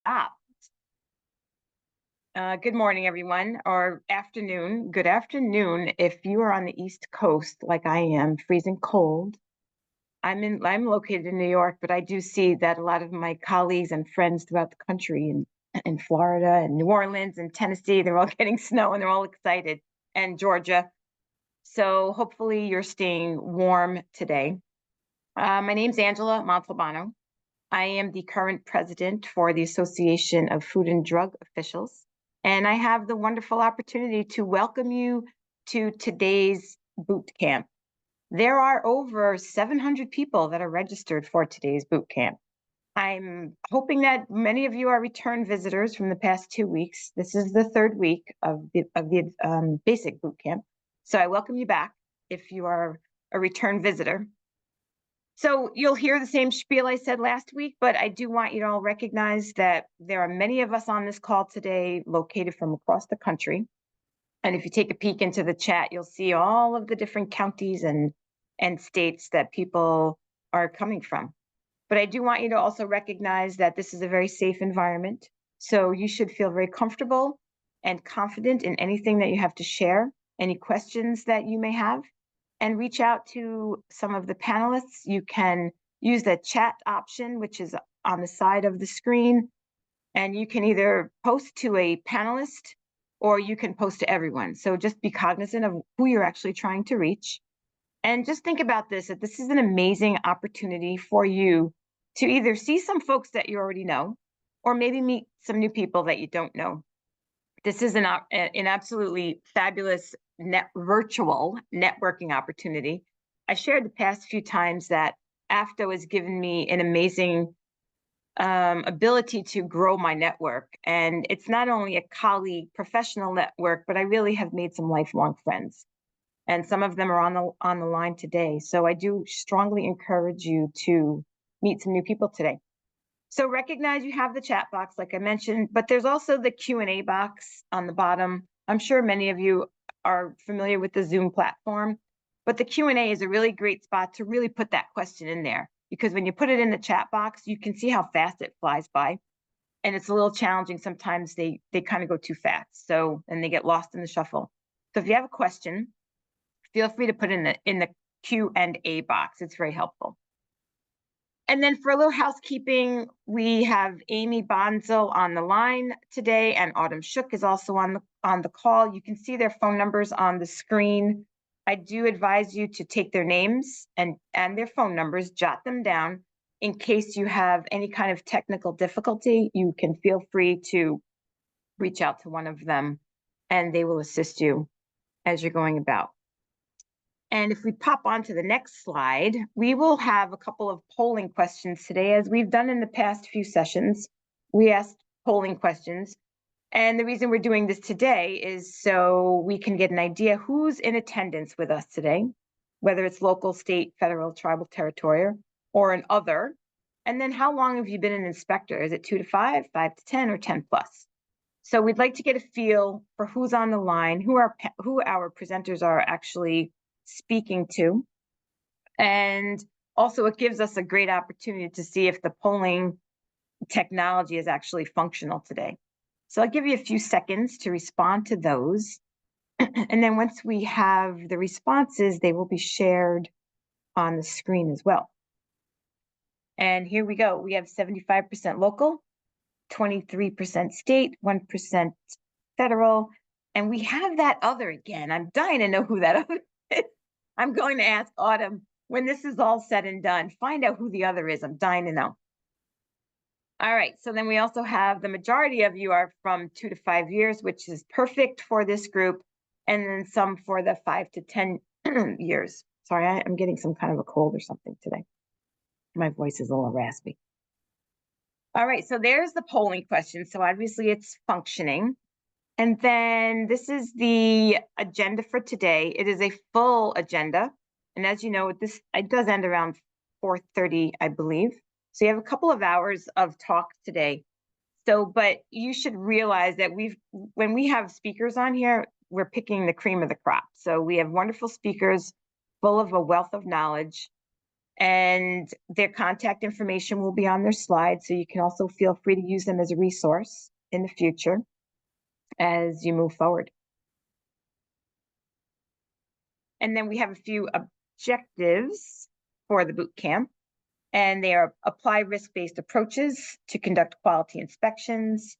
stop. Good morning, everyone, or afternoon. Good afternoon if you are on the East Coast, like I am, freezing cold. I'm located in New York, but I do see that a lot of my colleagues and friends throughout the country in Florida and New Orleans and Tennessee, they're all getting snow and they're all excited, and Georgia. So hopefully you're staying warm today. My name's Angela Montalbano. I am the current president for the Association of Food and Drug Officials, and I have the wonderful opportunity to welcome you to today's boot camp. There are over 700 people that are registered for today's boot camp. I'm hoping that many of you are return visitors from the past 2 weeks. This is the third week of the basic boot camp. So I welcome you back if you are a return visitor. So you'll hear the same spiel I said last week, but I do want you to all recognize that there are many of us on this call today located from across the country. And if you take a peek into the chat, you'll see all of the different counties and states that people are coming from. But I do want you to also recognize that this is a very safe environment. So you should feel very comfortable and confident in anything that you have to share, any questions that you may have, and reach out to some of the panelists. You can use the chat option, which is on the side of the screen, and you can either post to a panelist or you can post to everyone. So just be cognizant of who you're actually trying to reach. And just think about this, that this is an amazing opportunity for you to either see some folks that you already know, or maybe meet some new people that you don't know. This is an absolutely fabulous virtual networking opportunity. I shared the past few times that AFDO has given me an amazing ability to grow my network. And it's not only a colleague professional network, but I really have made some lifelong friends. And some of them are on the line today. So I do strongly encourage you to meet some new people today. So recognize you have the chat box, like I mentioned, but there's also the Q&A box on the bottom. I'm sure many of you are familiar with the Zoom platform, but the Q&A is a really great spot to really put that question in there, because when you put it in the chat box, you can see how fast it flies by. And it's a little challenging. Sometimes they kind of go too fast, and they get lost in the shuffle. So if you have a question, feel free to put in the Q&A box. It's very helpful. And then for a little housekeeping, we have Amy Bonzel on the line today, and Autumn Shook is also on the call. You can see their phone numbers on the screen. I do advise you to take their names and their phone numbers, jot them down in case you have any kind of technical difficulty. You can feel free to reach out to one of them, and they will assist you as you're going about. And if we pop on to the next slide, we will have a couple of polling questions today. As we've done in the past few sessions, we asked polling questions. And the reason we're doing this today is so we can get an idea who's in attendance with us today, whether it's local, state, federal, tribal, territorial, or an other. And then how long have you been an inspector? Is it 2 to 5, 5 to 10, or 10 plus? So we'd like to get a feel for who's on the line, who our presenters are actually speaking to. And also it gives us a great opportunity to see if the polling technology is actually functional today. So I'll give you a few seconds to respond to those. And then once we have the responses, they will be shared on the screen as well. And here we go. We have 75% local, 23% state, 1% federal, and we have that other again. I'm dying to know who that other is. I'm going to ask Autumn, when this is all said and done, find out who the other is. I'm dying to know. All right, so then we also have the majority of you are from 2 to 5 years, which is perfect for this group, and then some for the 5 to 10 years. Sorry, I'm getting some kind of a cold or something today. My voice is a little raspy. All right, so there's the polling question. So obviously it's functioning. And then this is the agenda for today. It is a full agenda. And as you know, it does end around 4:30, I believe. So you have a couple of hours of talk today. But you should realize that when we have speakers on here, we're picking the cream of the crop. So we have wonderful speakers full of a wealth of knowledge. And their contact information will be on their slide, so you can also feel free to use them as a resource in the future as you move forward. And then we have a few objectives for the boot camp, and they are apply risk-based approaches to conduct quality inspections,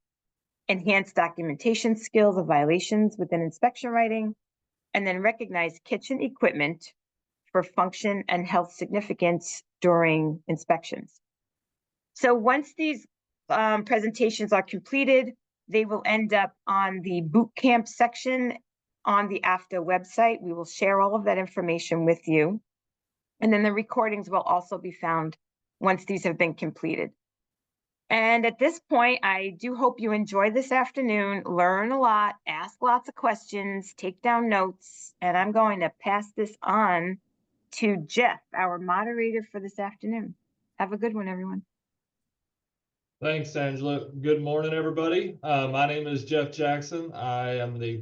enhance documentation skills of violations within inspection writing, and then recognize kitchen equipment for function and health significance during inspections. So once these presentations are completed, they will end up on the boot camp section on the AFDO website. We will share all of that information with you. And then the recordings will also be found once these have been completed. And at this point, I do hope you enjoy this afternoon, learn a lot, ask lots of questions, take down notes, and I'm going to pass this on to Jeff, our moderator for this afternoon. Have a good one, everyone. Thanks, Angela. Good morning, everybody. My name is Jeff Jackson. I am the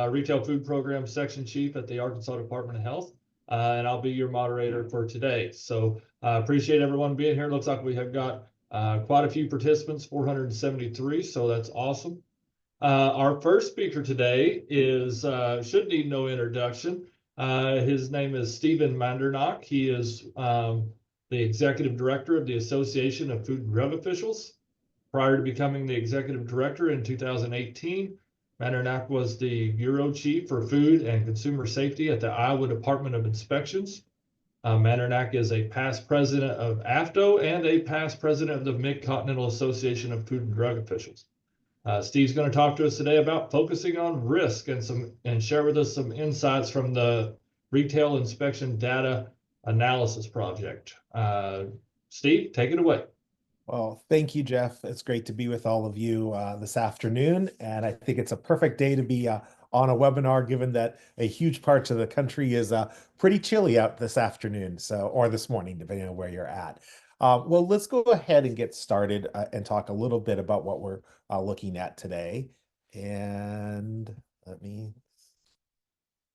Retail Food Program Section Chief at the Arkansas Department of Health, and I'll be your moderator for today. So I appreciate everyone being here. It looks like we have got quite a few participants, 473, so that's awesome. Our first speaker today is, should need no introduction. His name is Stephen Mandernock. He is the Executive Director of the Association of Food and Drug Officials. Prior to becoming the Executive Director in 2018, Mandernock was the Bureau Chief for Food and Consumer Safety at the Iowa Department of Inspections. Mandernock is a past president of AFDO and a past president of the Mid-Continental Association of Food and Drug Officials. Steve's going to talk to us today about focusing on risk and share with us some insights from the Retail Inspection Data Analysis Project. Steve, take it away. Well, thank you, Jeff. It's great to be with all of you this afternoon. And I think it's a perfect day to be on a webinar, given that a huge part of the country is pretty chilly out this afternoon, or this morning, depending on where you're at. Well, let's go ahead and get started and talk a little bit about what we're looking at today. And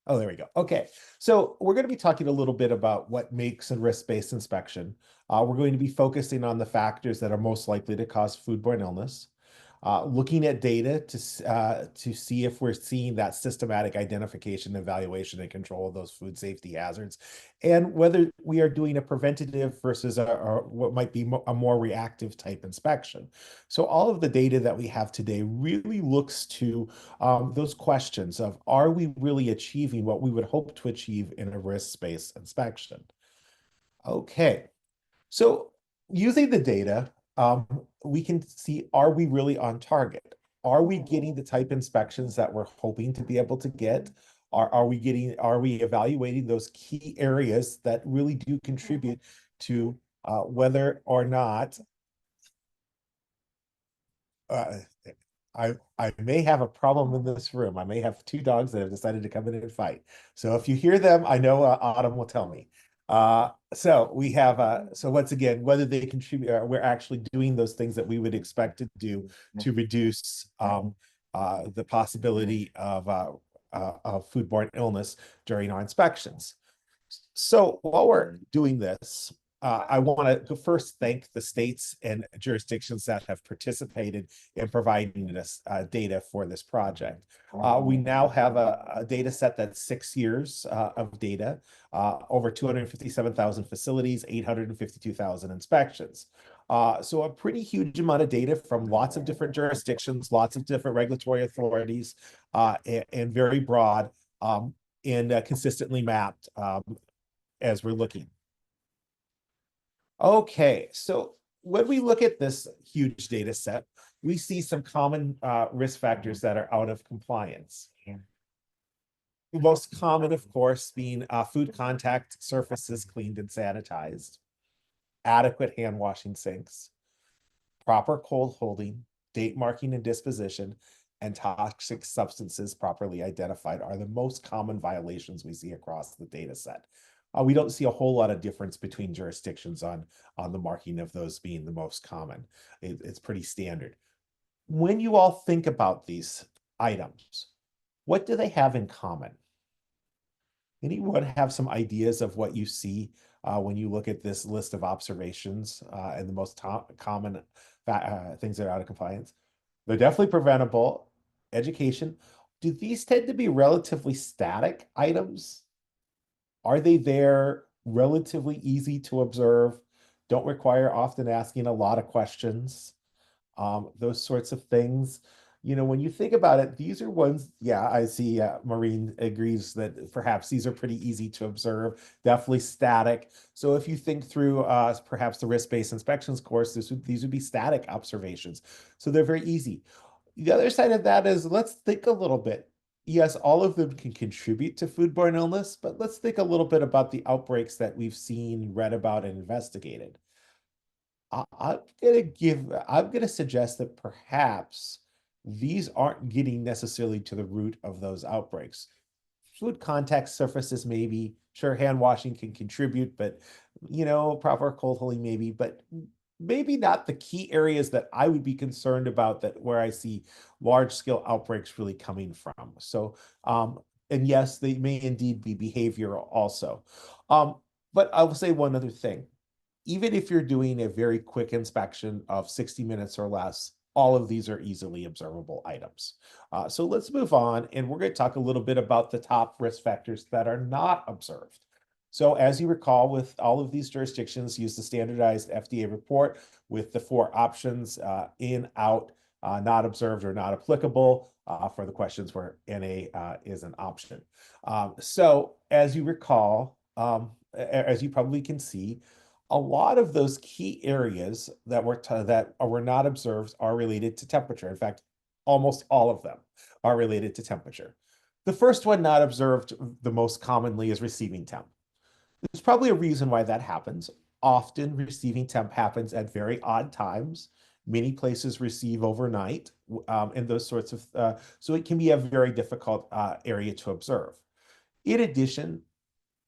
oh, there we go. Okay, so we're going to be talking a little bit about what makes a risk-based inspection. We're going to be focusing on the factors that are most likely to cause foodborne illness, looking at data to see if we're seeing that systematic identification, evaluation, and control of those food safety hazards, and whether we are doing a preventative versus what might be a more reactive type inspection. So all of the data that we have today really looks to those questions of, are we really achieving what we would hope to achieve in a risk-based inspection? Okay, so using the data, we can see, are we really on target? Are we getting the type inspections that we're hoping to be able to get? Are we evaluating those key areas that really do contribute to whether or not I may have a problem in this room. I may have two dogs that have decided to come in and fight. So if you hear them, I know Autumn will tell me. So we have, so once again, whether they contribute, we're actually doing those things that we would expect to do to reduce the possibility of foodborne illness during our inspections. So while we're doing this, I want to first thank the states and jurisdictions that have participated in providing us data for this project. We now have a data set that's 6 years of data, over 257,000 facilities, 852,000 inspections. So a pretty huge amount of data from lots of different jurisdictions, lots of different regulatory authorities, and very broad and consistently mapped as we're looking. Okay, so when we look at this huge data set, we see some common risk factors that are out of compliance. The most common, of course, being food contact surfaces cleaned and sanitized, adequate hand washing sinks, proper cold holding, date marking and disposition, and toxic substances properly identified are the most common violations we see across the data set. We don't see a whole lot of difference between jurisdictions on the marking of those being the most common. It's pretty standard. When you all think about these items, what do they have in common? Anyone have some ideas of what you see when you look at this list of observations and the most common things that are out of compliance. They're definitely preventable. Education. Do these tend to be relatively static items? Are they there, relatively easy to observe, don't require often asking a lot of questions, those sorts of things? When you think about it, these are ones, yeah, I see Maureen agrees that perhaps these are pretty easy to observe, definitely static. So if you think through perhaps the risk-based inspections course, these would be static observations. So they're very easy. The other side of that is, let's think a little bit. Yes, all of them can contribute to foodborne illness, but let's think a little bit about the outbreaks that we've seen, read about, and investigated. I'm gonna suggest that perhaps these aren't getting necessarily to the root of those outbreaks. Food contact surfaces, maybe. Sure, hand washing can contribute, but proper cold holding, maybe, but maybe not the key areas that I would be concerned about, that where I see large scale outbreaks really coming from. So, and yes, they may indeed be behavioral also. But I will say one other thing. Even if you're doing a very quick inspection of 60 minutes or less, all of these are easily observable items. So let's move on, and we're going to talk a little bit about the top risk factors that are not observed. So as you recall, with all of these jurisdictions, use the standardized FDA report with the 4 options, in, out, not observed, or not applicable, for the questions where NA is an option. So as you recall, as you probably can see, a lot of those key areas that were not observed are related to temperature. In fact, almost all of them are related to temperature. The first one not observed the most commonly is receiving temp. There's probably a reason why that happens. Often receiving temp happens at very odd times. Many places receive overnight, and those sorts of, so it can be a very difficult area to observe. In addition,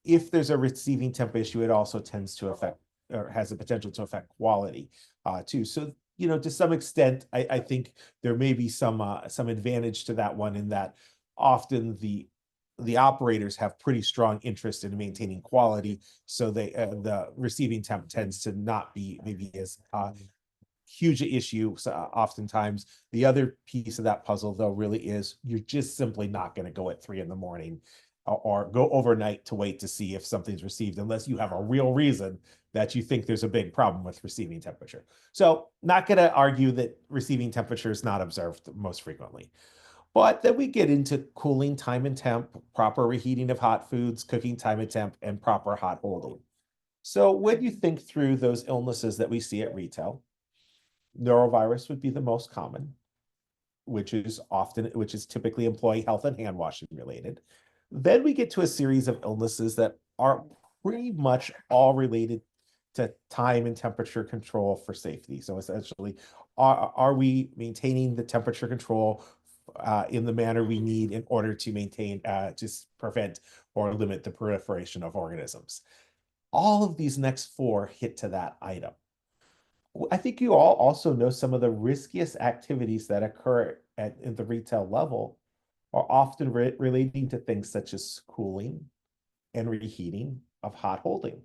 if there's a receiving temp issue, it also tends to affect, or has the potential to affect, quality too. So, to some extent, I think there may be some advantage to that one, in that often the operators have pretty strong interest in maintaining quality. So the receiving temp tends to not be maybe as huge issue. So oftentimes the other piece of that puzzle, though, really is you're just simply not going to go at 3 a.m. or go overnight to wait to see if something's received, unless you have a real reason that you think there's a big problem with receiving temperature. So not going to argue that receiving temperature is not observed most frequently. But then we get into cooling time and temp, proper reheating of hot foods, cooking time and temp, and proper hot holding. So when you think through those illnesses that we see at retail, norovirus would be the most common, which is typically employee health and hand washing related. Then we get to a series of illnesses that are pretty much all related to time and temperature control for safety. So essentially, are we maintaining the temperature control in the manner we need in order to maintain, just prevent or limit the proliferation of organisms? All of these next 4 hit to that item. I think you all also know some of the riskiest activities that occur at the retail level are often relating to things such as cooling and reheating of hot holding,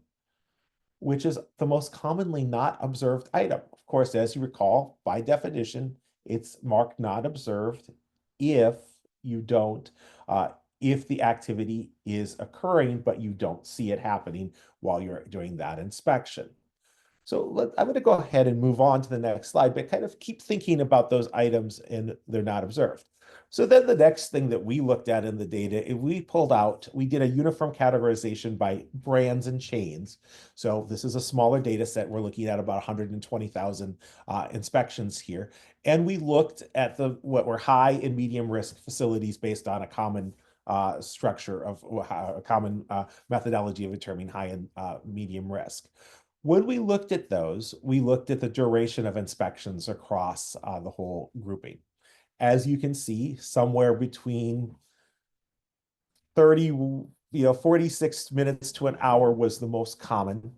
which is the most commonly not observed item. Of course, as you recall, by definition, it's marked not observed if you don't, if the activity is occurring, but you don't see it happening while you're doing that inspection. So I'm going to go ahead and move on to the next slide, but kind of keep thinking about those items and they're not observed. So then the next thing that we looked at in the data, we did a uniform categorization by brands and chains. So this is a smaller data set. We're looking at about 120,000 inspections here. And we looked at what were high and medium risk facilities based on a common structure of a common methodology of determining high and medium risk. When we looked at those, we looked at the duration of inspections across the whole grouping. As you can see, somewhere between 46 minutes to an hour was the most common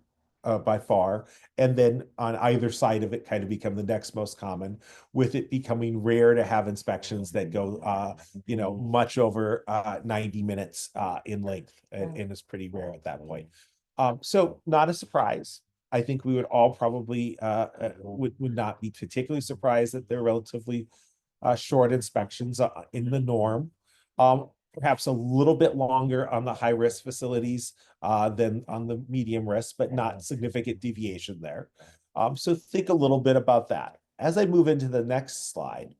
by far. And then on either side of it kind of become the next most common, with it becoming rare to have inspections that go, much over 90 minutes in length. And it's pretty rare at that point. So not a surprise. I think we would all probably would not be particularly surprised that they're relatively short inspections in the norm. Perhaps a little bit longer on the high risk facilities than on the medium risk, but not significant deviation there. So think a little bit about that. As I move into the next slide,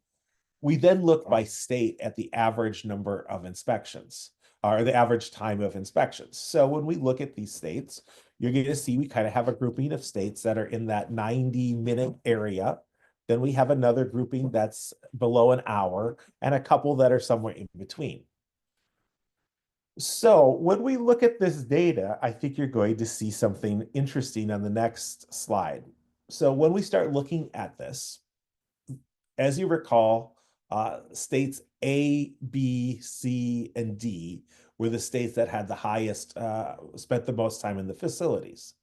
we then look by state at the average number of inspections or the average time of inspections. So when we look at these states, you're going to see we kind of have a grouping of states that are in that 90-minute area. Then we have another grouping that's below an hour and a couple that are somewhere in between. So when we look at this data, I think you're going to see something interesting on the next slide. So when we start looking at this, as you recall, states A, B, C, and D were the states that had the highest, spent the most time in the facilities.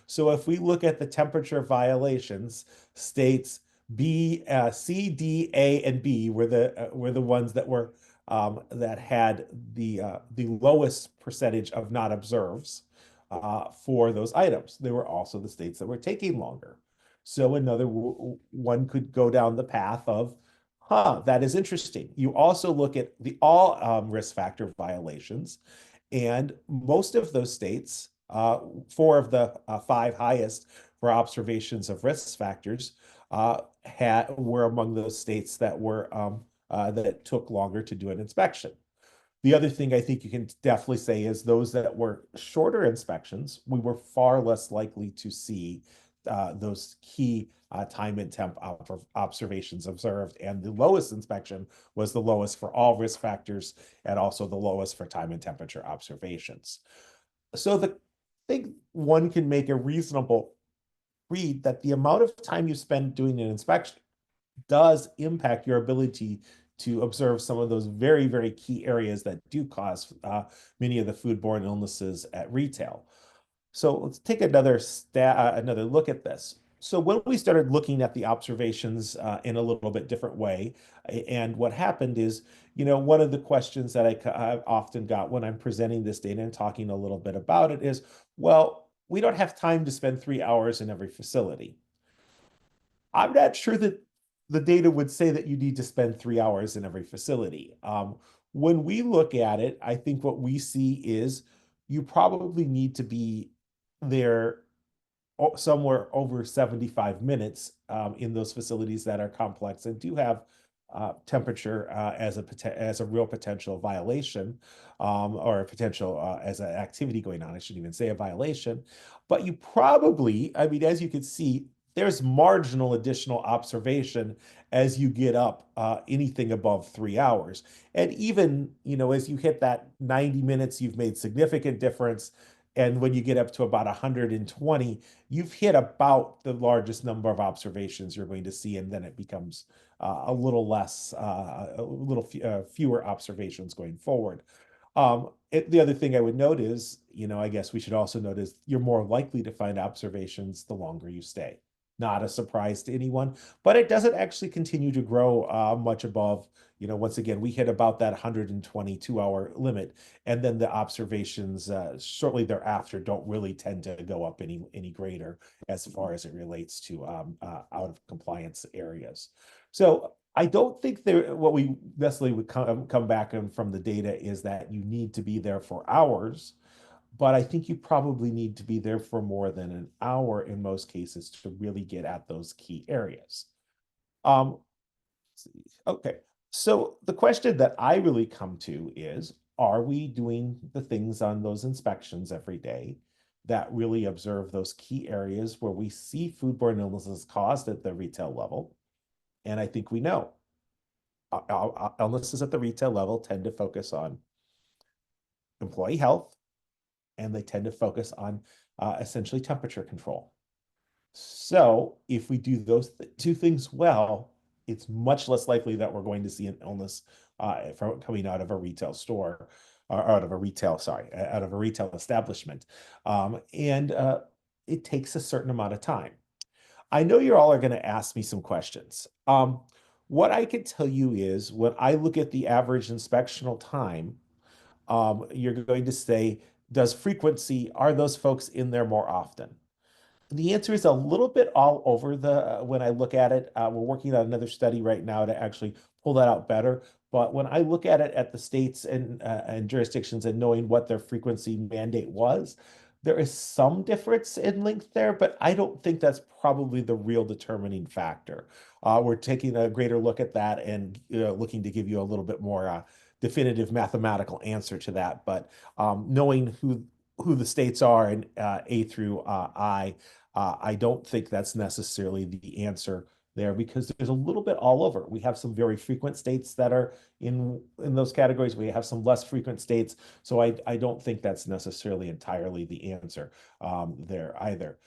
So if we look at the temperature violations, states B, C, D, A, and B were the ones that were that had the lowest percentage of not observes for those items. They were also the states that were taking longer. So another one could go down the path of, that is interesting. You also look at the all risk factor violations, and most of those states, four of the five highest for observations of risk factors, were among those states that were that took longer to do an inspection. The other thing I think you can definitely say is those that were shorter inspections, we were far less likely to see those key time and temp observations observed. And the lowest inspection was the lowest for all risk factors and also the lowest for time and temperature observations. So the thing one can make a reasonable read that the amount of time you spend doing an inspection does impact your ability to observe some of those very, very key areas that do cause many of the foodborne illnesses at retail. So let's take another look at this. So when we started looking at the observations in a little bit different way, and what happened is, one of the questions that I've often got when I'm presenting this data and talking a little bit about it is, well, we don't have time to spend 3 hours in every facility. I'm not sure that the data would say that you need to spend 3 hours in every facility. When we look at it, I think what we see is you probably need to be there somewhere over 75 minutes in those facilities that are complex and do have temperature as a real potential violation or a potential as an activity going on. I shouldn't even say a violation, but you probably, I mean, as you can see, there's marginal additional observation as you get up anything above 3 hours. And even, as you hit that 90 minutes, you've made significant difference. And when you get up to about 120, you've hit about the largest number of observations you're going to see, and then it becomes a little less, fewer observations going forward. The other thing I would note is, I guess we should also note is you're more likely to find observations the longer you stay. Not a surprise to anyone, but it doesn't actually continue to grow much above, once again, we hit about that 122-hour limit, and then the observations shortly thereafter don't really tend to go up any greater as far as it relates to out of compliance areas. So I don't think what we necessarily would come back from the data is that you need to be there for hours, but I think you probably need to be there for more than an hour in most cases to really get at those key areas. Okay, so the question that I really come to is, are we doing the things on those inspections every day that really observe those key areas where we see foodborne illnesses caused at the retail level? And I think we know. Illnesses at the retail level tend to focus on employee health, and they tend to focus on essentially temperature control. So if we do those two things well, it's much less likely that we're going to see an illness from coming out of a retail store or out of a retail establishment. And it takes a certain amount of time. I know you all are going to ask me some questions. What I can tell you is when I look at the average inspectional time, you're going to say does frequency, are those folks in there more often? The answer is a little bit all over the when I look at it. We're working on another study right now to actually pull that out better. But when I look at it at the states and jurisdictions and knowing what their frequency mandate was, there is some difference in length there, but I don't think that's probably the real determining factor. We're taking a greater look at that and looking to give you a little bit more definitive mathematical answer to that. But knowing who the states are in A through I don't think that's necessarily the answer there because there's a little bit all over. We have some very frequent states that are in those categories. We have some less frequent states. So I don't think that's necessarily entirely the answer there either.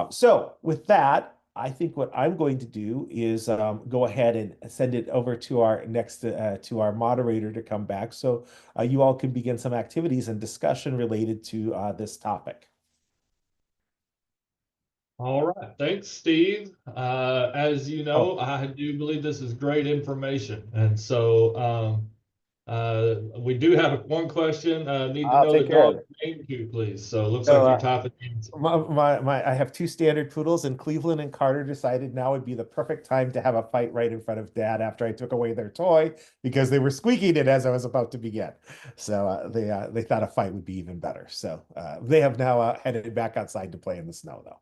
So with that, I think what I'm going to do is go ahead and send it over to our next to our moderator to come back so you all can begin some activities and discussion related to this topic. All right, thanks, Steve. As you know, I do believe this is great information. And so we do have one question. Need to I'll know take the care of dog's it. name too, please. So it looks So, like you're typing in. I have two standard poodles, and Cleveland and Carter decided now would be the perfect time to have a fight right in front of Dad after I took away their toy because they were squeaking it as I was about to begin. So they thought a fight would be even better. So they have now headed back outside to play in the snow, though.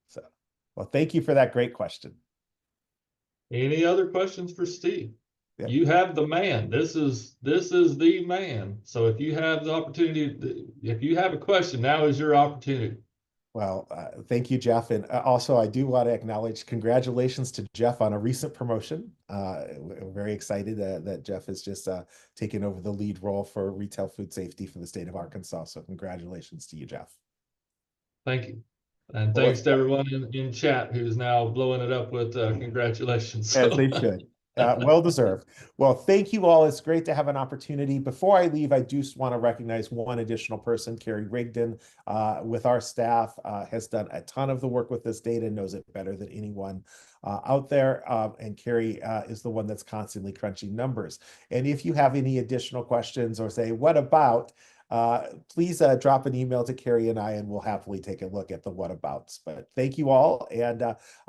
So, well, thank you for that great question. Any other questions for Steve? Yeah. You have the man. This is the man. So if you have the opportunity, if you have a question, now is your opportunity. Well, thank you, Jeff. And also, I do want to acknowledge congratulations to Jeff on a recent promotion. We're very excited that Jeff has just taken over the lead role for retail food safety for the state of Arkansas. So congratulations to you, Jeff. Thank you. And thanks to everyone in chat who's now blowing it up with congratulations. As they should. Well deserved. Well, thank you all. It's great to have an opportunity. Before I leave, I do want to recognize one additional person, Carrie Rigdon, with our staff, has done a ton of the work with this data, knows it better than anyone out there. And Carrie is the one that's constantly crunching numbers. And if you have any additional questions or say, what about, please drop an email to Carrie and I, and we'll happily take a look at the whatabouts. But thank you all. And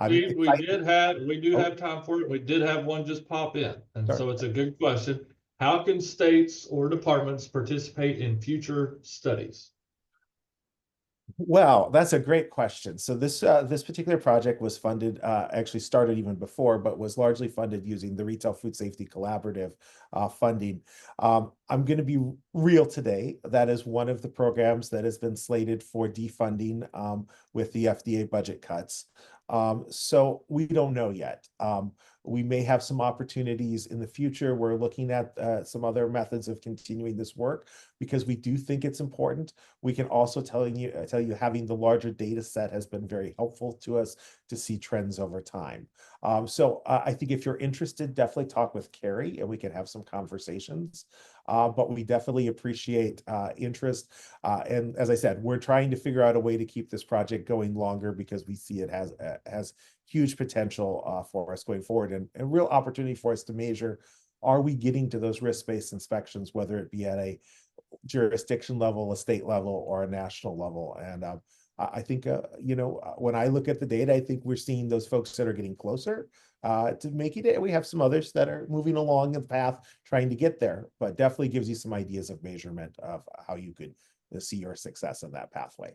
Steve, we do have time for it. We did have one just pop in. And so it's a good question. How can states or departments participate in future studies? Well, that's a great question. So this particular project was funded, actually started even before, but was largely funded using the Retail Food Safety Collaborative funding. I'm going to be real today. That is one of the programs that has been slated for defunding with the FDA budget cuts. So we don't know yet. We may have some opportunities in the future. We're looking at some other methods of continuing this work because we do think it's important. We can also tell you having the larger data set has been very helpful to us to see trends over time. So I think if you're interested, definitely talk with Carrie and we can have some conversations. But we definitely appreciate interest. And as I said, we're trying to figure out a way to keep this project going longer because we see it has huge potential for us going forward and a real opportunity for us to measure, are we getting to those risk-based inspections, whether it be at a jurisdiction level, a state level, or a national level. And I think, when I look at the data, I think we're seeing those folks that are getting closer to making it. We have some others that are moving along the path trying to get there, but definitely gives you some ideas of measurement of how you could see your success in that pathway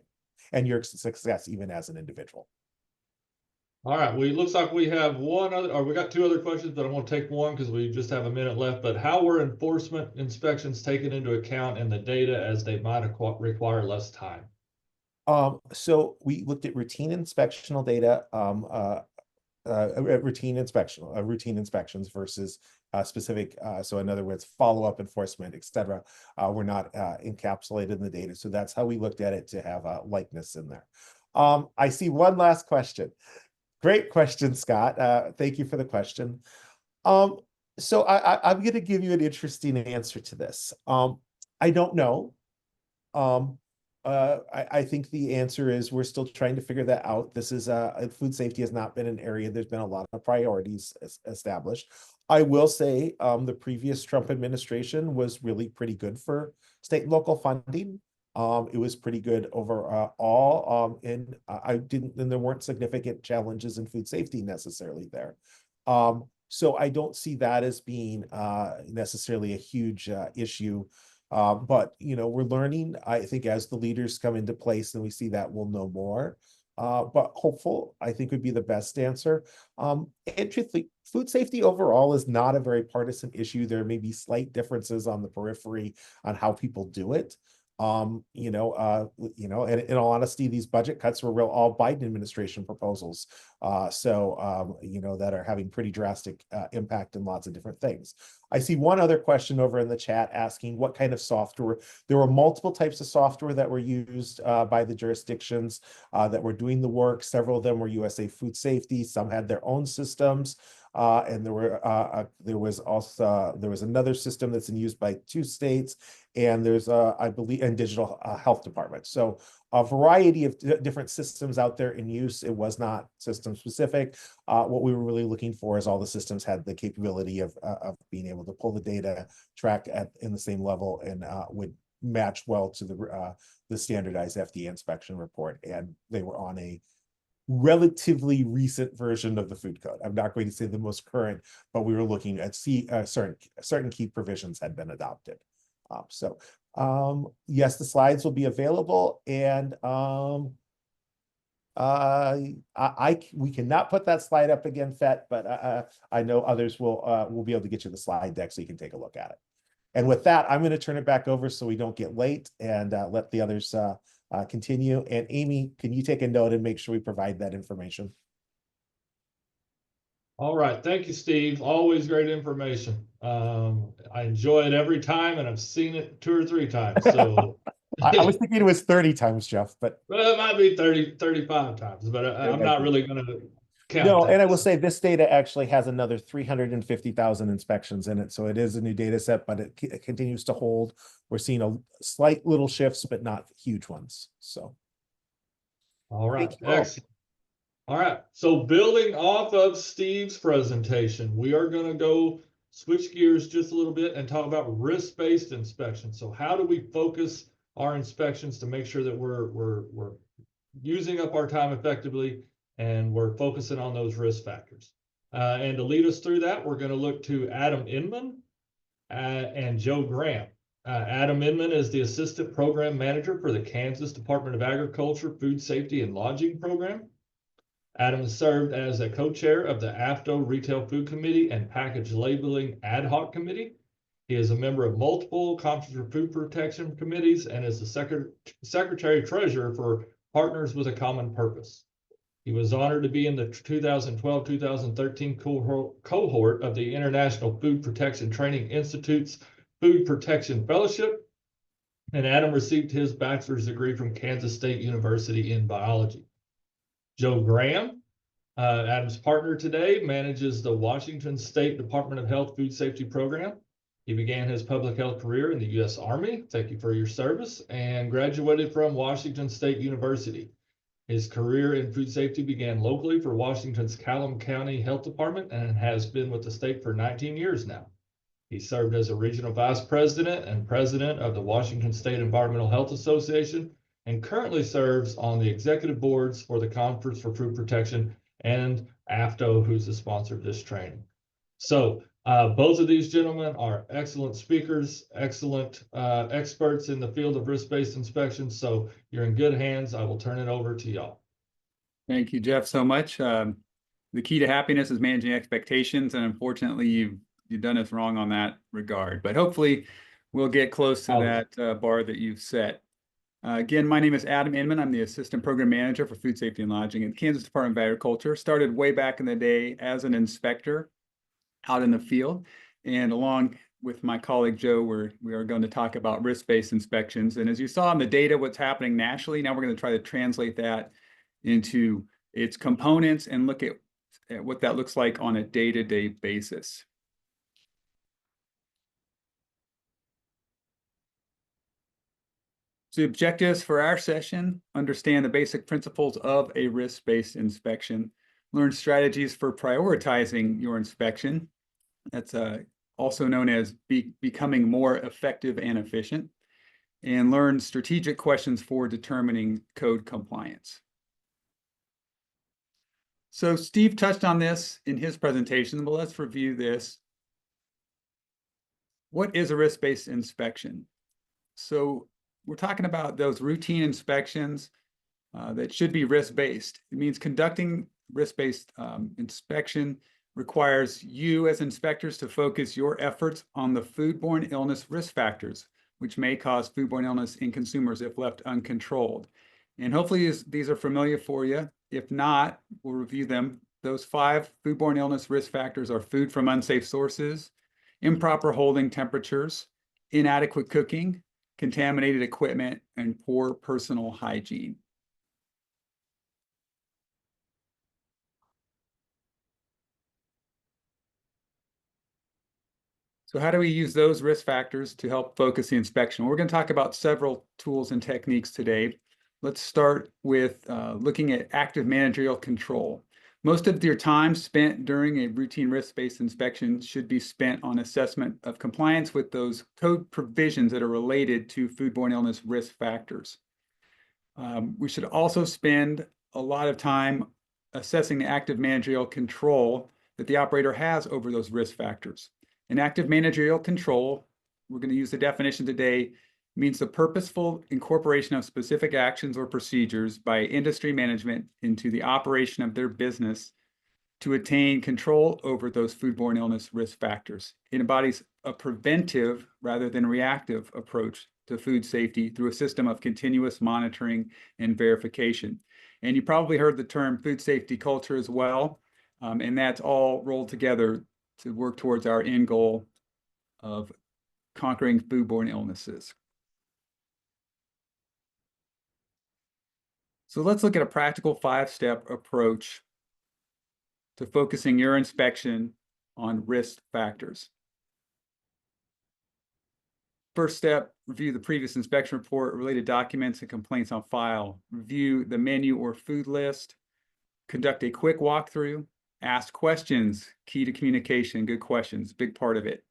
and your success even as an individual. All right, looks like we have we got two other questions, but I want to take one because we just have a minute left. But how were enforcement inspections taken into account in the data as they might require less time? So we looked at routine inspectional data, routine inspections versus specific. So in other words, follow-up enforcement, etc. Were not encapsulated in the data. So that's how we looked at it to have a likeness in there. I see one last question. Great question, Scott. Thank you for the question. So I'm going to give you an interesting answer to this. I don't know. I think the answer is we're still trying to figure that out. This is food safety has not been an area. There's been a lot of priorities established. I will say the previous Trump administration was really pretty good for state and local funding. It was pretty good overall. And there weren't significant challenges in food safety necessarily there. So I don't see that as being necessarily a huge issue. But we're learning. I think as the leaders come into place and we see that, we'll know more. But hopeful, I think, would be the best answer. And truthfully, food safety overall is not a very partisan issue. There may be slight differences on the periphery on how people do it. And in all honesty, these budget cuts were all Biden administration proposals. That are having pretty drastic impact in lots of different things. I see one other question over in the chat asking what kind of software. There were multiple types of software that were used by the jurisdictions that were doing the work. Several of them were USA Food Safety. Some had their own systems. And there was another system that's in use by 2 states, and there's I believe in digital health department. So a variety of different systems out there in use. It was not system specific. What we were really looking for is all the systems had the capability of being able to pull the data, track in the same level, and would match well to the standardized FDA inspection report. And they were on a relatively recent version of the food code. I'm not going to say the most current, but we were looking at certain key provisions had been adopted. Yes, the slides will be available, and we cannot put that slide up again, Fet, but I know others will be able to get you the slide deck so you can take a look at it. And with that, I'm going to turn it back over so we don't get late and let the others continue. And Amy, can you take a note and make sure we provide that information? All right. Thank you, Steve. Always great information. I enjoy it every time, and I've seen it 2 or 3 times. So I was thinking it was 30 times, Jeff, but well, it might be 30, 35 times, but I'm not really going to count no, that. and I will say this data actually has another 350,000 inspections in it. So it is a new data set, but it continues to hold. We're seeing a slight little shifts, but not huge ones. So. All right. Excellent. All right. So building off of Steve's presentation, we are going to go switch gears just a little bit and talk about risk-based inspection. So how do we focus our inspections to make sure that we're using up our time effectively and we're focusing on those risk factors? And to lead us through that, we're going to look to Adam Inman and Joe Graham. Adam Inman is the Assistant Program Manager for the Kansas Department of Agriculture, Food Safety, and Lodging Program. Adam served as a co-chair of the AFDO Retail Food Committee and Package Labeling Ad Hoc Committee. He is a member of multiple Conference for Food Protection committees and is the Secretary-Treasurer for Partners with a Common Purpose. He was honored to be in the 2012-2013 cohort of the International Food Protection Training Institute's Food Protection Fellowship, and Adam received his bachelor's degree from Kansas State University in biology. Joe Graham, Adam's partner today, manages the Washington State Department of Health Food Safety Program. He began his public health career in the U.S. Army, thank you for your service, and graduated from Washington State University. His career in food safety began locally for Washington's Callum County Health Department and has been with the state for 19 years now. He served as a regional vice president and president of the Washington State Environmental Health Association, and currently serves on the executive boards for the Conference for Food Protection and AFDO, who's the sponsor of this training. So both of these gentlemen are excellent speakers, excellent experts in the field of risk-based inspections. So you're in good hands. I will turn it over to y'all. Thank you, Jeff, so much. The key to happiness is managing expectations, and unfortunately, you've done us wrong on that regard. But hopefully, we'll get close to that bar that you've set. Again, my name is Adam Inman. I'm the Assistant Program Manager for Food Safety and Lodging at the Kansas Department of Agriculture. Started way back in the day as an inspector out in the field. And along with my colleague Joe, we are going to talk about risk-based inspections. And as you saw in the data, what's happening nationally, now we're going to try to translate that into its components and look at what that looks like on a day-to-day basis. So the objectives for our session: understand the basic principles of a risk-based inspection, learn strategies for prioritizing your inspection. That's also known as becoming more effective and efficient, and learn strategic questions for determining code compliance. So Steve touched on this in his presentation, but let's review this. What is a risk-based inspection? So we're talking about those routine inspections that should be risk-based. It means conducting risk-based inspection requires you as inspectors to focus your efforts on the foodborne illness risk factors, which may cause foodborne illness in consumers if left uncontrolled. And hopefully these are familiar for you. If not, we'll review them. Those 5 foodborne illness risk factors are food from unsafe sources, improper holding temperatures, inadequate cooking, contaminated equipment, and poor personal hygiene. So how do we use those risk factors to help focus the inspection? We're going to talk about several tools and techniques today. Let's start with looking at active managerial control. Most of your time spent during a routine risk-based inspection should be spent on assessment of compliance with those code provisions that are related to foodborne illness risk factors. We should also spend a lot of time assessing the active managerial control that the operator has over those risk factors. An active managerial control, we're going to use the definition today, means the purposeful incorporation of specific actions or procedures by industry management into the operation of their business to attain control over those foodborne illness risk factors. It embodies a preventive rather than reactive approach to food safety through a system of continuous monitoring and verification. And you probably heard the term food safety culture as well, and that's all rolled together to work towards our end goal of conquering foodborne illnesses. So let's look at a practical 5-step approach to focusing your inspection on risk factors. First step, review the previous inspection report, related documents, and complaints on file. Review the menu or food list. Conduct a quick walkthrough. Ask questions, key to communication, good questions, big part of it.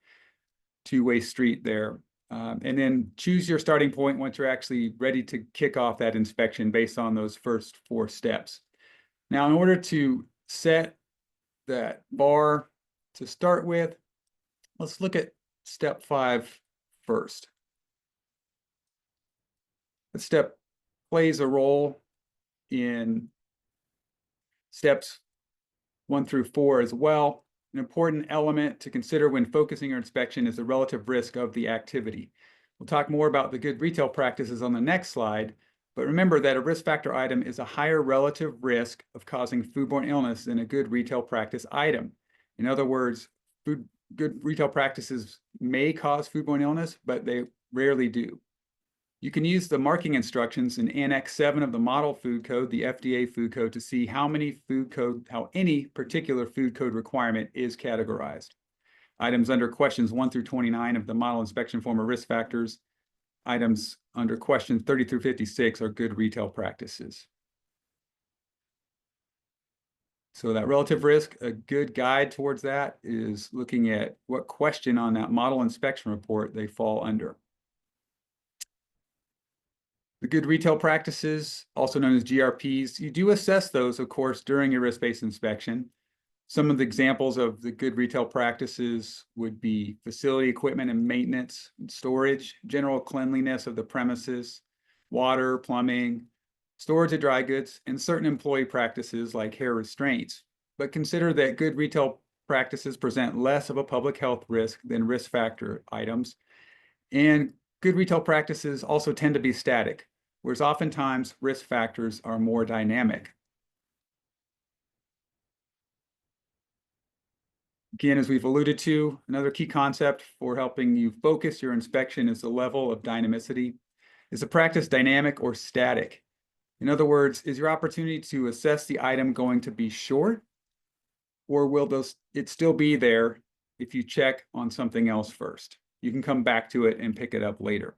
Two-way street there. And then choose your starting point once you're actually ready to kick off that inspection based on those first 4 steps. Now, in order to set that bar to start with, let's look at step 5 first. This step plays a role in steps 1 through 4 as well. An important element to consider when focusing your inspection is the relative risk of the activity. We'll talk more about the good retail practices on the next slide, but remember that a risk factor item is a higher relative risk of causing foodborne illness than a good retail practice item. In other words, good retail practices may cause foodborne illness, but they rarely do. You can use the marking instructions in Annex 7 of the Model Food Code, the FDA Food Code, to see how any particular food code requirement is categorized. Items under questions 1 through 29 of the Model Inspection Form are risk factors. Items under questions 30 through 56 are good retail practices. So that relative risk, a good guide towards that is looking at what question on that model inspection report they fall under. The good retail practices, also known as GRPs, you do assess those, of course, during your risk-based inspection. Some of the examples of the good retail practices would be facility equipment and maintenance, storage, general cleanliness of the premises, water, plumbing, storage of dry goods, and certain employee practices like hair restraints. But consider that good retail practices present less of a public health risk than risk factor items. And good retail practices also tend to be static, whereas oftentimes risk factors are more dynamic. Again, as we've alluded to, another key concept for helping you focus your inspection is the level of dynamicity. Is the practice dynamic or static? In other words, is your opportunity to assess the item going to be short, or will it still be there if you check on something else first? You can come back to it and pick it up later.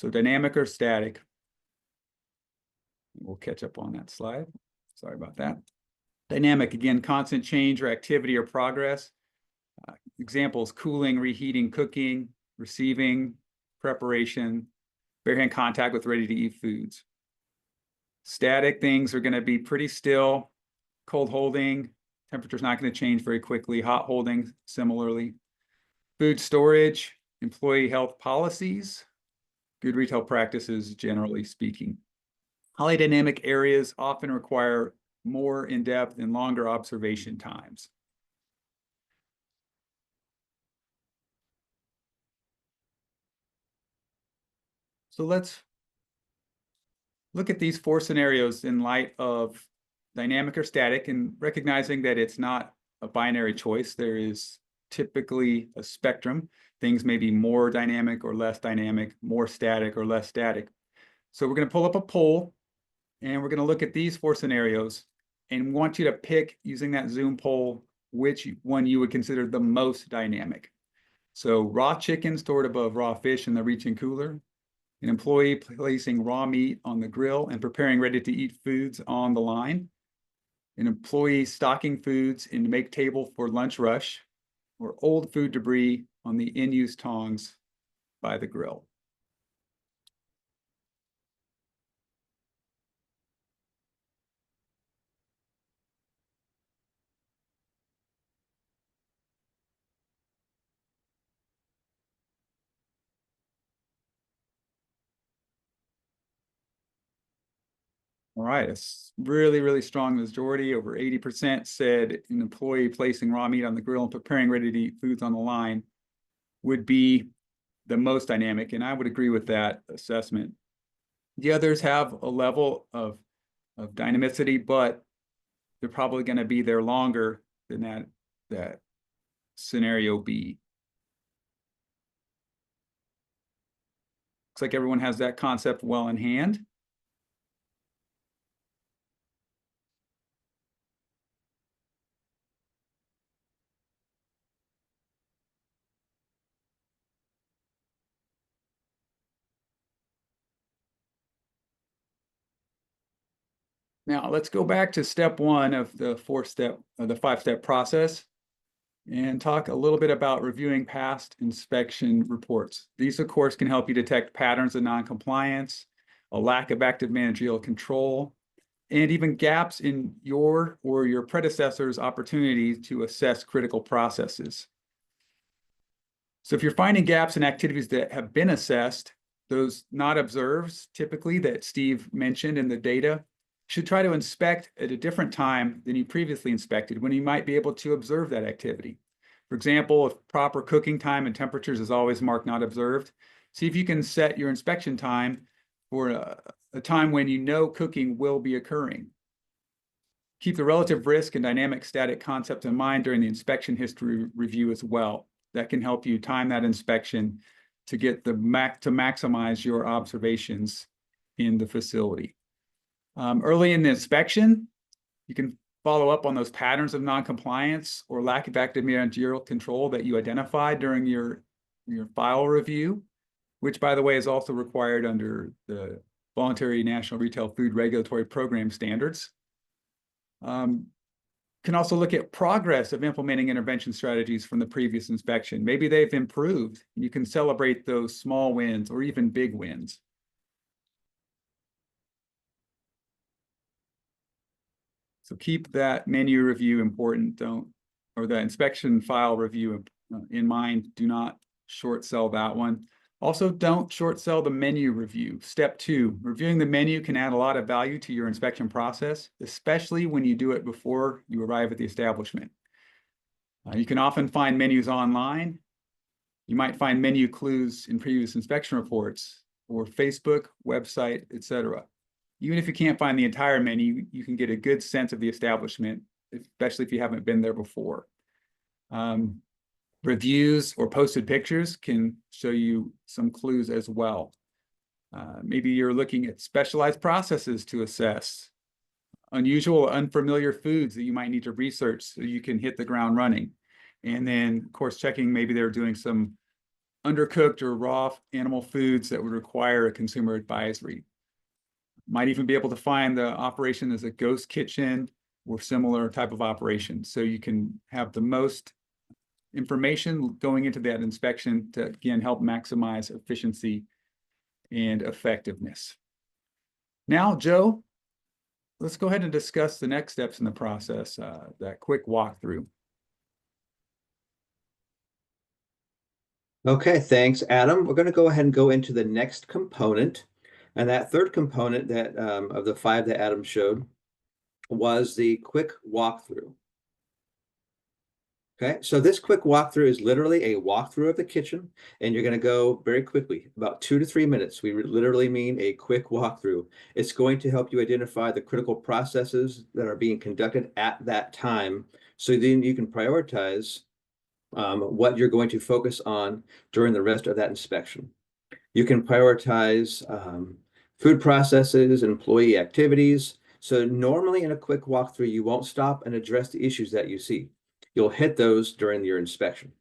So dynamic or static. We'll catch up on that slide. Sorry about that. Dynamic, again, constant change or activity or progress. Examples: cooling, reheating, cooking, receiving, preparation, bare hand contact with ready-to-eat foods. Static things are going to be pretty still. Cold holding, temperature's not going to change very quickly. Hot holding, similarly. Food storage, employee health policies, good retail practices, generally speaking. Highly dynamic areas often require more in-depth and longer observation times. So let's look at these 4 scenarios in light of dynamic or static, and recognizing that it's not a binary choice. There is typically a spectrum. Things may be more dynamic or less dynamic, more static or less static. So we're going to pull up a poll, and we're going to look at these 4 scenarios and want you to pick, using that Zoom poll, which one you would consider the most dynamic. So raw chicken stored above raw fish in the reach-in cooler, an employee placing raw meat on the grill and preparing ready-to-eat foods on the line, an employee stocking foods in the make table for lunch rush, or old food debris on the in-use tongs by the grill. All right, a really, really strong majority, over 80% said an employee placing raw meat on the grill and preparing ready-to-eat foods on the line would be the most dynamic, and I would agree with that assessment. The others have a level of dynamicity, but they're probably going to be there longer than that scenario B. Looks like everyone has that concept well in hand. Now let's go back to step 1 of the 5-step process and talk a little bit about reviewing past inspection reports. These, of course, can help you detect patterns of noncompliance, a lack of active managerial control, and even gaps in your or your predecessor's opportunity to assess critical processes. So if you're finding gaps in activities that have been assessed, those not observed, typically, that Steve mentioned in the data, should try to inspect at a different time than you previously inspected, when you might be able to observe that activity. For example, if proper cooking time and temperatures is always marked not observed, see if you can set your inspection time for a time when you know cooking will be occurring. Keep the relative risk and dynamic static concept in mind during the inspection history review as well. That can help you time that inspection to get to maximize your observations in the facility. Early in the inspection, you can follow up on those patterns of noncompliance or lack of active managerial control that you identified during your file review, which, by the way, is also required under the Voluntary National Retail Food Regulatory Program standards. Can also look at progress of implementing intervention strategies from the previous inspection. Maybe they've improved. You can celebrate those small wins or even big wins. So keep that menu review important, or the inspection file review in mind. Do not short sell that one. Also, don't short sell the menu review. Step 2, reviewing the menu can add a lot of value to your inspection process, especially when you do it before you arrive at the establishment. You can often find menus online. You might find menu clues in previous inspection reports or Facebook, website, etc. Even if you can't find the entire menu, you can get a good sense of the establishment, especially if you haven't been there before. Reviews or posted pictures can show you some clues as well. Maybe you're looking at specialized processes to assess unusual or unfamiliar foods that you might need to research so you can hit the ground running. And then, of course, checking maybe they're doing some undercooked or raw animal foods that would require a consumer advisory. Might even be able to find the operation as a ghost kitchen or similar type of operation. So you can have the most information going into that inspection to, again, help maximize efficiency and effectiveness. Now, Joe, let's go ahead and discuss the next steps in the process, that quick walkthrough. Okay, thanks, Adam. We're going to go ahead and go into the next component. And that third component that of the 5 that Adam showed was the quick walkthrough. Okay, so this quick walkthrough is literally a walkthrough of the kitchen, and you're going to go very quickly, about 2 to 3 minutes. We literally mean a quick walkthrough. It's going to help you identify the critical processes that are being conducted at that time, so then you can prioritize what you're going to focus on during the rest of that inspection. You can prioritize food processes, employee activities. So normally in a quick walkthrough, you won't stop and address the issues that you see. You'll hit those during your inspection.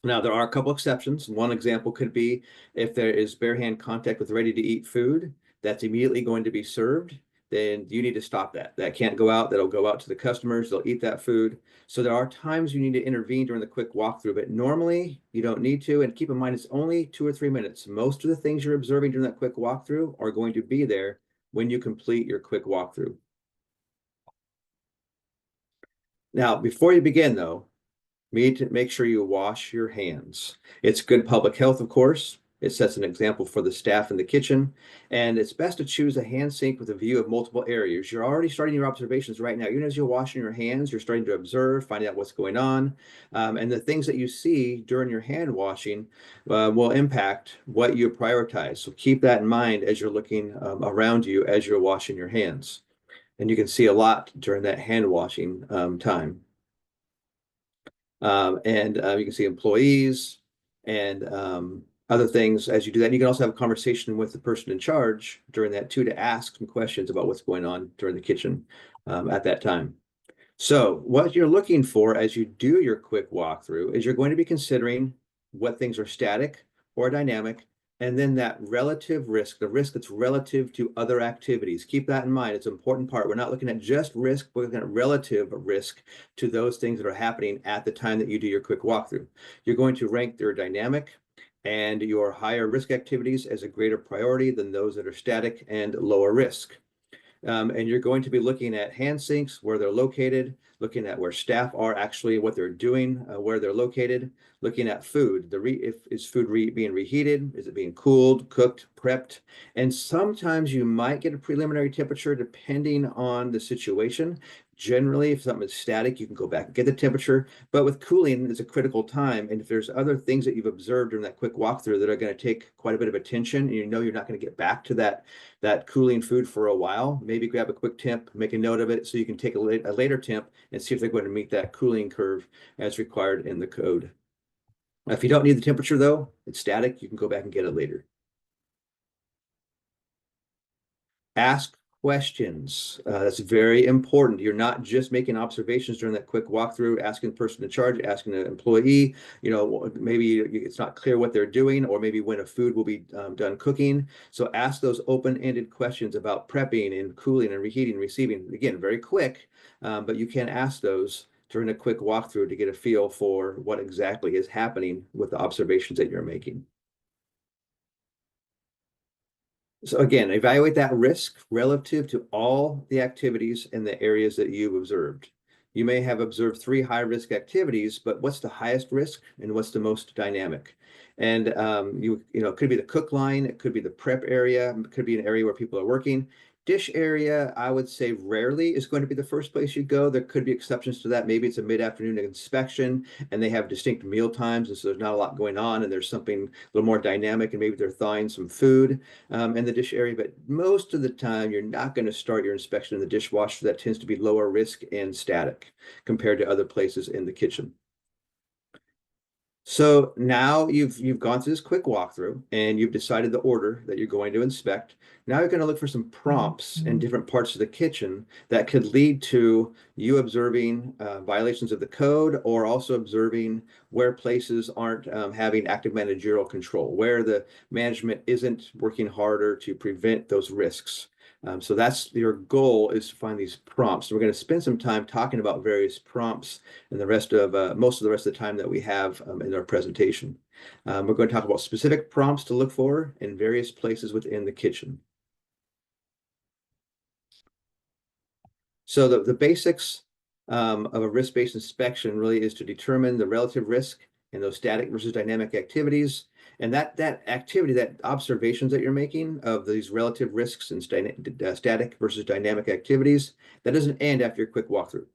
Now, there are a couple exceptions. One example could be if there is bare hand contact with ready-to-eat food that's immediately going to be served, then you need to stop that. That can't go out. That'll go out to the customers. They'll eat that food. So there are times you need to intervene during the quick walkthrough, but normally you don't need to. And keep in mind, it's only 2 or 3 minutes. Most of the things you're observing during that quick walkthrough are going to be there when you complete your quick walkthrough. Now, before you begin, though, you need to make sure you wash your hands. It's good public health, of course. It sets an example for the staff in the kitchen, and it's best to choose a hand sink with a view of multiple areas. You're already starting your observations right now. Even as you're washing your hands, you're starting to observe, find out what's going on, and the things that you see during your hand washing will impact what you prioritize. So keep that in mind as you're looking around you as you're washing your hands. And you can see a lot during that hand washing time. You can see employees and other things as you do that. And you can also have a conversation with the person in charge during that too, to ask some questions about what's going on during the kitchen at that time. So what you're looking for as you do your quick walkthrough is you're going to be considering what things are static or dynamic, and then that relative risk, the risk that's relative to other activities. Keep that in mind. It's an important part. We're not looking at just risk, we're looking at relative risk to those things that are happening at the time that you do your quick walkthrough. You're going to rank their dynamic and your higher risk activities as a greater priority than those that are static and lower risk. And you're going to be looking at hand sinks, where they're located, looking at where staff are actually, what they're doing, where they're located, looking at food. Is food being reheated? Is it being cooled, cooked, prepped? And sometimes you might get a preliminary temperature depending on the situation. Generally, if something is static, you can go back and get the temperature. But with cooling, it's a critical time. And if there's other things that you've observed during that quick walkthrough that are going to take quite a bit of attention, and you know you're not going to get back to that cooling food for a while, maybe grab a quick temp, make a note of it so you can take a later temp and see if they're going to meet that cooling curve as required in the code. If you don't need the temperature, though, it's static, you can go back and get it later. Ask questions. That's very important. You're not just making observations during that quick walkthrough, asking the person in charge, asking the employee, maybe it's not clear what they're doing, or maybe when a food will be done cooking. So ask those open-ended questions about prepping and cooling and reheating, receiving. Again, very quick, but you can ask those during a quick walkthrough to get a feel for what exactly is happening with the observations that you're making. So again, evaluate that risk relative to all the activities in the areas that you've observed. You may have observed 3 high-risk activities, but what's the highest risk and what's the most dynamic? And it could be the cook line, it could be the prep area, it could be an area where people are working. Dish area, I would say rarely is going to be the first place you go. There could be exceptions to that. Maybe it's a mid-afternoon inspection and they have distinct meal times, and so there's not a lot going on, and there's something a little more dynamic, and maybe they're thawing some food in the dish area. But most of the time, you're not going to start your inspection in the dishwasher. That tends to be lower risk and static compared to other places in the kitchen. So now you've gone through this quick walkthrough and you've decided the order that you're going to inspect. Now you're going to look for some prompts in different parts of the kitchen that could lead to you observing violations of the code, or also observing where places aren't having active managerial control, where the management isn't working harder to prevent those risks. So that's your goal, is to find these prompts. So we're going to spend some time talking about various prompts and the rest of most of the rest of the time that we have in our presentation. We're going to talk about specific prompts to look for in various places within the kitchen. So the basics of a risk-based inspection really is to determine the relative risk in those static versus dynamic activities. And that activity, that observations that you're making of these relative risks in static versus dynamic activities, that doesn't end after your quick walkthrough.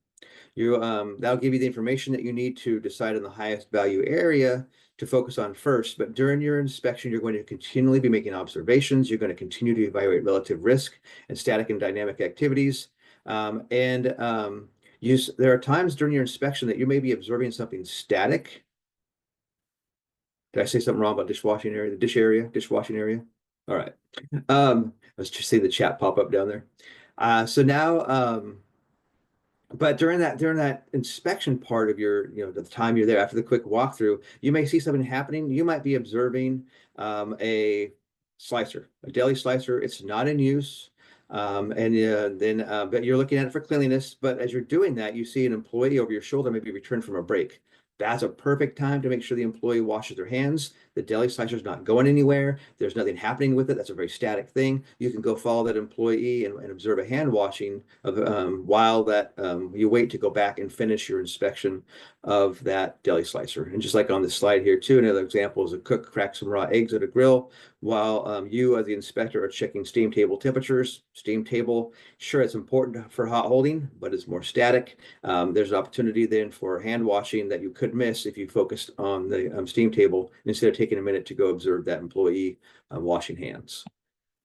That'll give you the information that you need to decide on the highest value area to focus on first. But during your inspection, you're going to continually be making observations. You're going to continue to evaluate relative risk and static and dynamic activities. There are times during your inspection that you may be observing something static. Did I say something wrong about dishwashing area, dishwashing area? All right. I was just seeing the chat pop up down there. But during that inspection part of your, the time you're there after the quick walkthrough, you may see something happening. You might be observing a slicer, a deli slicer. It's not in use. But you're looking at it for cleanliness. But as you're doing that, you see an employee over your shoulder, maybe returned from a break. That's a perfect time to make sure the employee washes their hands. The deli slicer is not going anywhere. There's nothing happening with it. That's a very static thing. You can go follow that employee and observe a hand washing of while you wait to go back and finish your inspection of that deli slicer. And just like on this slide here too, another example is a cook cracks some raw eggs at a grill while you as the inspector are checking steam table temperatures. Steam table, sure, it's important for hot holding, but it's more static. There's an opportunity then for hand washing that you could miss if you focused on the steam table instead of taking a minute to go observe that employee washing hands.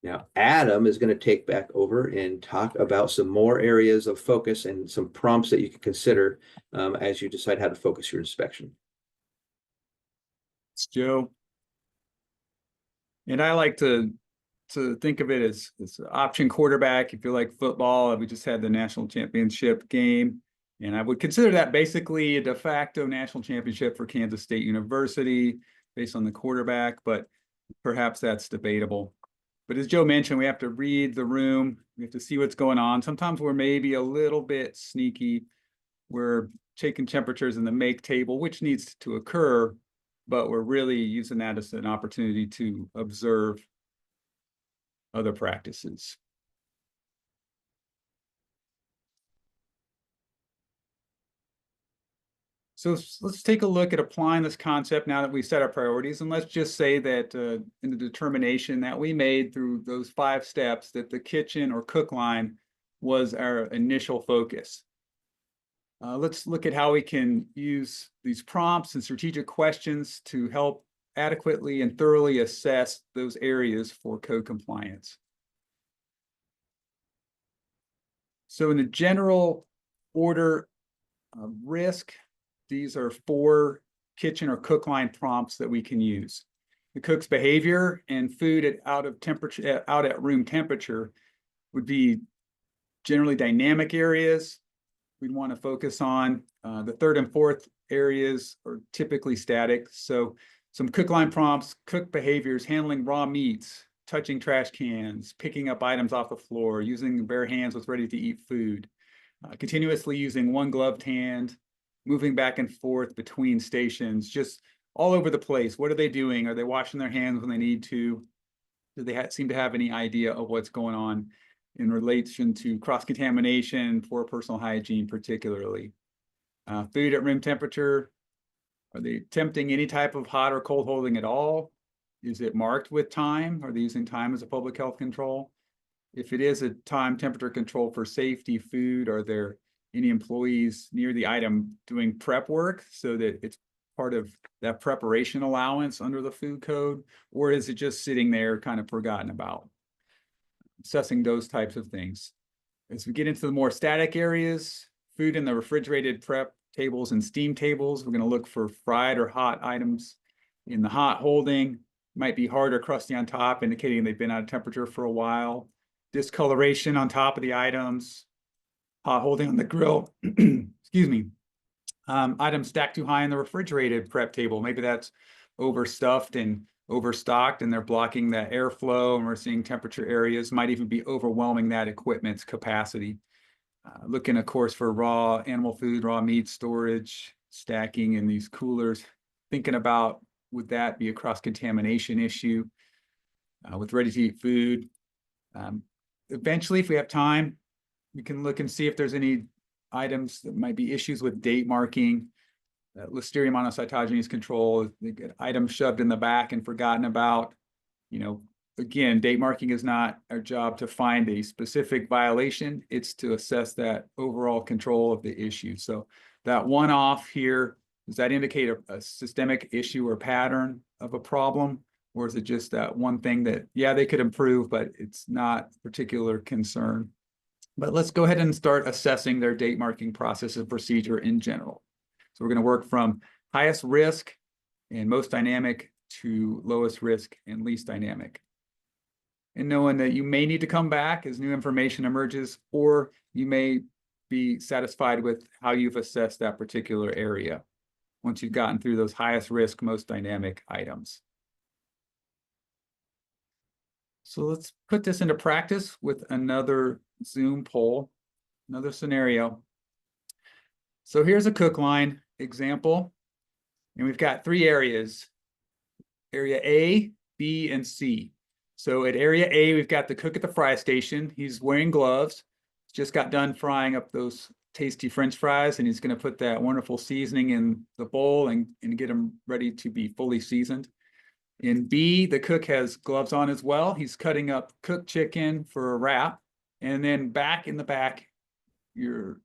Now, Adam is going to take back over and talk about some more areas of focus and some prompts that you can consider as you decide how to focus your inspection. It's Joe. And I like to think of it as option quarterback. If you like football, we just had the national championship game. And I would consider that basically a de facto national championship for Kansas State University based on the quarterback, but perhaps that's debatable. But as Joe mentioned, we have to read the room. We have to see what's going on. Sometimes we're maybe a little bit sneaky. We're taking temperatures in the make table, which needs to occur, but we're really using that as an opportunity to observe other practices. So let's take a look at applying this concept now that we've set our priorities. And let's just say that in the determination that we made through those 5 steps, that the kitchen or cook line was our initial focus. Let's look at how we can use these prompts and strategic questions to help adequately and thoroughly assess those areas for code compliance. So in the general order of risk, these are 4 kitchen or cook line prompts that we can use. The cook's behavior and food out at room temperature would be generally dynamic areas we'd want to focus on. The 3rd and 4th areas are typically static. So some cook line prompts: cook behaviors, handling raw meats, touching trash cans, picking up items off the floor, using bare hands with ready-to-eat food, continuously using one gloved hand, moving back and forth between stations, just all over the place. What are they doing? Are they washing their hands when they need to? Do they seem to have any idea of what's going on in relation to cross-contamination, poor personal hygiene particularly? Food at room temperature, are they attempting any type of hot or cold holding at all? Is it marked with time? Are they using time as a public health control? If it is a time temperature control for safety food, are there any employees near the item doing prep work so that it's part of that preparation allowance under the food code? Or is it just sitting there kind of forgotten about? Assessing those types of things. As we get into the more static areas, food in the refrigerated prep tables and steam tables. We're going to look for fried or hot items in the hot holding. Might be hard or crusty on top, indicating they've been out of temperature for a while. Discoloration on top of the items. Hot holding on the grill. Excuse me. Items stacked too high in the refrigerated prep table. Maybe that's overstuffed and overstocked, and they're blocking that airflow, and we're seeing temperature areas. Might even be overwhelming that equipment's capacity. Looking, of course, for raw animal food, raw meat storage, stacking in these coolers. Thinking about, would that be a cross-contamination issue with ready-to-eat food? Eventually, if we have time, we can look and see if there's any items that might be issues with date marking, Listeria monocytogenes control, items shoved in the back and forgotten about. You know, again, date marking is not our job to find a specific violation. It's to assess that overall control of the issue. So that one off here, does that indicate a systemic issue or pattern of a problem? Or is it just that one thing that, yeah, they could improve, but it's not a particular concern? But let's go ahead and start assessing their date marking process and procedure in general. So we're going to work from highest risk and most dynamic to lowest risk and least dynamic. And knowing that you may need to come back as new information emerges, or you may be satisfied with how you've assessed that particular area once you've gotten through those highest risk, most dynamic items. So let's put this into practice with another Zoom poll, another scenario. So here's a cook line example, and we've got 3 areas, area A, B, and C. So at area A, we've got the cook at the fry station. He's wearing gloves, just got done frying up those tasty French fries, and he's going to put that wonderful seasoning in the bowl and get them ready to be fully seasoned. In B, the cook has gloves on as well. He's cutting up cooked chicken for a wrap. And then back in the back, your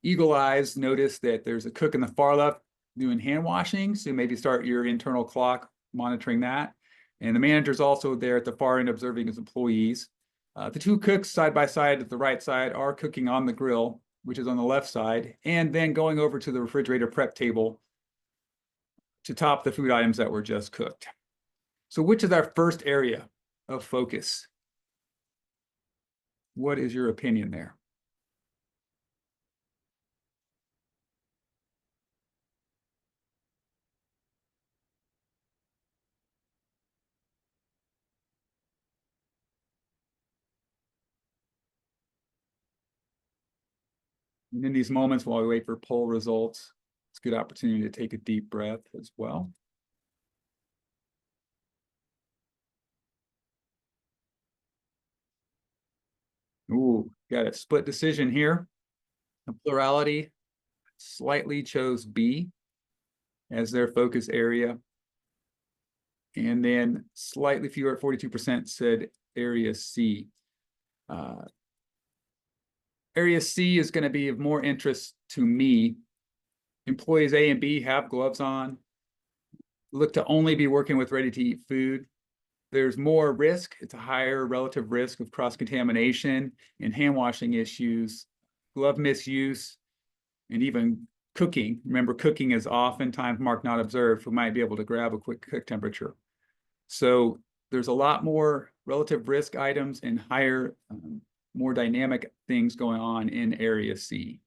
eagle eyes notice that there's a cook in the far left doing hand washing. So maybe start your internal clock monitoring that. And the manager's also there at the far end observing his employees. The 2 cooks side by side at the right side are cooking on the grill, which is on the left side, and then going over to the refrigerator prep table to top the food items that were just cooked. So which is our first area of focus? What is your opinion there? And in these moments while we wait for poll results, it's a good opportunity to take a deep breath as well. Ooh, got a split decision here. The plurality slightly chose B as their focus area. And then slightly fewer at 42% said area C. Area C is going to be of more interest to me. Employees A and B have gloves on. Look to only be working with ready-to-eat food. There's more risk. It's a higher relative risk of cross-contamination and hand washing issues, glove misuse, and even cooking. Remember, cooking is oftentimes marked not observed. We might be able to grab a quick cook temperature. So there's a lot more relative risk items and higher, more dynamic things going on in area C.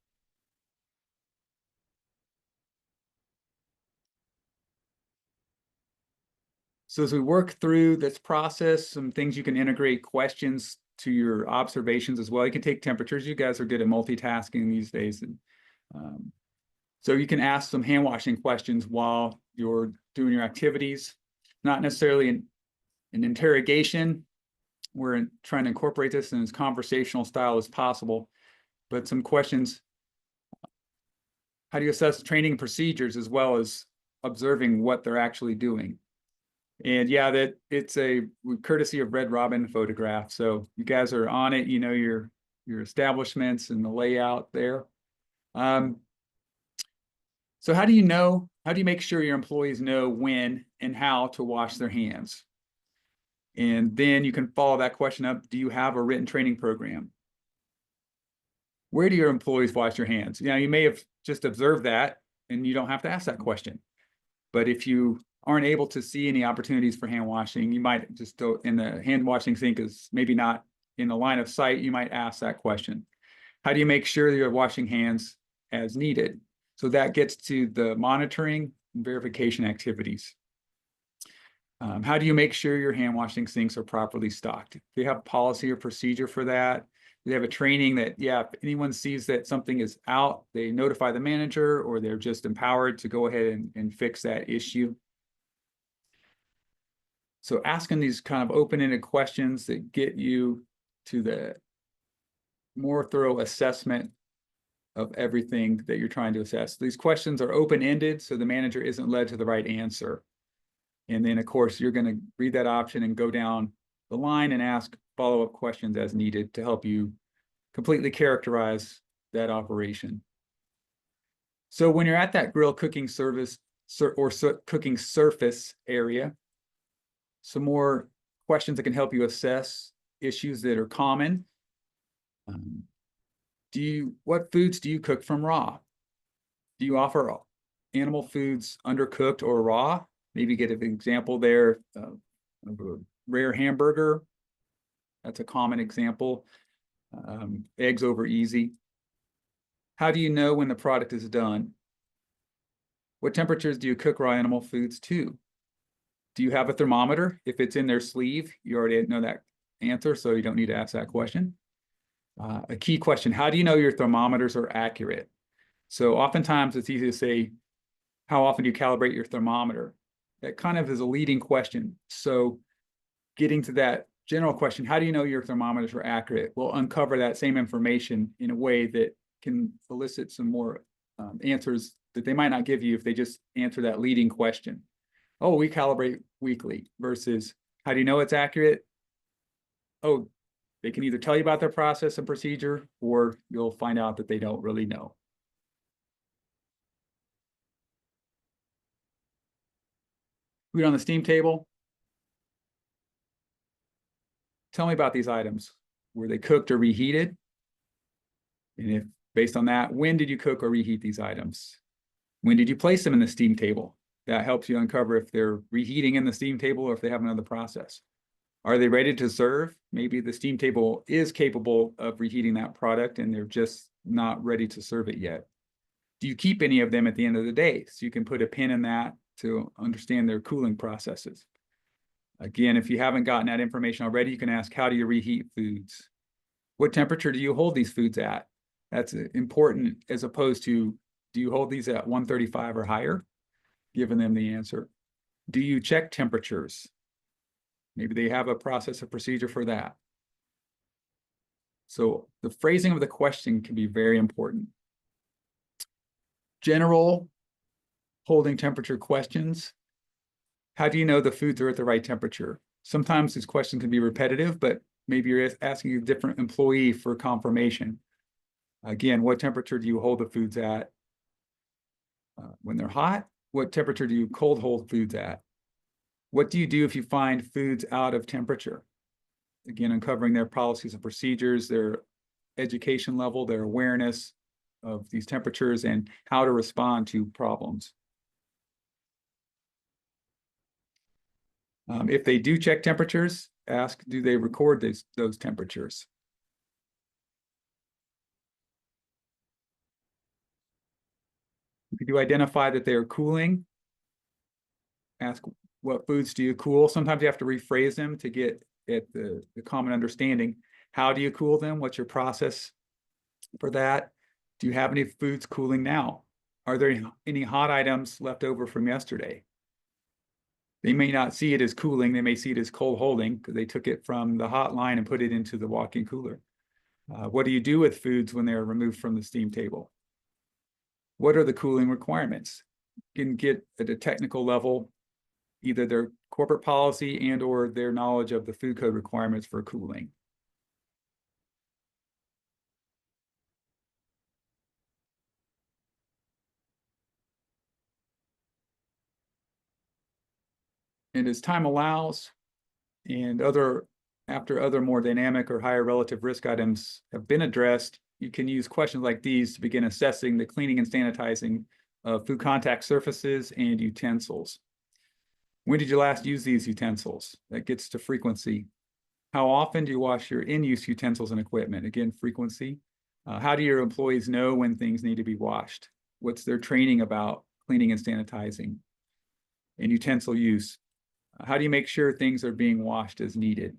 So as we work through this process, some things you can integrate questions to your observations as well. You can take temperatures. You guys are good at multitasking these days. And, so you can ask some hand washing questions while you're doing your activities. Not necessarily an interrogation. We're trying to incorporate this in as conversational style as possible, but some questions. How do you assess training procedures as well as observing what they're actually doing? And yeah, that it's a courtesy of Red Robin photograph. So you guys are on it, you know, your establishments and the layout there. So how do you make sure your employees know when and how to wash their hands? And then you can follow that question up. Do you have a written training program? Where do your employees wash their hands? You know, you may have just observe that and you don't have to ask that question. But if you aren't able to see any opportunities for hand washing, you might just go in the hand washing sink is maybe not in the line of sight, you might ask that question. How do you make sure that you're washing hands as needed? So that gets to the monitoring and verification activities. How do you make sure your hand washing sinks are properly stocked? Do you have policy or procedure for that? Do they have a training that, yeah, if anyone sees that something is out, they notify the manager, or they're just empowered to go ahead and fix that issue? So asking these kind of open-ended questions that get you to the more thorough assessment of everything that you're trying to assess. These questions are open-ended, so the manager isn't led to the right answer. And then, of course, you're going to read that option and go down the line and ask follow-up questions as needed to help you completely characterize that operation. So when you're at that grill cooking service or cooking surface area, some more questions that can help you assess issues that are common. What foods do you cook from raw? Do you offer animal foods undercooked or raw? Maybe get an example there of a rare hamburger. That's a common example. Eggs over easy. How do you know when the product is done? What temperatures do you cook raw animal foods to? Do you have a thermometer? If it's in their sleeve, you already know that answer, so you don't need to ask that question. A key question, how do you know your thermometers are accurate? So oftentimes it's easy to say, how often do you calibrate your thermometer? That kind of is a leading question. So getting to that general question, how do you know your thermometers are accurate? We'll uncover that same information in a way that can elicit some more answers that they might not give you if they just answer that leading question. Oh, we calibrate weekly versus how do you know it's accurate? Oh, they can either tell you about their process and procedure, or you'll find out that they don't really know. Food on the steam table. Tell me about these items. Were they cooked or reheated? And if based on that, when did you cook or reheat these items? When did you place them in the steam table? That helps you uncover if they're reheating in the steam table or if they have another process. Are they ready to serve? Maybe the steam table is capable of reheating that product and they're just not ready to serve it yet. Do you keep any of them at the end of the day? So you can put a pin in that to understand their cooling processes. Again, if you haven't gotten that information already, you can ask, how do you reheat foods? What temperature do you hold these foods at? That's important, as opposed to, do you hold these at 135 or higher? Giving them the answer. Do you check temperatures? Maybe they have a process or procedure for that. So the phrasing of the question can be very important. General holding temperature questions. How do you know the foods are at the right temperature? Sometimes this question can be repetitive, but maybe you're asking a different employee for confirmation. Again, what temperature do you hold the foods at when they're hot? What temperature do you cold hold foods at? What do you do if you find foods out of temperature? Again, uncovering their policies and procedures, their education level, their awareness of these temperatures, and how to respond to problems. If they do check temperatures, ask, do they record those temperatures? If you do identify that they are cooling, ask, what foods do you cool? Sometimes you have to rephrase them to get at the common understanding. How do you cool them? What's your process for that? Do you have any foods cooling now? Are there any hot items left over from yesterday? They may not see it as cooling. They may see it as cold holding because they took it from the hot line and put it into the walk-in cooler. What do you do with foods when they're removed from the steam table? What are the cooling requirements? You can get at a technical level, either their corporate policy and or their knowledge of the food code requirements for cooling. And as time allows and other after other more dynamic or higher relative risk items have been addressed, you can use questions like these to begin assessing the cleaning and sanitizing of food contact surfaces and utensils. When did you last use these utensils? That gets to frequency. How often do you wash your in-use utensils and equipment? Again, frequency. How do your employees know when things need to be washed? What's their training about cleaning and sanitizing? And utensil use. How do you make sure things are being washed as needed?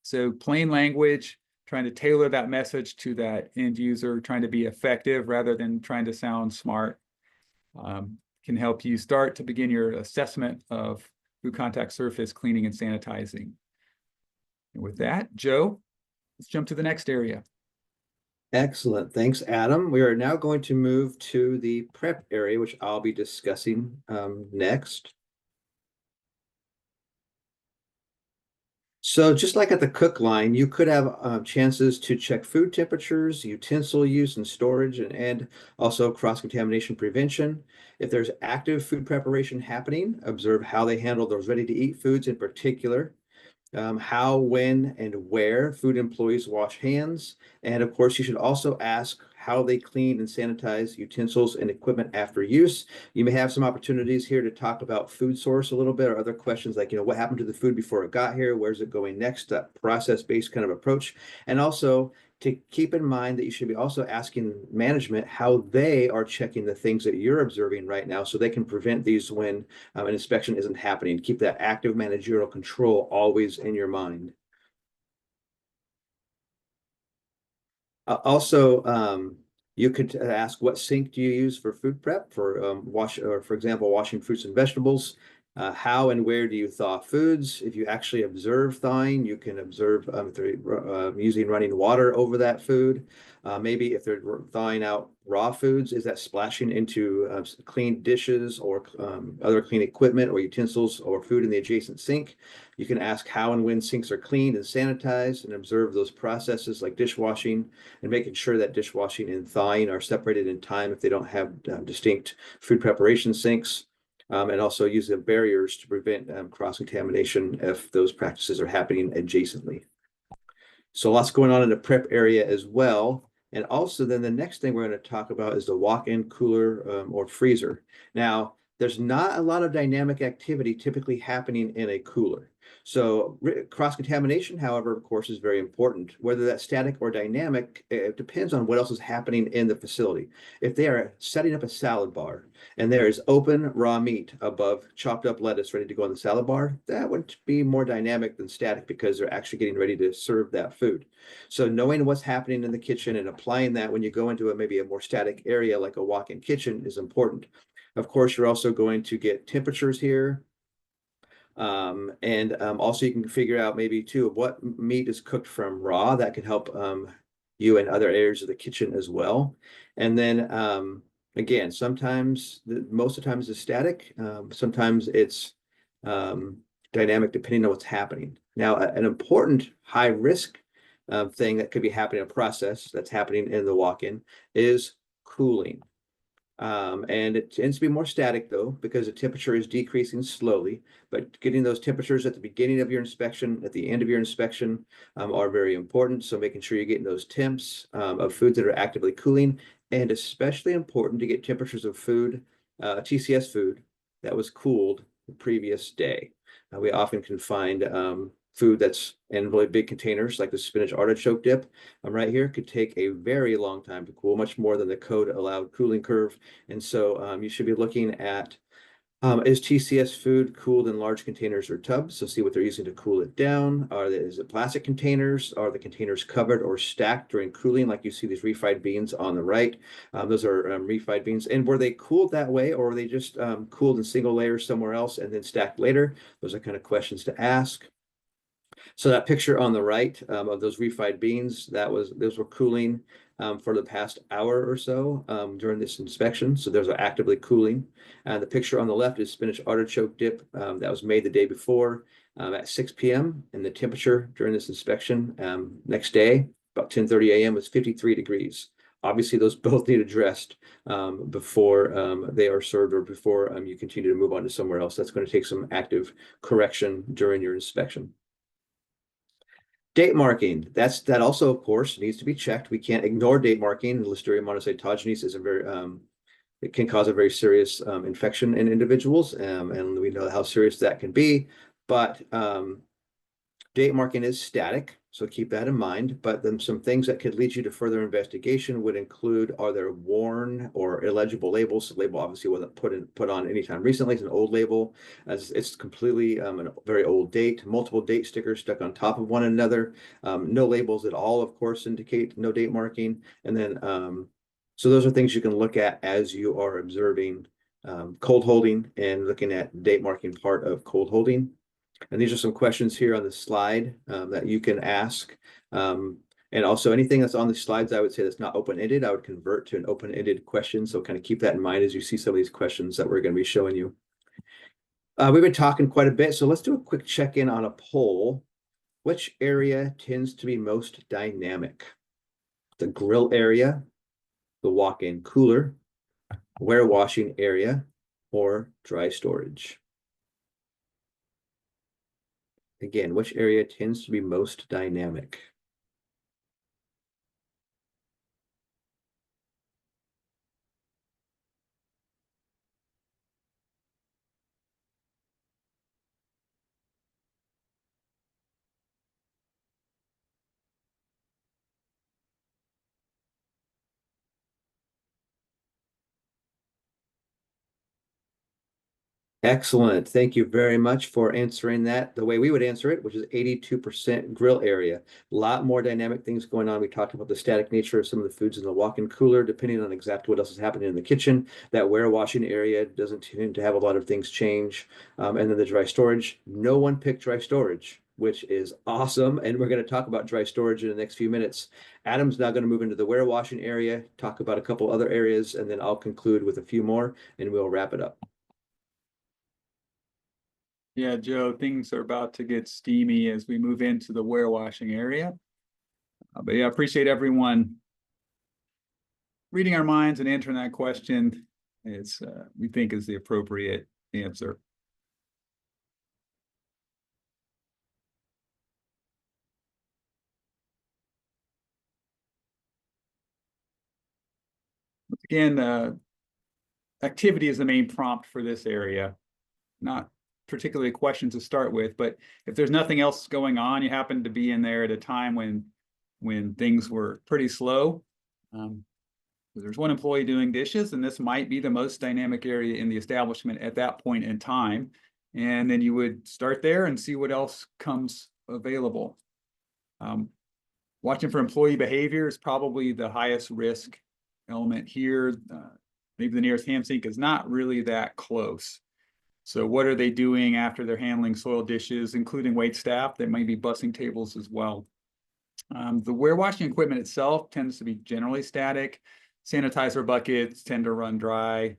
So plain language, trying to tailor that message to that end user, trying to be effective rather than trying to sound smart, can help you start to begin your assessment of food contact surface cleaning and sanitizing. And with that, Joe, let's jump to the next area. Excellent. Thanks, Adam. We are now going to move to the prep area, which I'll be discussing next. So just like at the cook line, you could have chances to check food temperatures, utensil use and storage, and also cross-contamination prevention. If there's active food preparation happening, observe how they handle those ready-to-eat foods in particular. How, when, and where food employees wash hands. And of course, you should also ask how they clean and sanitize utensils and equipment after use. You may have some opportunities here to talk about food source a little bit, or other questions like, what happened to the food before it got here? Where's it going next? That process-based kind of approach. And also to keep in mind that you should be also asking management how they are checking the things that you're observing right now so they can prevent these when an inspection isn't happening. Keep that active managerial control always in your mind. You could ask, what sink do you use for food prep for for example, washing fruits and vegetables? How and where do you thaw foods? If you actually observe thawing, you can observe using running water over that food. Maybe if they're thawing out raw foods, is that splashing into clean dishes or other clean equipment or utensils or food in the adjacent sink? You can ask how and when sinks are cleaned and sanitized, and observe those processes like dishwashing, and making sure that dishwashing and thawing are separated in time if they don't have distinct food preparation sinks. And also use the barriers to prevent cross-contamination if those practices are happening adjacently. So lots going on in the prep area as well. And also then the next thing we're going to talk about is the walk-in cooler or freezer. Now, there's not a lot of dynamic activity typically happening in a cooler. So cross-contamination, however, of course, is very important. Whether that's static or dynamic, it depends on what else is happening in the facility. If they are setting up a salad bar and there is open raw meat above chopped up lettuce ready to go on the salad bar, that would be more dynamic than static because they're actually getting ready to serve that food. So knowing what's happening in the kitchen and applying that when you go into maybe a more static area like a walk-in kitchen is important. Of course, you're also going to get temperatures here. Also you can figure out maybe too what meat is cooked from raw. That can help you in other areas of the kitchen as well. And then again, sometimes most of the times it's static. Sometimes it's dynamic depending on what's happening. Now, an important high risk thing that could be happening in a process that's happening in the walk-in is cooling. And it tends to be more static though, because the temperature is decreasing slowly, but getting those temperatures at the beginning of your inspection, at the end of your inspection are very important. So making sure you're getting those temps of foods that are actively cooling, and especially important to get temperatures of food, TCS food that was cooled the previous day. We often can find food that's in really big containers like the spinach artichoke dip right here could take a very long time to cool, much more than the code allowed cooling curve. And so you should be looking at is TCS food cooled in large containers or tubs? So see what they're using to cool it down. Is it plastic containers? Are the containers covered or stacked during cooling? Like you see these refried beans on the right. Those are refried beans. And were they cooled that way, or were they just cooled in single layers somewhere else and then stacked later? Those are kind of questions to ask. So that picture on the right of those refried beans, those were cooling for the past hour or so during this inspection. So those are actively cooling. And the picture on the left is spinach artichoke dip that was made the day before at 6 p.m. And the temperature during this inspection next day, about 10:30 a.m. was 53 degrees. Obviously, those both need addressed before they are served or before you continue to move on to somewhere else. That's going to take some active correction during your inspection. Date marking, that also, of course, needs to be checked. We can't ignore date marking. Listeria monocytogenes is a very it can cause a very serious infection in individuals, and we know how serious that can be. But date marking is static, so keep that in mind. But then some things that could lead you to further investigation would include, are there worn or illegible labels? The label obviously wasn't put on anytime recently. It's an old label, as it's completely a very old date. Multiple date stickers stuck on top of one another. No labels at all, of course, indicate no date marking. And then so those are things you can look at as you are observing cold holding and looking at date marking part of cold holding. And these are some questions here on the slide that you can ask. And also anything that's on the slides, I would say that's not open-ended, I would convert to an open-ended question. So kind of keep that in mind as you see some of these questions that we're going to be showing you. We've been talking quite a bit, so let's do a quick check-in on a poll. Which area tends to be most dynamic? The grill area, the walk-in cooler, warewashing area, or dry storage? Again, which area tends to be most dynamic? Excellent. Thank you very much for answering that the way we would answer it, which is 82% grill area. A lot more dynamic things going on. We talked about the static nature of some of the foods in the walk-in cooler, depending on exactly what else is happening in the kitchen. That warewashing area doesn't tend to have a lot of things change. And then the dry storage, no one picked dry storage, which is awesome. And we're going to talk about dry storage in the next few minutes. Adam's now going to move into the warewashing area, talk about a couple other areas, and then I'll conclude with a few more, and we'll wrap it up. Yeah, Joe, things are about to get steamy as we move into the warewashing area. But yeah, I appreciate everyone reading our minds and answering that question. It's we think is the appropriate answer. Again, activity is the main prompt for this area, not particularly a question to start with, but if there's nothing else going on, you happen to be in there at a time when things were pretty slow. There's one employee doing dishes, and this might be the most dynamic area in the establishment at that point in time. And then you would start there and see what else comes available. Watching for employee behavior is probably the highest risk element here. Maybe the nearest hand sink is not really that close. So what are they doing after they're handling soiled dishes, including wait staff? They might be bussing tables as well. The warewashing equipment itself tends to be generally static. Sanitizer buckets tend to run dry.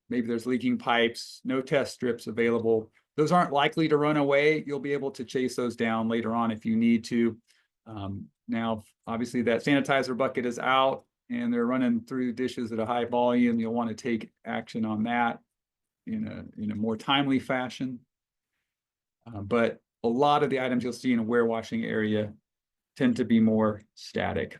Maybe there's leaking pipes, no test strips available. Those aren't likely to run away. You'll be able to chase those down later on if you need to. Now, obviously that sanitizer bucket is out and they're running through dishes at a high volume. You'll want to take action on that in a more timely fashion. But a lot of the items you'll see in a warewashing area tend to be more static.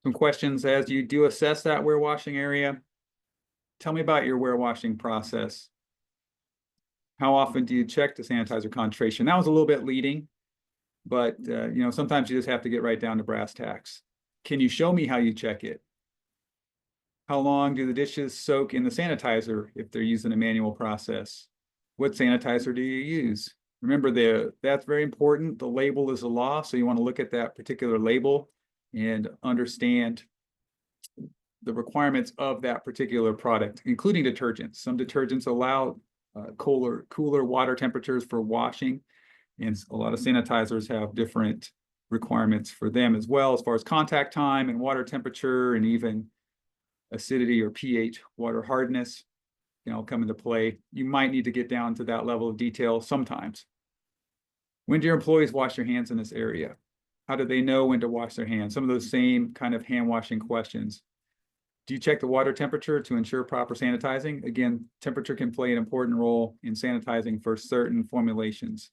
Some questions as you do assess that warewashing area. Tell me about your warewashing process. How often do you check the sanitizer concentration? That was a little bit leading, but sometimes you just have to get right down to brass tacks. Can you show me how you check it? How long do the dishes soak in the sanitizer if they're using a manual process? What sanitizer do you use? Remember, that's very important. The label is a law, so you want to look at that particular label and understand the requirements of that particular product, including detergents. Some detergents allow cooler water temperatures for washing, and a lot of sanitizers have different requirements for them as well, as far as contact time and water temperature and even acidity or pH, water hardness, come into play. You might need to get down to that level of detail sometimes. When do your employees wash their hands in this area? How do they know when to wash their hands? Some of those same kind of hand washing questions. Do you check the water temperature to ensure proper sanitizing? Again, temperature can play an important role in sanitizing for certain formulations.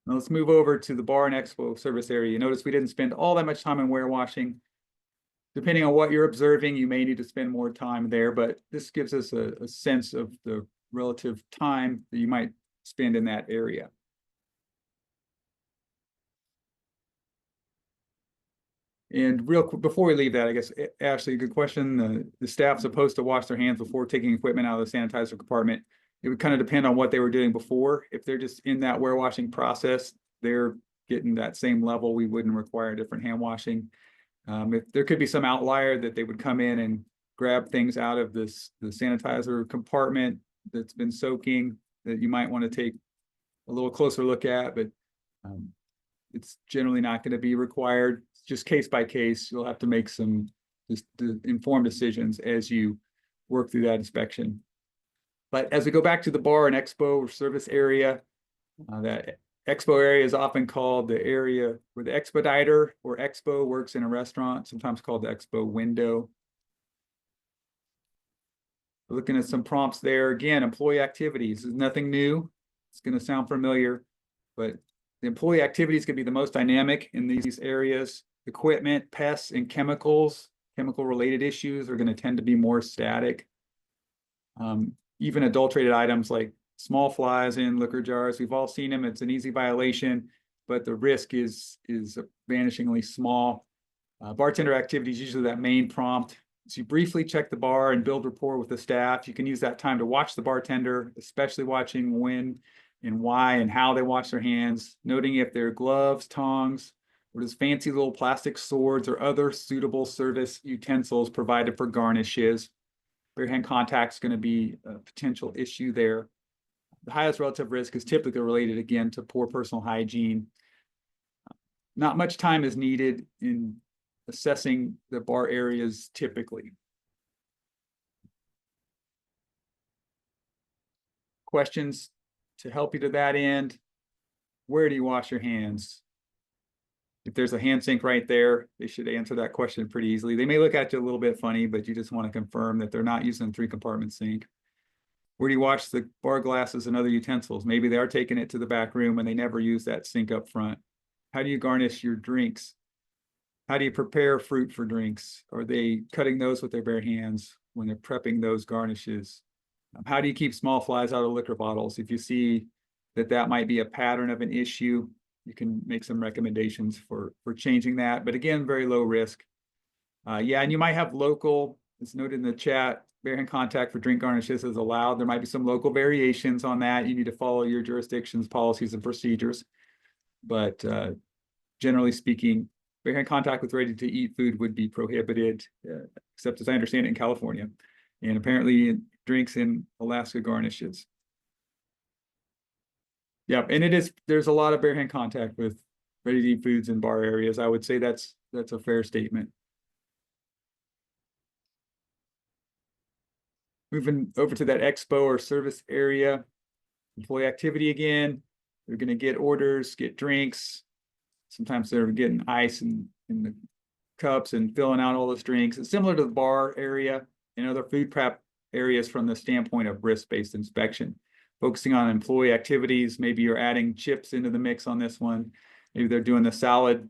Now let's move over to the bar and expo service area. You notice we didn't spend all that much time on warewashing. Depending on what you're observing, you may need to spend more time there, but this gives us a sense of the relative time that you might spend in that area. And real quick, before we leave that, I guess, Ashley, good question. The staff's supposed to wash their hands before taking equipment out of the sanitizer compartment. It would kind of depend on what they were doing before. If they're just in that warewashing process, they're getting that same level. We wouldn't require different hand washing. If there could be some outlier that they would come in and grab things out of the sanitizer compartment that's been soaking, that you might want to take a little closer look at, but it's generally not going to be required. It's just case by case. You'll have to make some informed decisions as you work through that inspection. But as we go back to the bar and expo or service area, that expo area is often called the area where the expediter or expo works in a restaurant, sometimes called the expo window. Looking at some prompts there. Again, employee activities is nothing new. It's going to sound familiar, but the employee activities can be the most dynamic in these areas. Equipment, pests, and chemicals, chemical-related issues are going to tend to be more static. Even adulterated items like small flies in liquor jars, we've all seen them. It's an easy violation, but the risk is vanishingly small. Bartender activities, usually that main prompt. So you briefly check the bar and build rapport with the staff. You can use that time to watch the bartender, especially watching when and why and how they wash their hands, noting if they're gloves, tongs, or just fancy little plastic swords or other suitable service utensils provided for garnishes. Bare hand contact is going to be a potential issue there. The highest relative risk is typically related, again, to poor personal hygiene. Not much time is needed in assessing the bar areas typically. Questions to help you to that end. Where do you wash your hands? If there's a hand sink right there, they should answer that question pretty easily. They may look at you a little bit funny, but you just want to confirm that they're not using a 3-compartment sink. Where do you wash the bar glasses and other utensils? Maybe they are taking it to the back room and they never use that sink up front. How do you garnish your drinks? How do you prepare fruit for drinks? Are they cutting those with their bare hands when they're prepping those garnishes? How do you keep small flies out of liquor bottles? If you see that might be a pattern of an issue, you can make some recommendations for changing that. But again, very low risk. Yeah, and you might have local, it's noted in the chat, bare hand contact for drink garnishes is allowed. There might be some local variations on that. You need to follow your jurisdiction's policies and procedures. But generally speaking, bare hand contact with ready-to-eat food would be prohibited, except as I understand it in California. And apparently drinks in Alaska garnishes. Yeah, and there's a lot of bare hand contact with ready-to-eat foods in bar areas. I would say that's a fair statement. Moving over to that expo or service area, employee activity again. They're going to get orders, get drinks. Sometimes they're getting ice in the cups and filling out all those drinks. It's similar to the bar area and other food prep areas from the standpoint of risk-based inspection. Focusing on employee activities, maybe you're adding chips into the mix on this one. Maybe they're doing the salad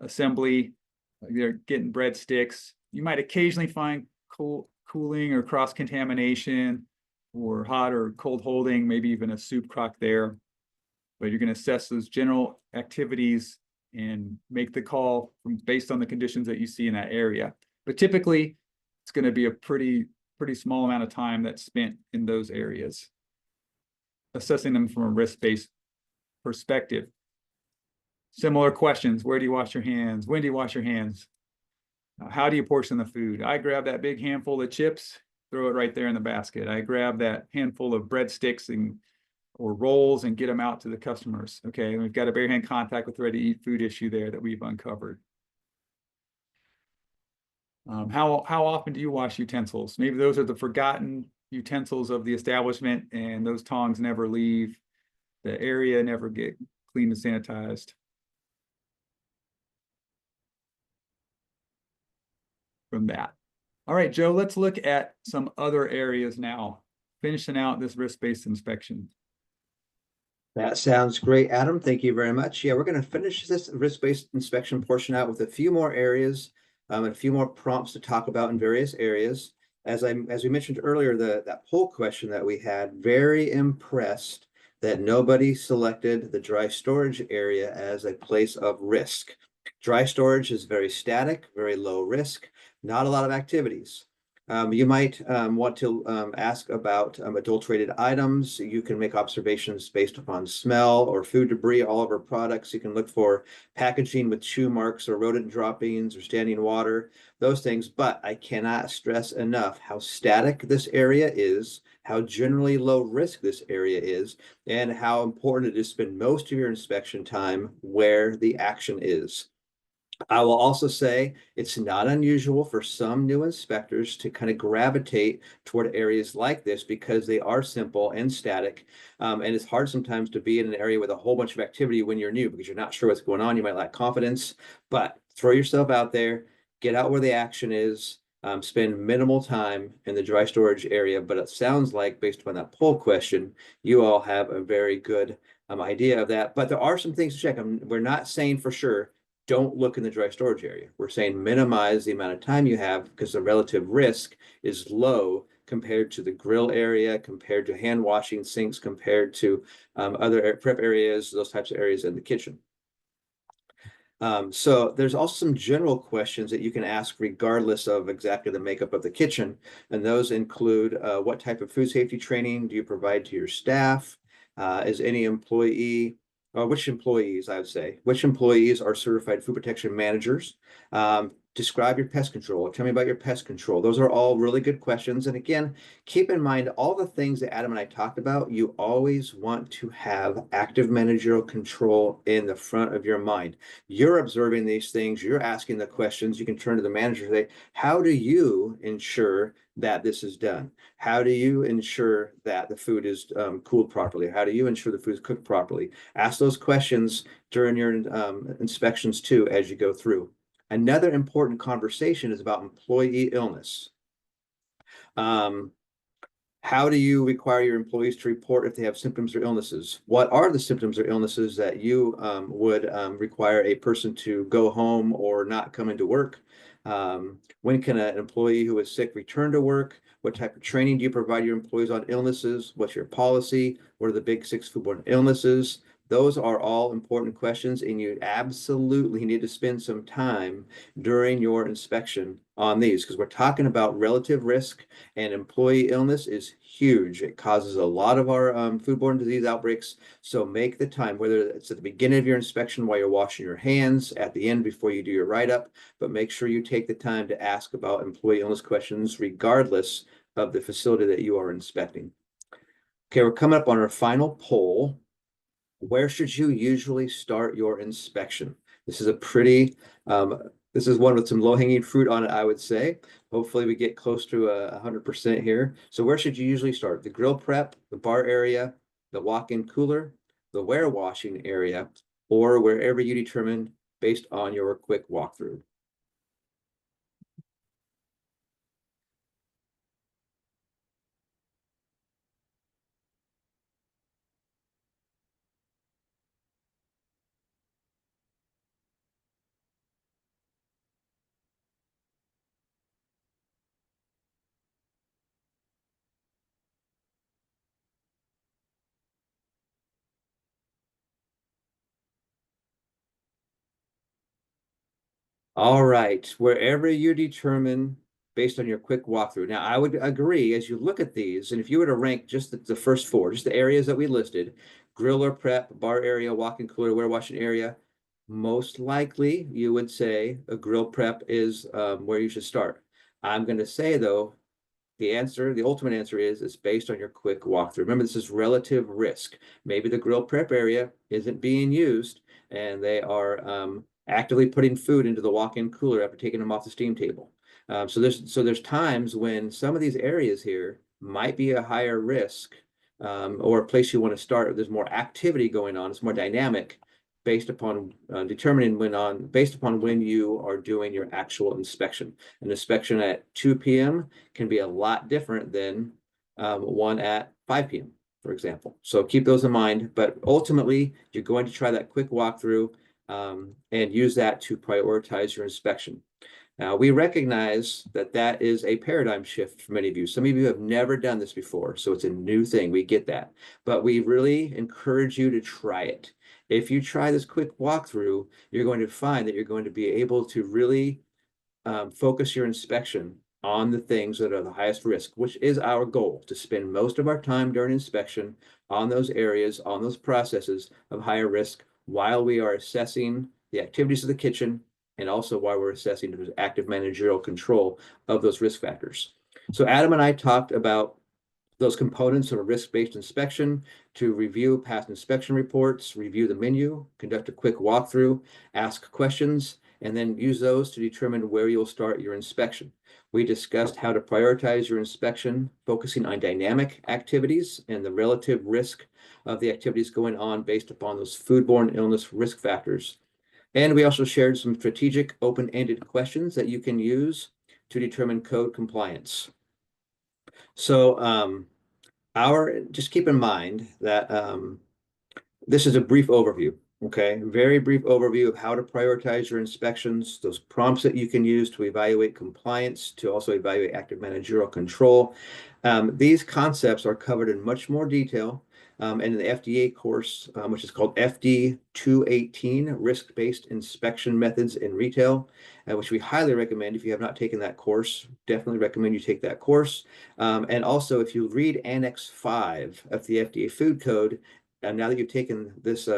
assembly. They're getting breadsticks. You might occasionally find cooling or cross-contamination or hot or cold holding, maybe even a soup crock there. But you're going to assess those general activities and make the call based on the conditions that you see in that area. But typically, it's going to be a pretty small amount of time that's spent in those areas. Assessing them from a risk-based perspective. Similar questions. Where do you wash your hands? When do you wash your hands? How do you portion the food? I grab that big handful of chips, throw it right there in the basket. I grab that handful of breadsticks or rolls and get them out to the customers. Okay, and we've got a bare hand contact with ready-to-eat food issue there that we've uncovered. How often do you wash utensils? Maybe those are the forgotten utensils of the establishment and those tongs never leave. the area never get cleaned and sanitized. From that. All right, Joe, let's look at some other areas now, finishing out this risk-based inspection. That sounds great, Adam. Thank you very much. Yeah, we're going to finish this risk-based inspection portion out with a few more areas, and a few more prompts to talk about in various areas. As we mentioned earlier, that poll question that we had, very impressed that nobody selected the dry storage area as a place of risk. Dry storage is very static, very low risk, not a lot of activities. You might want to ask about adulterated items. You can make observations based upon smell or food debris all over products. You can look for packaging with chew marks or rodent droppings or standing water, those things. But I cannot stress enough how static this area is, how generally low risk this area is, and how important it is to spend most of your inspection time where the action is. I will also say it's not unusual for some new inspectors to kind of gravitate toward areas like this because they are simple and static. And it's hard sometimes to be in an area with a whole bunch of activity when you're new because you're not sure what's going on. You might lack confidence, but throw yourself out there, get out where the action is, spend minimal time in the dry storage area. But it sounds like, based upon that poll question, you all have a very good idea of that. But there are some things to check. We're not saying for sure don't look in the dry storage area. We're saying minimize the amount of time you have because the relative risk is low compared to the grill area, compared to hand washing sinks, compared to other prep areas, those types of areas in the kitchen. So there's also some general questions that you can ask regardless of exactly the makeup of the kitchen. And those include what type of food safety training do you provide to your staff? Is any employee which employees, I would say, which employees are certified food protection managers? Describe your pest control. Tell me about your pest control. Those are all really good questions. And again, keep in mind all the things that Adam and I talked about, you always want to have active managerial control in the front of your mind. You're observing these things, you're asking the questions, you can turn to the manager and say, how do you ensure that this is done? How do you ensure that the food is cooled properly? How do you ensure the food is cooked properly? Ask those questions during your inspections too as you go through. Another important conversation is about employee illness. How do you require your employees to report if they have symptoms or illnesses? What are the symptoms or illnesses that you would require a person to go home or not come into work? When can an employee who is sick return to work? What type of training do you provide your employees on illnesses? What's your policy? What are the big 6 foodborne illnesses? Those are all important questions, and you absolutely need to spend some time during your inspection on these because we're talking about relative risk, and employee illness is huge. It causes a lot of our foodborne disease outbreaks. So make the time, whether it's at the beginning of your inspection while you're washing your hands, at the end before you do your write-up, but make sure you take the time to ask about employee illness questions regardless of the facility that you are inspecting. Okay, we're coming up on our final poll. Where should you usually start your inspection? This is a pretty, this is one with some low-hanging fruit on it, I would say. Hopefully we get close to 100% here. So where should you usually start? The grill prep, the bar area, the walk-in cooler, the warewashing area, or wherever you determine based on your quick walkthrough. All right, wherever you determine based on your quick walkthrough. Now, I would agree as you look at these, and if you were to rank just the first 4, just the areas that we listed, grill or prep, bar area, walk-in cooler, warewashing area, most likely you would say a grill prep is where you should start. I'm going to say, though, the ultimate answer is based on your quick walkthrough. Remember, this is relative risk. Maybe the grill prep area isn't being used and they are actively putting food into the walk-in cooler after taking them off the steam table. So there's times when some of these areas here might be a higher risk or a place you want to start, there's more activity going on, it's more dynamic based upon based upon when you are doing your actual inspection. An inspection at 2 p.m. can be a lot different than one at 5 p.m., for example. So keep those in mind, but ultimately you're going to try that quick walkthrough and use that to prioritize your inspection. Now, we recognize that that is a paradigm shift for many of you. Some of you have never done this before, so it's a new thing. We get that. But we really encourage you to try it. If you try this quick walkthrough, you're going to find that you're going to be able to really focus your inspection on the things that are the highest risk, which is our goal, to spend most of our time during inspection on those areas, on those processes of higher risk while we are assessing the activities of the kitchen and also while we're assessing the active managerial control of those risk factors. So Adam and I talked about those components of a risk-based inspection to review past inspection reports, review the menu, conduct a quick walkthrough, ask questions, and then use those to determine where you'll start your inspection. We discussed how to prioritize your inspection, focusing on dynamic activities and the relative risk of the activities going on based upon those foodborne illness risk factors. And we also shared some strategic open-ended questions that you can use to determine code compliance. So just keep in mind that this is a brief overview, okay? Very brief overview of how to prioritize your inspections, those prompts that you can use to evaluate compliance, to also evaluate active managerial control. These concepts are covered in much more detail in the FDA course, which is called FD 218, Risk-Based Inspection Methods in Retail, which we highly recommend. If you have not taken that course, definitely recommend you take that course. And also, if you read Annex 5 of the FDA Food Code, now that you've taken this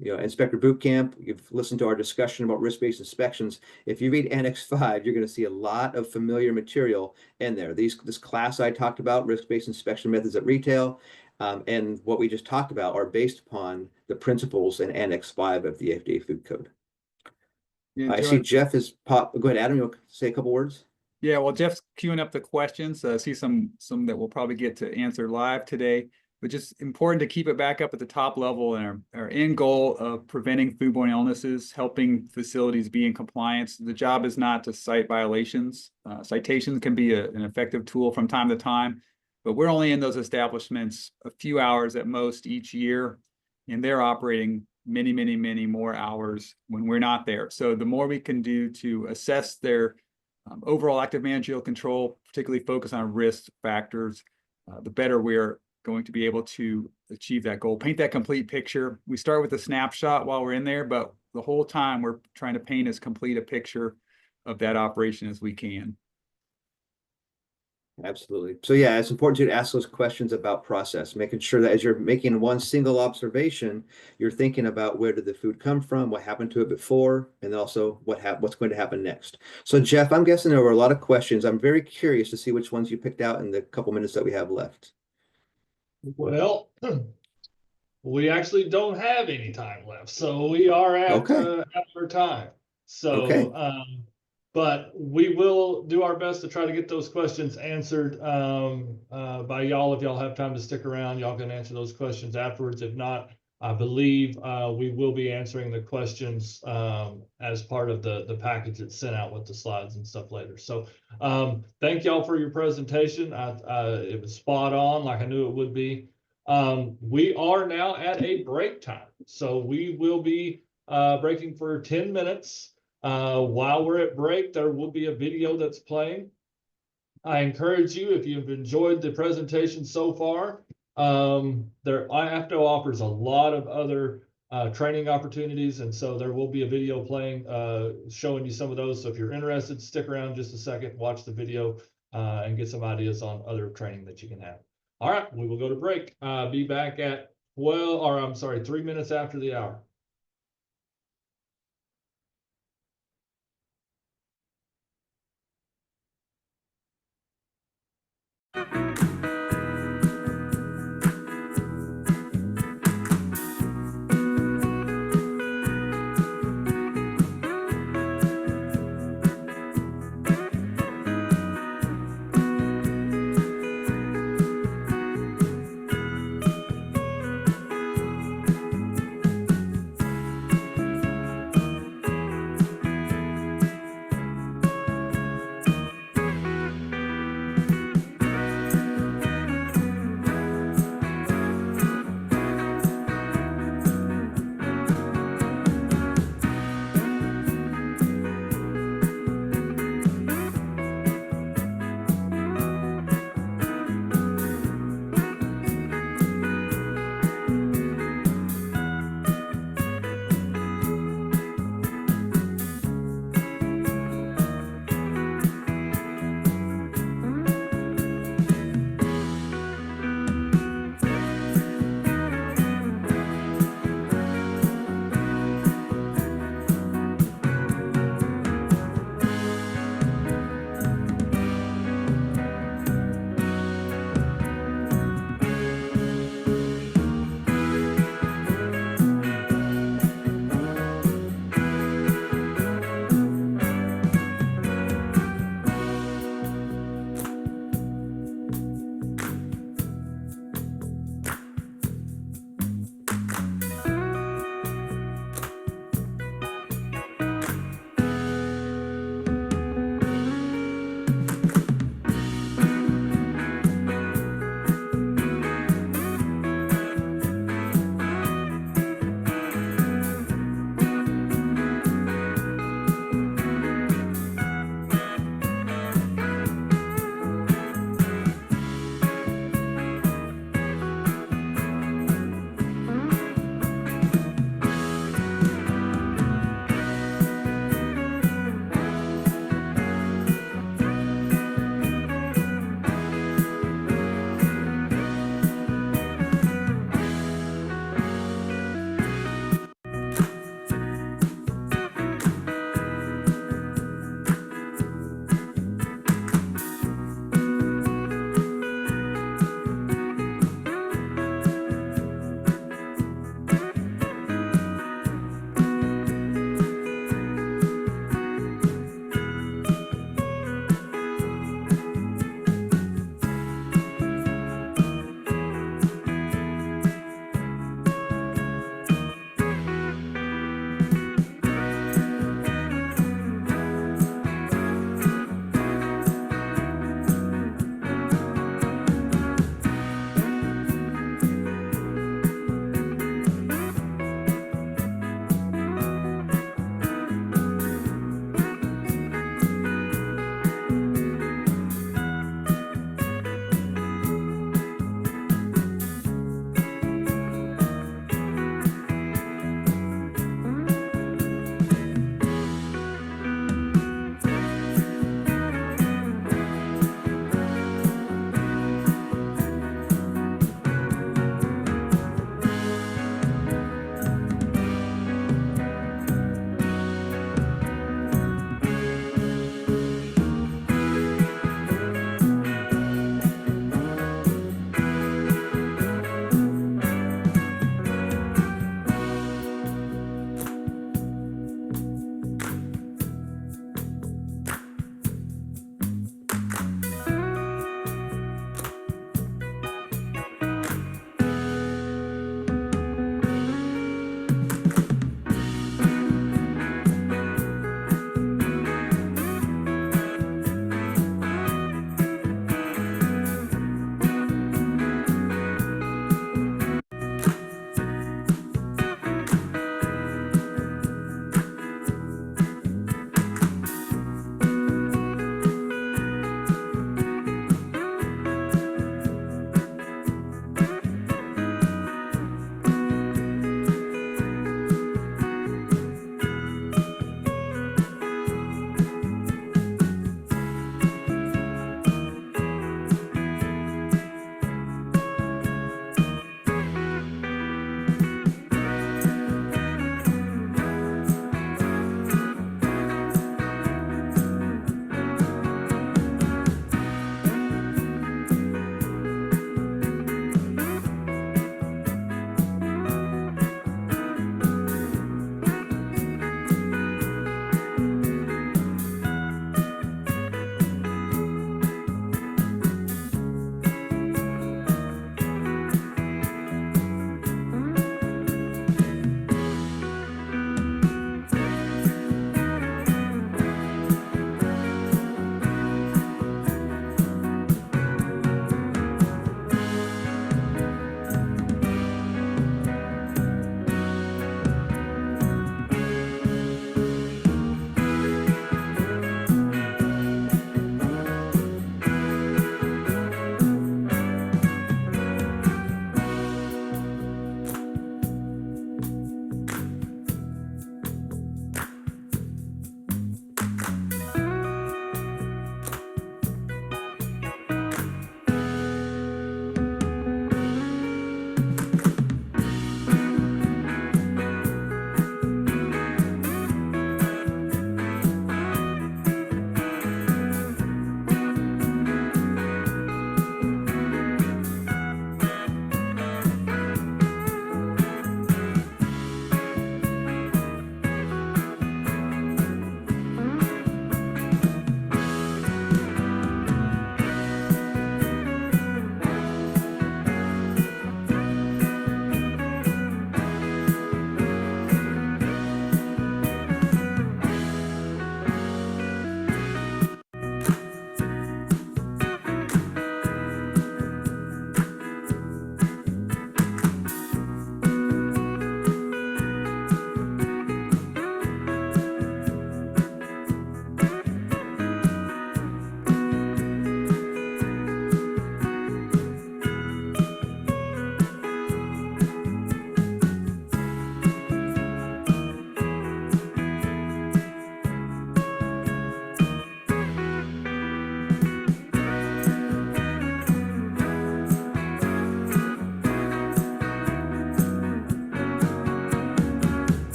Inspector Bootcamp, you've listened to our discussion about risk-based inspections. If you read Annex 5, you're going to see a lot of familiar material in there. This class I talked about, risk-based inspection methods at retail, and what we just talked about are based upon the principles in Annex 5 of the FDA Food Code. Yeah, I see Jeff is pop. Go ahead, Adam. You'll say a couple words. Yeah, well, Jeff's queuing up the questions. I see some that we'll probably get to answer live today, but just important to keep it back up at the top level and our end goal of preventing foodborne illnesses, helping facilities be in compliance. The job is not to cite violations. Citations can be an effective tool from time to time, but we're only in those establishments a few hours at most each year, and they're operating many, many, many more hours when we're not there. So the more we can do to assess their overall active managerial control, particularly focus on risk factors, the better we're going to be able to achieve that goal. Paint that complete picture. We start with a snapshot while we're in there, but the whole time we're trying to paint as complete a picture of that operation as we can. Absolutely. So yeah, it's important to ask those questions about process, making sure that as you're making one single observation, you're thinking about where did the food come from, what happened to it before, and also what's going to happen next. So Jeff, I'm guessing there were a lot of questions. I'm very curious to see which ones you picked out in the couple minutes that we have left. Well, we actually don't have any time left, so we are at our time. So, but we will do our best to try to get those questions answered by y'all. If y'all have time to stick around, y'all can answer those questions afterwards. If not, I believe we will be answering the questions as part of the package that's sent out with the slides and stuff later. So thank y'all for your presentation. It was spot on, like I knew it would be. We are now at a break time, so we will be breaking for 10 minutes. While we're at break, there will be a video that's playing. I encourage you, if you've enjoyed the presentation so far, AFDO offers a lot of other training opportunities, and so there will be a video playing showing you some of those. So if you're interested, stick around just a second, watch the video, and get some ideas on other training that you can have. All right, we will go to break. Be back at 3 minutes after the hour.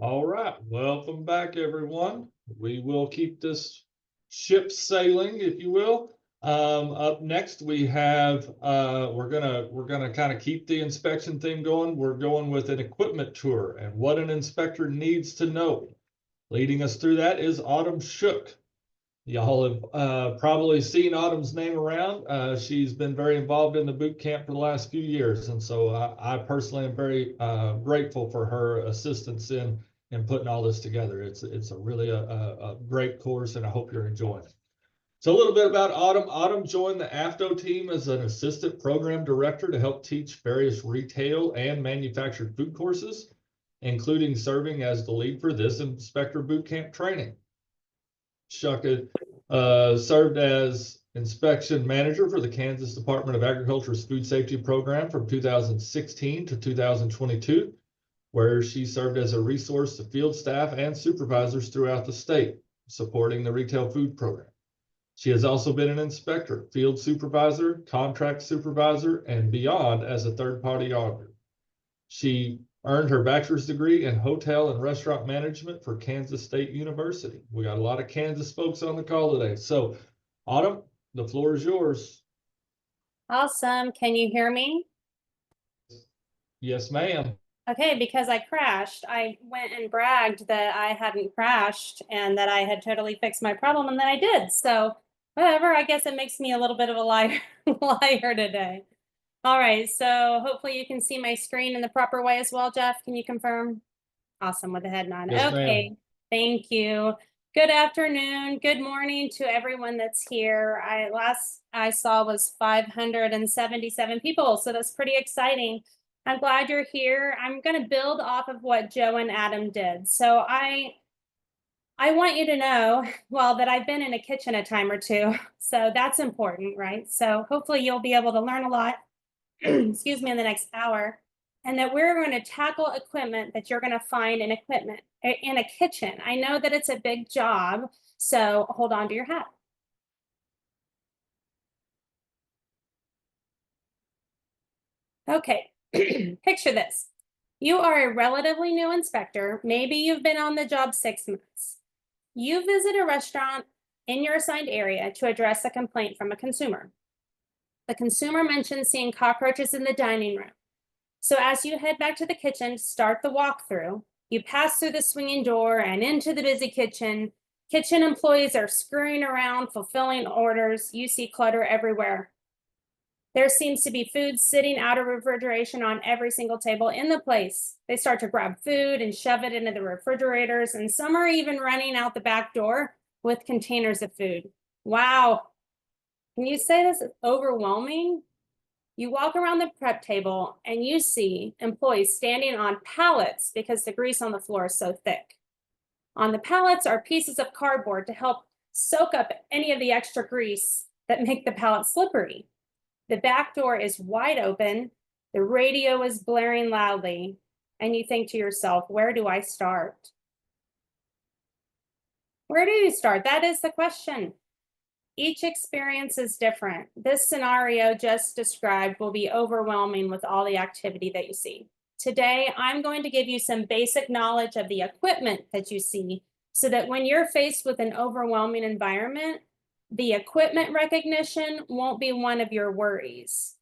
All right, welcome back, everyone. We will keep this ship sailing, if you will. Up next, we have we're gonna kind of keep the inspection theme going. We're going with an equipment tour and what an inspector needs to know. Leading us through that is Autumn Shook. Y'all have probably seen Autumn's name around. She's been very involved in the boot camp for the last few years, and so I personally am very grateful for her assistance in putting all this together. It's a really a great course, and I hope you're enjoying it. So a little bit about Autumn. Autumn joined the AFDO team as an assistant program director to help teach various retail and manufactured food courses, including serving as the lead for this inspector boot camp training. Shuka served as inspection manager for the Kansas Department of Agriculture's food safety program from 2016 to 2022, where she served as a resource to field staff and supervisors throughout the state, supporting the retail food program. She has also been an inspector, field supervisor, contract supervisor, and beyond as a third-party auditor. She earned her bachelor's degree in hotel and restaurant management for Kansas State University. We got a lot of Kansas folks on the call today. So, Autumn, the floor is yours. Awesome. Can you hear me? Yes, ma'am. Okay, because I crashed, I went and bragged that I hadn't crashed and that I had totally fixed my problem, and that I did. So whatever, I guess it makes me a little bit of a liar, liar today. All right, so hopefully you can see my screen in the proper way as well, Jeff. Can you confirm? Awesome, with a head nod. Yes, okay, thank you. Good afternoon, good morning to everyone that's here. Last I saw was 577 people, so that's pretty exciting. I'm glad you're here. I'm going to build off of what Joe and Adam did. So I want you to know, well, that I've been in a kitchen a time or two. So that's important, right? So hopefully you'll be able to learn a lot, excuse me, in the next hour. And that we're going to tackle equipment that you're going to find in a kitchen. I know that it's a big job, so hold on to your hat. Okay, picture this. You are a relatively new inspector. Maybe you've been on the job 6 months. You visit a restaurant in your assigned area to address a complaint from a consumer. The consumer mentions seeing cockroaches in the dining room. So as you head back to the kitchen to start the walkthrough, you pass through the swinging door and into the busy kitchen. Kitchen employees are scurrying around, fulfilling orders. You see clutter everywhere. There seems to be food sitting out of refrigeration on every single table in the place. They start to grab food and shove it into the refrigerators, and some are even running out the back door with containers of food. Wow. Can you say this is overwhelming? You walk around the prep table and you see employees standing on pallets because the grease on the floor is so thick. On the pallets are pieces of cardboard to help soak up any of the extra grease that make the pallet slippery. The back door is wide open, the radio is blaring loudly, and you think to yourself, where do I start? Where do you start? That is the question. Each experience is different. This scenario just described will be overwhelming with all the activity that you see. Today, I'm going to give you some basic knowledge of the equipment that you see so that when you're faced with an overwhelming environment, the equipment recognition won't be one of your worries.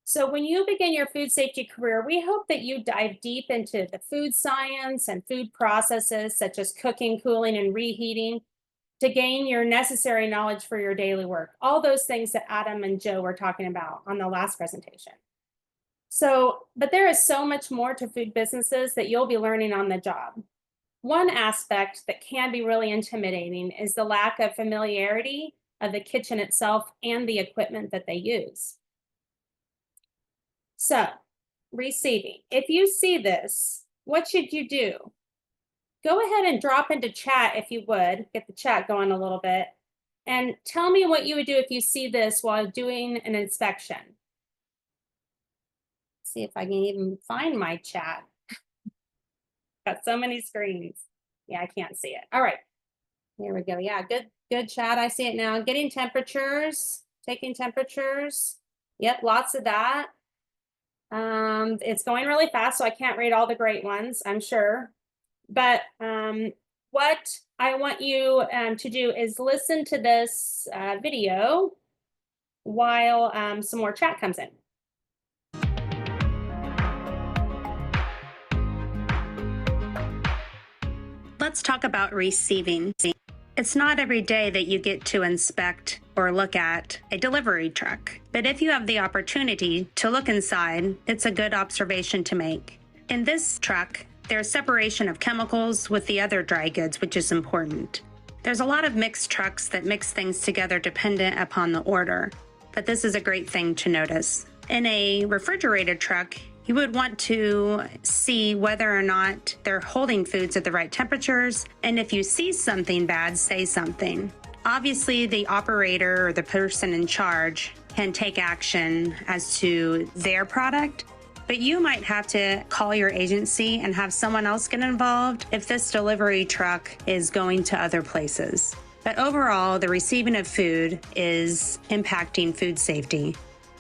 So when you begin your food safety career, we hope that you dive deep into the food science and food processes such as cooking, cooling, and reheating to gain your necessary knowledge for your daily work. All those things that Adam and Joe were talking about on the last presentation. So, but there is so much more to food businesses that you'll be learning on the job. One aspect that can be really intimidating is the lack of familiarity of the kitchen itself and the equipment that they use. So, receiving. If you see this, what should you do? Go ahead and drop into chat if you would, get the chat going a little bit, and tell me what you would do if you see this while doing an inspection. See if I can even find my chat. Got so many screens. Yeah, I can't see it. All right, here we go. Yeah, good chat. I see it now. Getting temperatures, taking temperatures. Yep, lots of that. It's going really fast, so I can't read all the great ones, I'm sure. But what I want you to do is listen to this video while some more chat comes in. Let's talk about receiving. It's not every day that you get to inspect or look at a delivery truck, but if you have the opportunity to look inside, it's a good observation to make. In this truck, there's separation of chemicals with the other dry goods, which is important. There's a lot of mixed trucks that mix things together dependent upon the order, but this is a great thing to notice. In a refrigerated truck, you would want to see whether or not they're holding foods at the right temperatures, and if you see something bad, say something. Obviously, the operator or the person in charge can take action as to their product, but you might have to call your agency and have someone else get involved if this delivery truck is going to other places. But overall, the receiving of food is impacting food safety.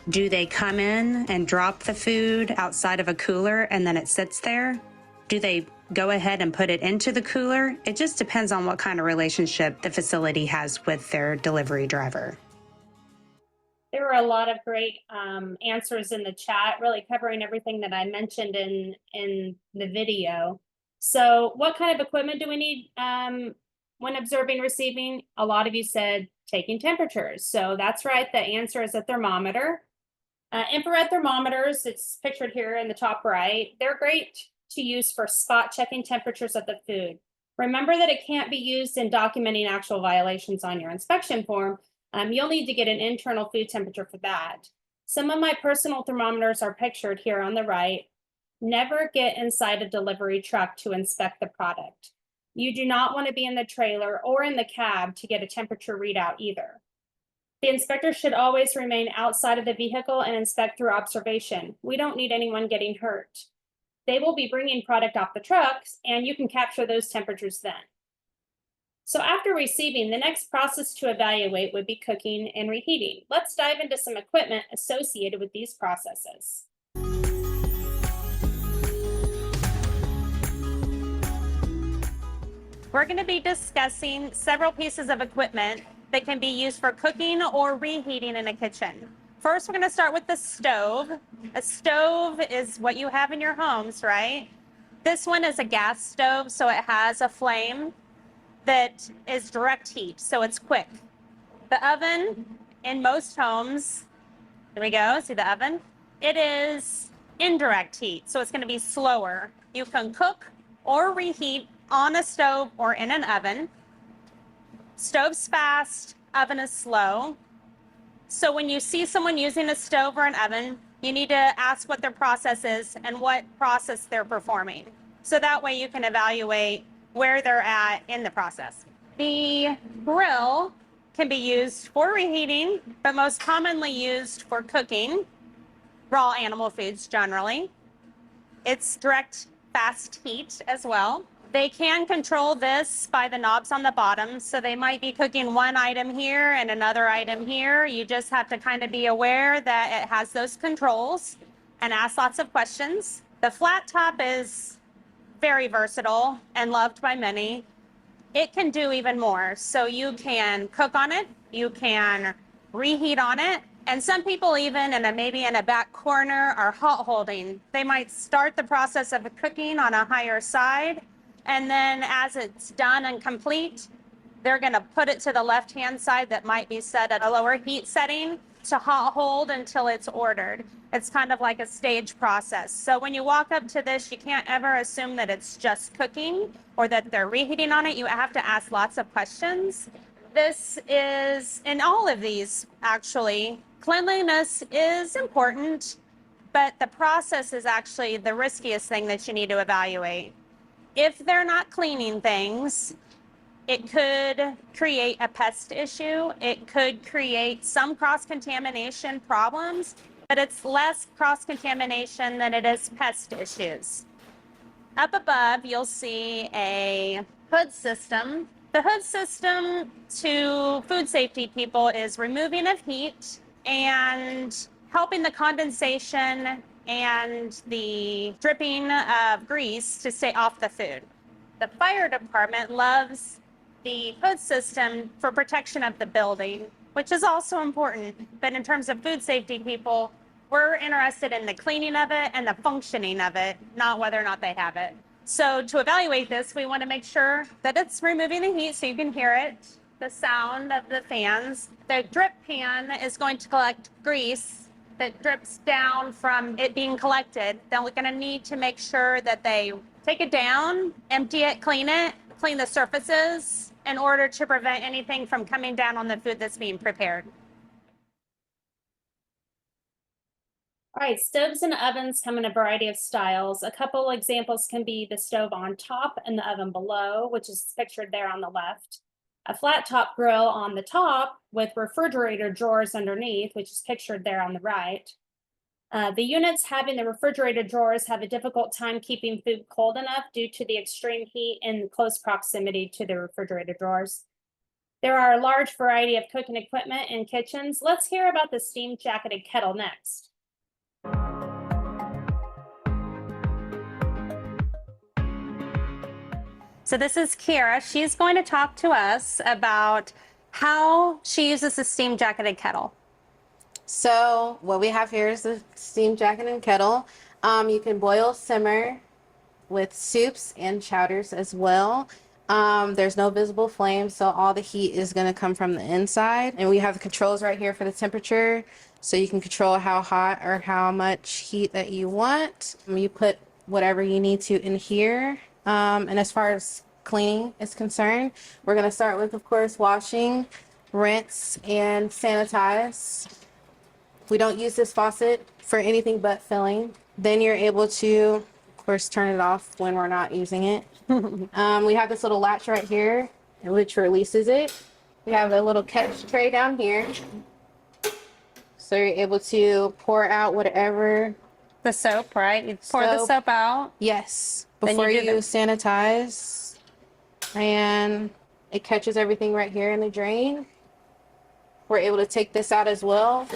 Do they come in and drop the food outside of a cooler and then it sits there? Do they go ahead and put it into the cooler? It just depends on what kind of relationship the facility has with their delivery driver. There were a lot of great answers in the chat, really covering everything that I mentioned in the video. So what kind of equipment do we need when observing receiving? A lot of you said taking temperatures. So that's right, the answer is a thermometer. Infrared thermometers, it's pictured here in the top right. They're great to use for spot checking temperatures of the food. Remember that it can't be used in documenting actual violations on your inspection form. You'll need to get an internal food temperature for that. Some of my personal thermometers are pictured here on the right. Never get inside a delivery truck to inspect the product. You do not want to be in the trailer or in the cab to get a temperature readout either. The inspector should always remain outside of the vehicle and inspect through observation. We don't need anyone getting hurt. They will be bringing product off the trucks, and you can capture those temperatures then. So after receiving, the next process to evaluate would be cooking and reheating. Let's dive into some equipment associated with these processes. We're going to be discussing several pieces of equipment that can be used for cooking or reheating in a kitchen. First, we're going to start with the stove. A stove is what you have in your homes, right? This one is a gas stove, so it has a flame that is direct heat, so it's quick. The oven in most homes, there we go, see the oven? It is indirect heat, so it's going to be slower. You can cook or reheat on a stove or in an oven. Stove's fast, oven is slow. So when you see someone using a stove or an oven, you need to ask what their process is and what process they're performing. So that way you can evaluate where they're at in the process. The grill can be used for reheating, but most commonly used for cooking raw animal foods generally. It's direct fast heat as well. They can control this by the knobs on the bottom, so they might be cooking one item here and another item here. You just have to kind of be aware that it has those controls and ask lots of questions. The flat top is very versatile and loved by many. It can do even more. So you can cook on it, you can reheat on it, and some people even maybe in a back corner are hot holding. They might start the process of cooking on a higher side, and then as it's done and complete, they're going to put it to the left-hand side that might be set at a lower heat setting to hot hold until it's ordered. It's kind of like a stage process. So when you walk up to this, you can't ever assume that it's just cooking or that they're reheating on it. You have to ask lots of questions. This is, in all of these, actually, cleanliness is important, but the process is actually the riskiest thing that you need to evaluate. If they're not cleaning things, it could create a pest issue. It could create some cross-contamination problems, but it's less cross-contamination than it is pest issues. Up above, you'll see a hood system. The hood system to food safety people is removing of heat and helping the condensation and the dripping of grease to stay off the food. the fire department loves the hood system for protection of the building, which is also important. But in terms of food safety people, we're interested in the cleaning of it and the functioning of it, not whether or not they have it. So to evaluate this, we want to make sure that it's removing the heat so you can hear it, the sound of the fans. The drip pan is going to collect grease that drips down from it being collected. Then we're going to need to make sure that they take it down, empty it, clean the surfaces in order to prevent anything from coming down on the food that's being prepared. All right, stoves and ovens come in a variety of styles. A couple examples can be the stove on top and the oven below, which is pictured there on the left. A flat top grill on the top with refrigerator drawers underneath, which is pictured there on the right. The units having the refrigerator drawers have a difficult time keeping food cold enough due to the extreme heat in close proximity to the refrigerator drawers. There are a large variety of cooking equipment in kitchens. Let's hear about the steam jacketed kettle next. So this is Kiera. She's going to talk to us about how she uses the steam jacketed kettle. So what we have here is the steam jacketed kettle. You can boil, simmer with soups and chowders as well. There's no visible flame, so all the heat is going to come from the inside. And we have the controls right here for the temperature, so you can control how hot or how much heat that you want. You put whatever you need to in here. And as far as cleaning is concerned, we're going to start with, of course, washing, rinse, and sanitize. We don't use this faucet for anything but filling. Then you're able to, of course, turn it off when we're not using it. We have this little latch right here, which releases it. We have a little catch tray down here. So you're able to pour out whatever. The soap, right? You pour the soap out. Yes. Then Before you you sanitize. And it catches everything right here in the drain. We're able to take this out as well.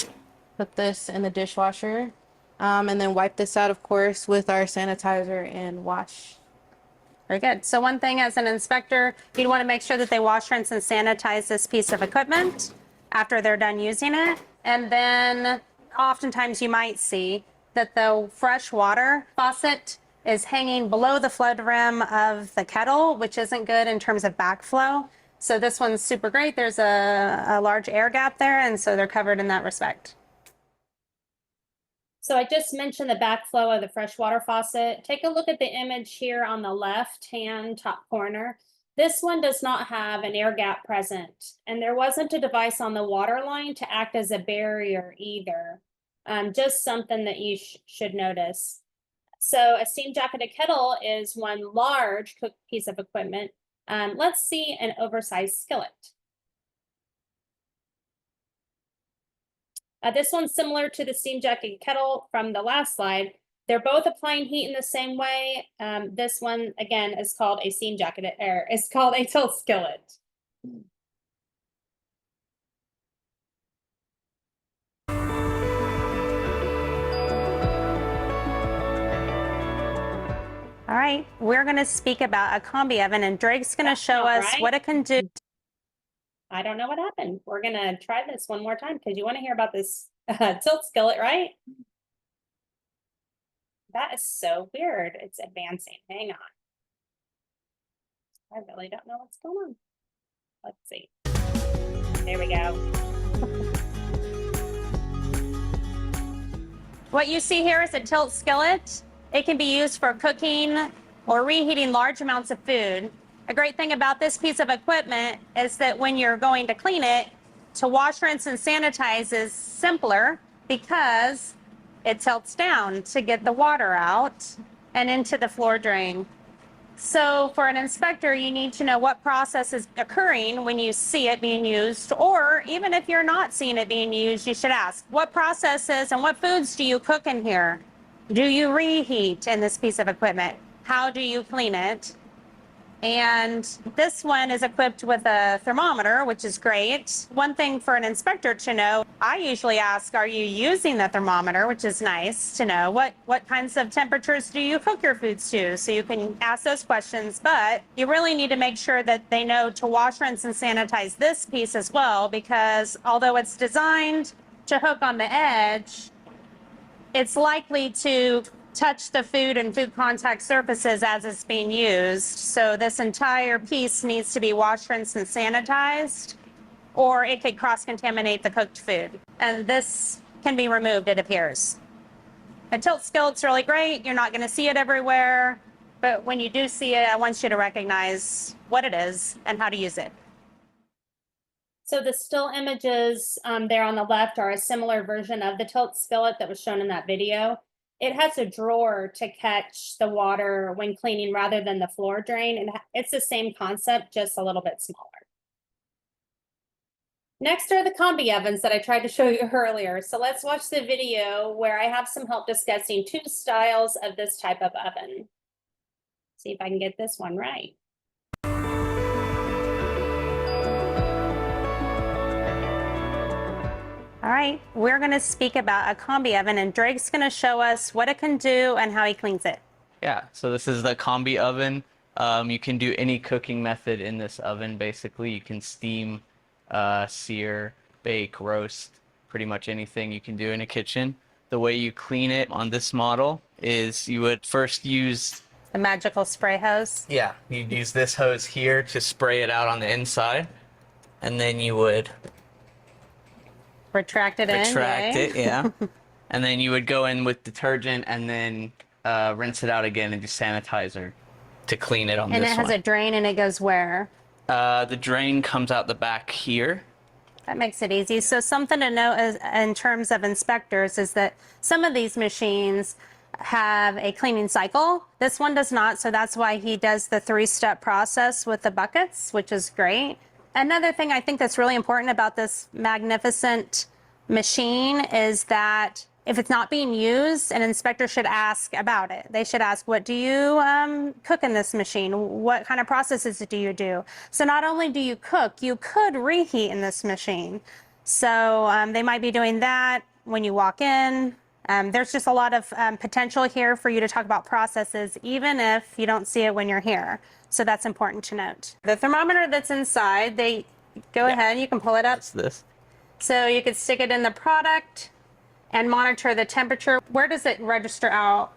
Put this in the dishwasher. And then wipe this out, of course, with our sanitizer and wash. Very good. So one thing as an inspector, you'd want to make sure that they wash, rinse, and sanitize this piece of equipment after they're done using it. And then oftentimes you might see that the fresh water faucet is hanging below the flood rim of the kettle, which isn't good in terms of backflow. So this one's super great. There's a large air gap there, and so they're covered in that respect. So I just mentioned the backflow of the freshwater faucet. Take a look at the image here on the left-hand top corner. This one does not have an air gap present, and there wasn't a device on the water line to act as a barrier either. Just something that you should notice. So a steam jacketed kettle is one large piece of equipment. Let's see an oversized skillet. This one's similar to the steam jacketed kettle from the last slide. They're both applying heat in the same way. This one, again, is called a steam jacketed, or it's called a tilt skillet. All right, we're going to speak about a combi oven, and Drake's going to show us what it can do. I don't know what happened. We're going to try this one more time because you want to hear about this tilt skillet, right? That is so weird. It's advancing. Hang on. I really don't know what's going on. Let's see. There we go. What you see here is a tilt skillet. It can be used for cooking or reheating large amounts of food. A great thing about this piece of equipment is that when you're going to clean it, to wash, rinse, and sanitize is simpler because it tilts down to get the water out and into the floor drain. So for an inspector, you need to know what process is occurring when you see it being used, or even if you're not seeing it being used, you should ask, what processes and what foods do you cook in here? Do you reheat in this piece of equipment? How do you clean it? And this one is equipped with a thermometer, which is great. One thing for an inspector to know, I usually ask, are you using the thermometer, which is nice to know. What kinds of temperatures do you cook your foods to? So you can ask those questions, but you really need to make sure that they know to wash, rinse, and sanitize this piece as well, because although it's designed to hook on the edge, it's likely to touch the food and food contact surfaces as it's being used. So this entire piece needs to be washed, rinsed, and sanitized, or it could cross-contaminate the cooked food. And this can be removed, it appears. A tilt skillet's really great. You're not going to see it everywhere, but when you do see it, I want you to recognize what it is and how to use it. So the still images there on the left are a similar version of the tilt skillet that was shown in that video. It has a drawer to catch the water when cleaning rather than the floor drain. And it's the same concept, just a little bit smaller. Next are the combi ovens that I tried to show you earlier. So let's watch the video where I have some help discussing two styles of this type of oven. See if I can get this one right. All right, we're going to speak about a combi oven, and Drake's going to show us what it can do and how he cleans it. Yeah, so this is the combi oven. You can do any cooking method in this oven, basically. You can steam, sear, bake, roast, pretty much anything you can do in a kitchen. The way you clean it on this model is you would first use... The magical spray hose? Yeah, you'd use this hose here to spray it out on the inside, and then you would... Retract it in. Retract it, yeah. And then you would go in with detergent and then rinse it out again and do sanitizer to clean it on this one. And it has a drain, and it goes where? The drain comes out the back here. That makes it easy. So something to note is, in terms of inspectors, is that some of these machines have a cleaning cycle. This one does not, so that's why he does the 3-step process with the buckets, which is great. Another thing I think that's really important about this magnificent machine is that if it's not being used, an inspector should ask about it. They should ask, what do you cook in this machine? What kind of processes do you do? So not only do you cook, you could reheat in this machine. So they might be doing that when you walk in. There's just a lot of potential here for you to talk about processes, even if you don't see it when you're here. So that's important to note. The thermometer that's inside, go ahead, you can pull it up. That's this. So you could stick it in the product and monitor the temperature. Where does it register out?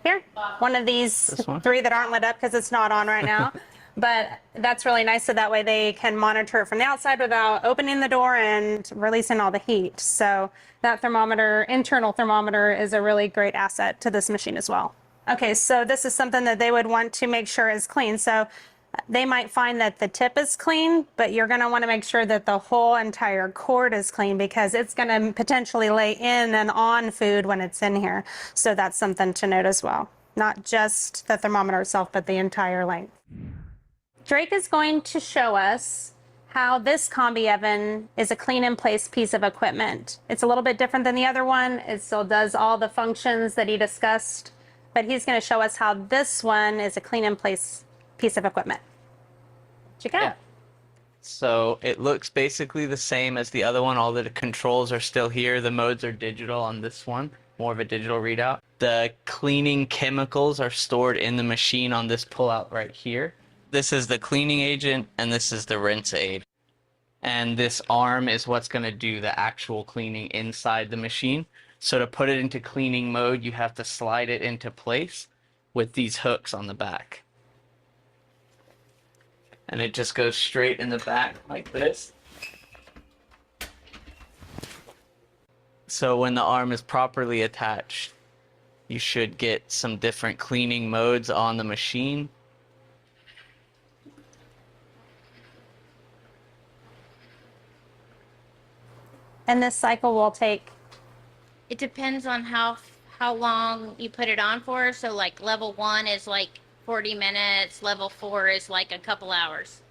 Here, one of these three that aren't lit up because it's not on right now. But that's really nice, so that way they can monitor it from the outside without opening the door and releasing all the heat. So that thermometer, internal thermometer, is a really great asset to this machine as well. Okay, so this is something that they would want to make sure is clean. So they might find that the tip is clean, but you're going to want to make sure that the whole entire cord is clean, because it's going to potentially lay in and on food when it's in here. So that's something to note as well. Not just the thermometer itself, but the entire length. Drake is going to show us how this combi oven is a clean in place piece of equipment. It's a little bit different than the other one. It still does all the functions that he discussed, but he's going to show us how this one is a clean in place piece of equipment. What you got? Yeah. So it looks basically the same as the other one. All the controls are still here. The modes are digital on this one, more of a digital readout. The cleaning chemicals are stored in the machine on this pullout right here. This is the cleaning agent, and this is the rinse aid. And this arm is what's going to do the actual cleaning inside the machine. So to put it into cleaning mode, you have to slide it into place with these hooks on the back. And it just goes straight in the back like this. So when the arm is properly attached, you should get some different cleaning modes on the machine. And this cycle will take? It depends on how long you put it on for. So like level 1 is like 40 minutes. Level 4 is like a couple hours.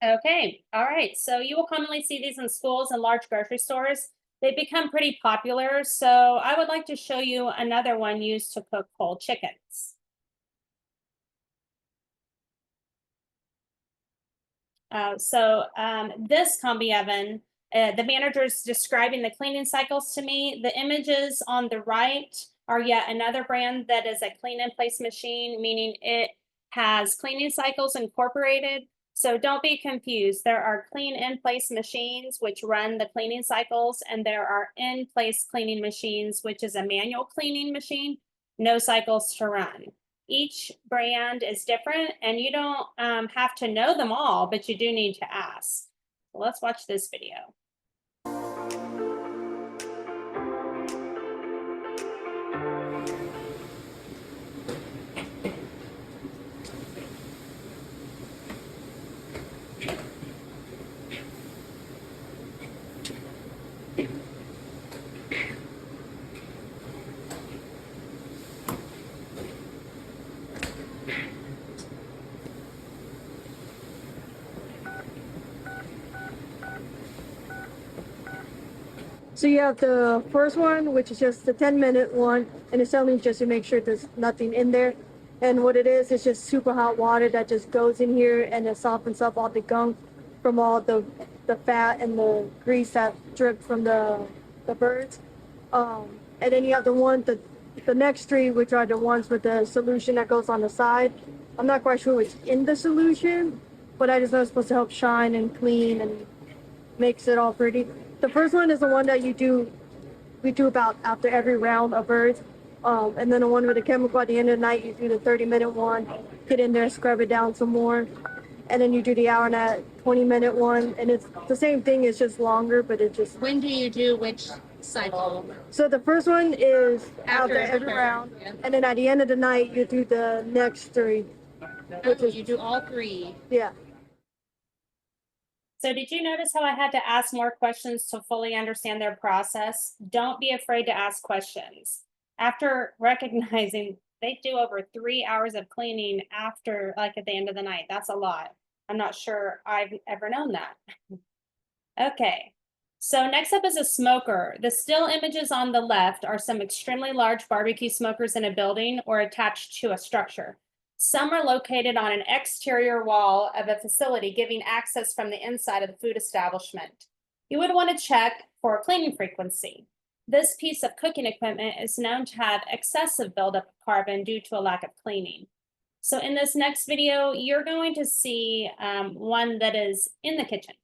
Okay, all right. So you will commonly see these in schools and large grocery stores. They've become pretty popular, so I would like to show you another one used to cook whole chickens. This combi oven, the manager is describing the cleaning cycles to me. The images on the right are yet another brand that is a clean in place machine, meaning it has cleaning cycles incorporated. So don't be confused. There are clean in place machines which run the cleaning cycles, and there are in place cleaning machines, which is a manual cleaning machine, no cycles to run. Each brand is different, and you don't have to know them all, but you do need to ask. So let's watch this video. So you have the first one, which is just the 10-minute one, and it's only just to make sure there's nothing in there. And what it is just super hot water that just goes in here and it softens up all the gunk from all the fat and the grease that dripped from the birds. And then you have the next three, which are the ones with the solution that goes on the side. I'm not quite sure what's in the solution, but I just know it's supposed to help shine and clean and makes it all pretty. The first one is the one that we do about after every round of birds. And then the one with the chemical at the end of the night, you do the 30-minute one, get in there, scrub it down some more. And then you do the hour and a 20-minute one. And it's the same thing, it's just longer, but it just... When do you do which cycle? So the first one is after every round, round. yeah. And then at the end of the night, you do the next three. Which is, you do all three. yeah. So did you notice how I had to ask more questions to fully understand their process? Don't be afraid to ask questions. After recognizing they do over 3 hours of cleaning after, like at the end of the night, that's a lot. I'm not sure I've ever known that. Okay, so next up is a smoker. The still images on the left are some extremely large barbecue smokers in a building or attached to a structure. Some are located on an exterior wall of a facility, giving access from the inside of the food establishment. You would want to check for cleaning frequency. This piece of cooking equipment is known to have excessive buildup of carbon due to a lack of cleaning. So in this next video, you're going to see one that is in the kitchen.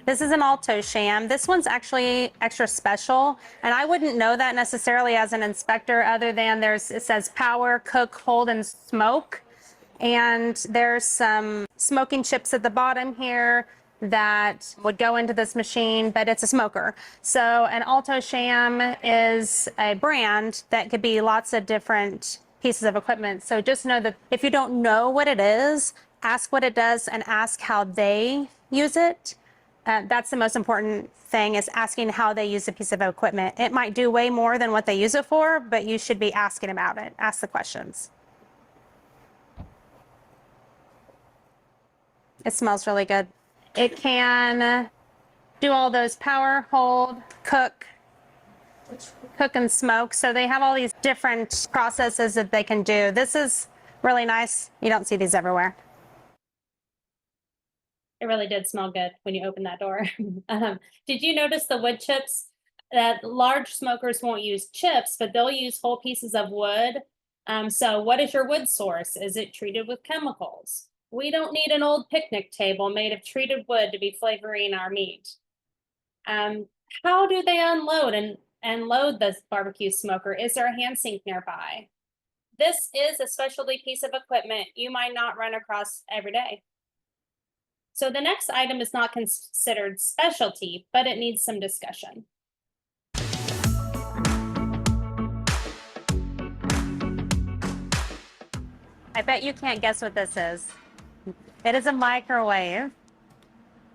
This is an Alto sham. This one's actually extra special, and I wouldn't know that necessarily as an inspector other than it says power, cook, hold, and smoke. And there's some smoking chips at the bottom here that would go into this machine, but it's a smoker. So an Alto sham is a brand that could be lots of different pieces of equipment. So just know that if you don't know what it is, ask what it does and ask how they use it. That's the most important thing, is asking how they use a piece of equipment. It might do way more than what they use it for, but you should be asking about it. Ask the questions. It smells really good. It can do all those power, hold, cook and smoke. So they have all these different processes that they can do. This is really nice. You don't see these everywhere. It really did smell good when you opened that door. Did you notice the wood chips? That large smokers won't use chips, but they'll use whole pieces of wood. So what is your wood source? Is it treated with chemicals? We don't need an old picnic table made of treated wood to be flavoring our meat. How do they unload and load this barbecue smoker? Is there a hand sink nearby? This is a specialty piece of equipment you might not run across every day. So the next item is not considered specialty, but it needs some discussion. I bet you can't guess what this is. It is a microwave.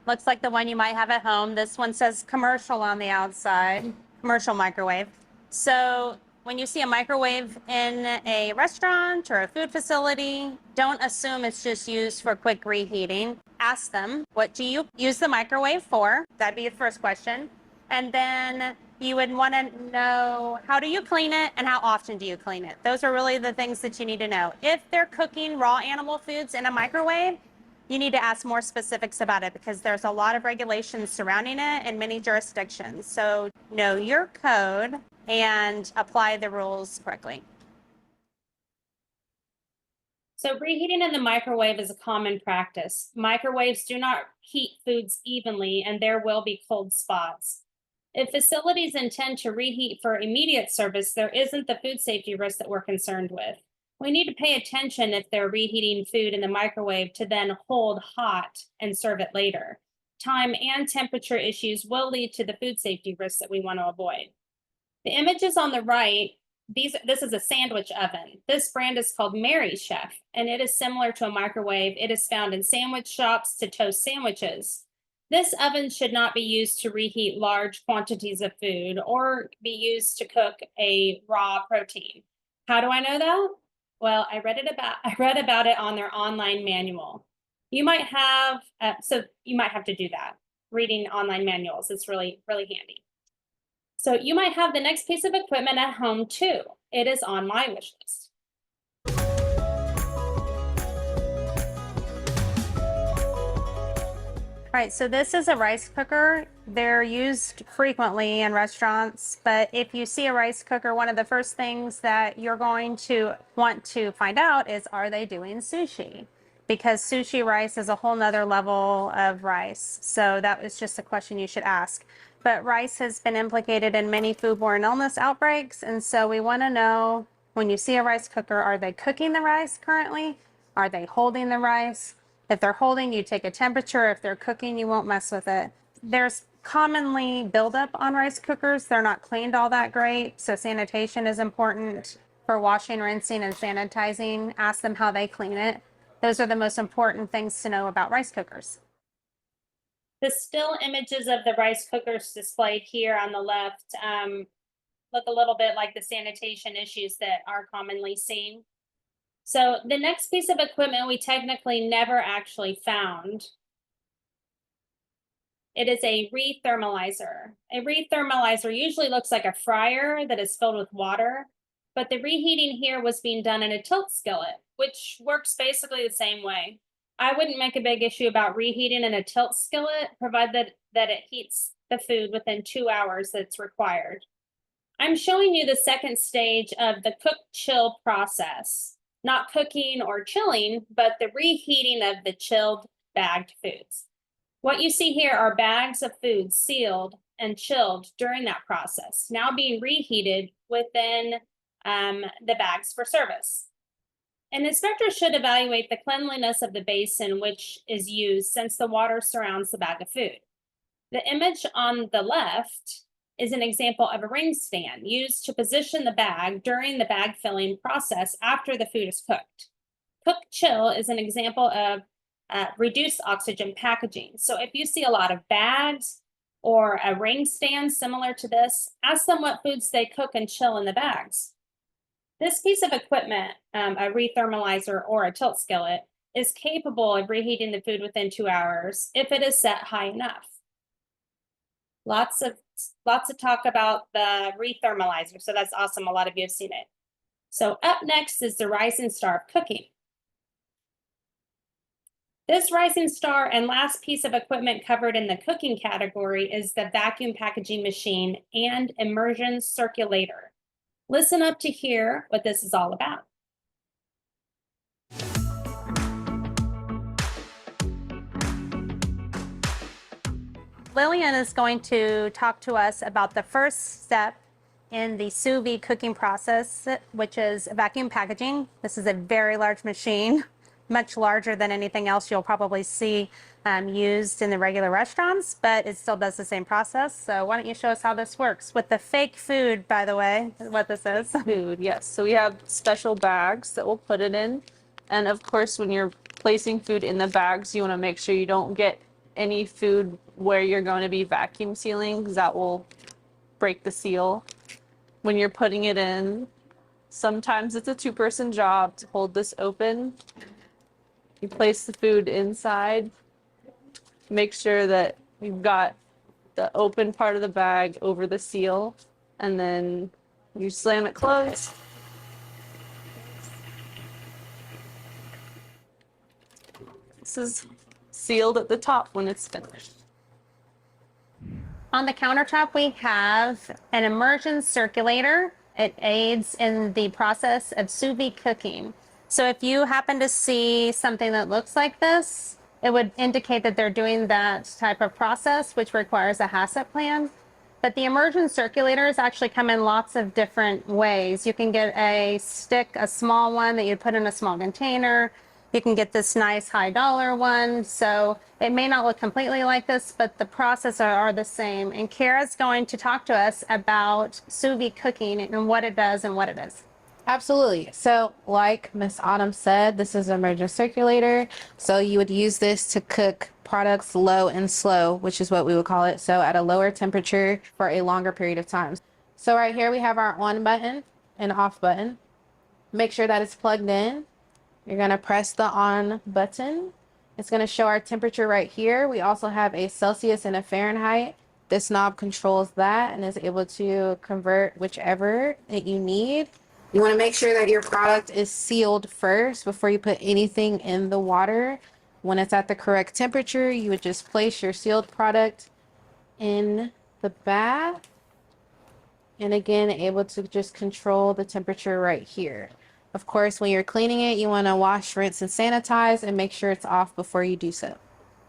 Looks like the one you might have at home. This one says commercial on the outside, commercial microwave. So When you see a microwave in a restaurant or a food facility, don't assume it's just used for quick reheating. Ask them, what do you use the microwave for? That'd be the first question. And then you would want to know, how do you clean it and how often do you clean it? Those are really the things that you need to know. If they're cooking raw animal foods in a microwave, you need to ask more specifics about it because there's a lot of regulations surrounding it in many jurisdictions. So know your code and apply the rules correctly. So reheating in the microwave is a common practice. Microwaves do not heat foods evenly and there will be cold spots. If facilities intend to reheat for immediate service, there isn't the food safety risk that we're concerned with. We need to pay attention if they're reheating food in the microwave to then hold hot and serve it later. Time and temperature issues will lead to the food safety risks that we want to avoid. The images on the right, this is a sandwich oven. This brand is called Mary Chef, and it is similar to a microwave. It is found in sandwich shops to toast sandwiches. This oven should not be used to reheat large quantities of food or be used to cook a raw protein. How do I know that? Well, I read about it on their online manual. You might have, you might have to do that. Reading online manuals is really, really handy. So you might have the next piece of equipment at home too. It is on my wish list. All right, so this is a rice cooker. They're used frequently in restaurants, but if you see a rice cooker, one of the first things that you're going to want to find out is, are they doing sushi? Because sushi rice is a whole nother level of rice. So that was just a question you should ask. But rice has been implicated in many foodborne illness outbreaks. And so we want to know, when you see a rice cooker, are they cooking the rice currently? Are they holding the rice? If they're holding, you take a temperature. If they're cooking, you won't mess with it. There's commonly buildup on rice cookers. They're not cleaned all that great. So sanitation is important for washing, rinsing, and sanitizing. Ask them how they clean it. Those are the most important things to know about rice cookers. The still images of the rice cookers displayed here on the left look a little bit like the sanitation issues that are commonly seen. So the next piece of equipment we technically never actually found. It is a rethermalizer. A rethermalizer usually looks like a fryer that is filled with water, but the reheating here was being done in a tilt skillet, which works basically the same way. I wouldn't make a big issue about reheating in a tilt skillet, provided that it heats the food within 2 hours that's required. I'm showing you the second stage of the cook-chill process. Not cooking or chilling, but the reheating of the chilled bagged foods. What you see here are bags of food sealed and chilled during that process, now being reheated within the bags for service. An inspector should evaluate the cleanliness of the basin which is used, since the water surrounds the bag of food. The image on the left is an example of a ring stand used to position the bag during the bag filling process after the food is cooked. Cook chill is an example of reduced oxygen packaging. So if you see a lot of bags or a ring stand similar to this, ask them what foods they cook and chill in the bags. This piece of equipment, a rethermalizer or a tilt skillet, is capable of reheating the food within 2 hours if it is set high enough. Lots of talk about the rethermalizer, so that's awesome. A lot of you have seen it. So up next is the rising star of cooking. This rising star and last piece of equipment covered in the cooking category is the vacuum packaging machine and immersion circulator. Listen up to hear what this is all about. Lillian is going to talk to us about the first step in the sous vide cooking process, which is vacuum packaging. This is a very large machine, much larger than anything else you'll probably see used in the regular restaurants, but it still does the same process. So why don't you show us how this works with the fake food, by the way, is what this is. Food, yes. So we have special bags that we'll put it in. And of course, when you're placing food in the bags, you want to make sure you don't get any food where you're going to be vacuum sealing, because that will break the seal. when you're putting it in. Sometimes it's a two-person job to hold this open. You place the food inside. Make sure that you've got the open part of the bag over the seal, and then you slam it closed. This is sealed at the top when it's finished. On the countertop, we have an immersion circulator. It aids in the process of sous vide cooking. So if you happen to see something that looks like this, it would indicate that they're doing that type of process, which requires a HACCP plan. But the immersion circulators actually come in lots of different ways. You can get a stick, a small one that you put in a small container. You can get this nice high dollar one. So it may not look completely like this, but the process are the same. And Kara's going to talk to us about sous vide cooking and what it does and what it is. Absolutely. So like Miss Autumn said, this is an immersion circulator. So you would use this to cook products low and slow, which is what we would call it. So at a lower temperature for a longer period of time. So right here we have our on button and off button. Make sure that it's plugged in. You're going to press the on button. It's going to show our temperature right here. We also have a Celsius and a Fahrenheit. This knob controls that and is able to convert whichever that you need. You want to make sure that your product is sealed first before you put anything in the water. When it's at the correct temperature, you would just place your sealed product in the bath. And again, able to just control the temperature right here. Of course, when you're cleaning it, you want to wash, rinse, and sanitize and make sure it's off before you do so.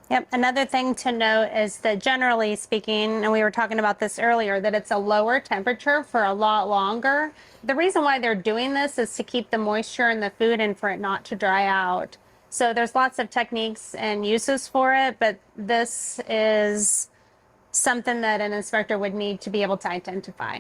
Yep. Another thing to note is that generally speaking, and we were talking about this earlier, that it's a lower temperature for a lot longer. The reason why they're doing this is to keep the moisture in the food and for it not to dry out. So there's lots of techniques and uses for it, but this is something that an inspector would need to be able to identify.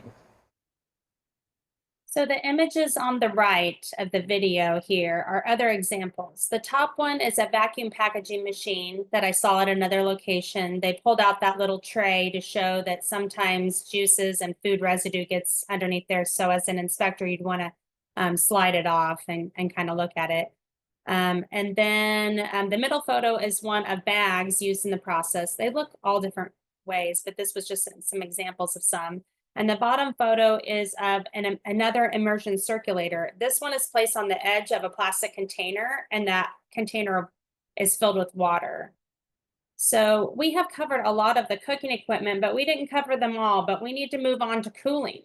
So the images on the right of the video here are other examples. The top one is a vacuum packaging machine that I saw at another location. They pulled out that little tray to show that sometimes juices and food residue gets underneath there. So as an inspector, you'd want to slide it off and kind of look at it. And then the middle photo is one of bags used in the process. They look all different ways, but this was just some examples of some. And the bottom photo is of another immersion circulator. This one is placed on the edge of a plastic container, and that container is filled with water. So we have covered a lot of the cooking equipment, but we didn't cover them all, but we need to move on to cooling.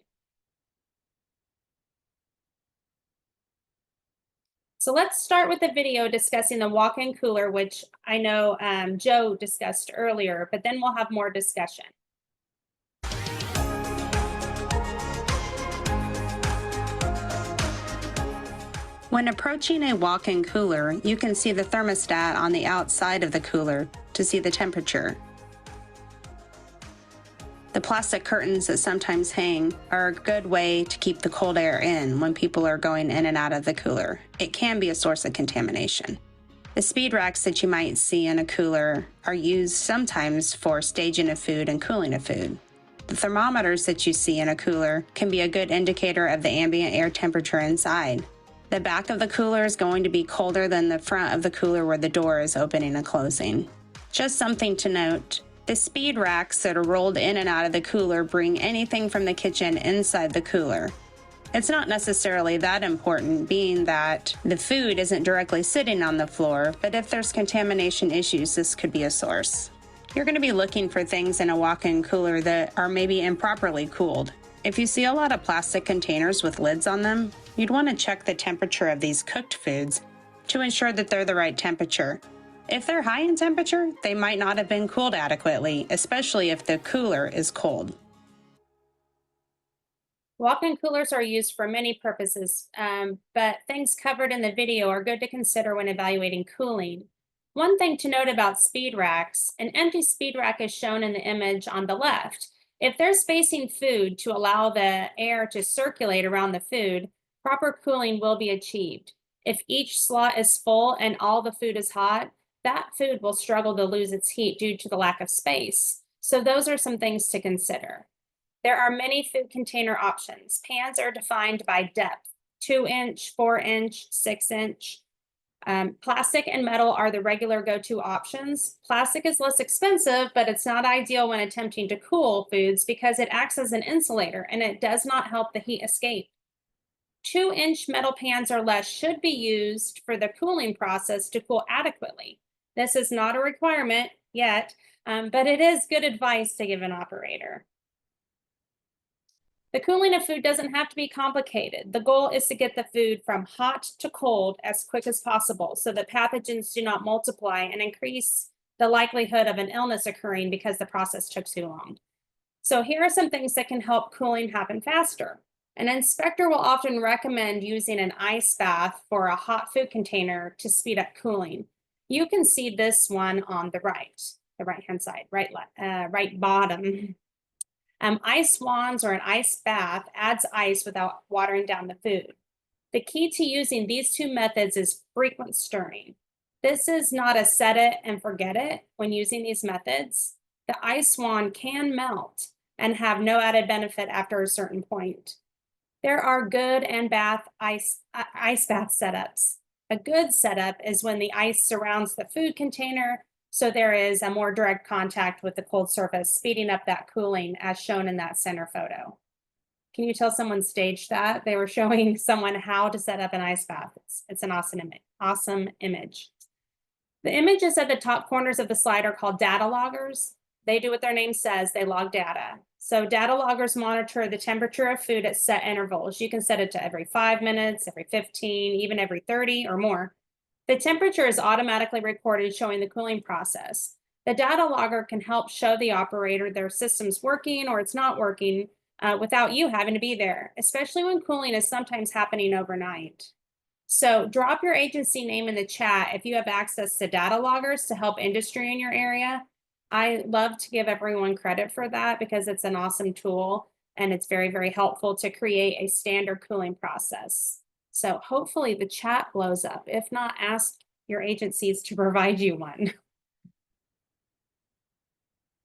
So let's start with the video discussing the walk-in cooler, which I know Joe discussed earlier, but then we'll have more discussion. When approaching a walk-in cooler, you can see the thermostat on the outside of the cooler to see the temperature. The plastic curtains that sometimes hang are a good way to keep the cold air in when people are going in and out of the cooler. It can be a source of contamination. The speed racks that you might see in a cooler are used sometimes for staging of food and cooling of food. The thermometers that you see in a cooler can be a good indicator of the ambient air temperature inside. The back of the cooler is going to be colder than the front of the cooler where the door is opening and closing. Just something to note, the speed racks that are rolled in and out of the cooler bring anything from the kitchen inside the cooler. It's not necessarily that important, being that the food isn't directly sitting on the floor, but if there's contamination issues, this could be a source. You're going to be looking for things in a walk-in cooler that are maybe improperly cooled. If you see a lot of plastic containers with lids on them, you'd want to check the temperature of these cooked foods to ensure that they're the right temperature. If they're high in temperature, they might not have been cooled adequately, especially if the cooler is cold. Walk-in coolers are used for many purposes, but things covered in the video are good to consider when evaluating cooling. One thing to note about speed racks, an empty speed rack is shown in the image on the left. If they're spacing food to allow the air to circulate around the food, proper cooling will be achieved. If each slot is full and all the food is hot, that food will struggle to lose its heat due to the lack of space. So those are some things to consider. There are many food container options. Pans are defined by depth, 2-inch, 4-inch, 6-inch. Plastic and metal are the regular go-to options. Plastic is less expensive, but it's not ideal when attempting to cool foods because it acts as an insulator and it does not help the heat escape. 2-inch metal pans or less should be used for the cooling process to cool adequately. This is not a requirement yet, but it is good advice to give an operator. The cooling of food doesn't have to be complicated. The goal is to get the food from hot to cold as quick as possible so that pathogens do not multiply and increase the likelihood of an illness occurring because the process took too long. So here are some things that can help cooling happen faster. An inspector will often recommend using an ice bath for a hot food container to speed up cooling. You can see this one on the right-hand side, right bottom. Ice wands or an ice bath adds ice without watering down the food. The key to using these two methods is frequent stirring. This is not a set it and forget it when using these methods. The ice wand can melt and have no added benefit after a certain point. There are good and bad ice bath setups. A good setup is when the ice surrounds the food container, so there is a more direct contact with the cold surface, speeding up that cooling as shown in that center photo. Can you tell someone staged that? They were showing someone how to set up an ice bath. It's an awesome image. The images at the top corners of the slide are called data loggers. They do what their name says, they log data. So data loggers monitor the temperature of food at set intervals. You can set it to every 5 minutes, every 15, even every 30 or more. The temperature is automatically recorded showing the cooling process. The data logger can help show the operator their system's working or it's not working without you having to be there, especially when cooling is sometimes happening overnight. So drop your agency name in the chat if you have access to data loggers to help industry in your area. I love to give everyone credit for that because it's an awesome tool and it's very, very helpful to create a standard cooling process. So hopefully the chat blows up. If not, ask your agencies to provide you one.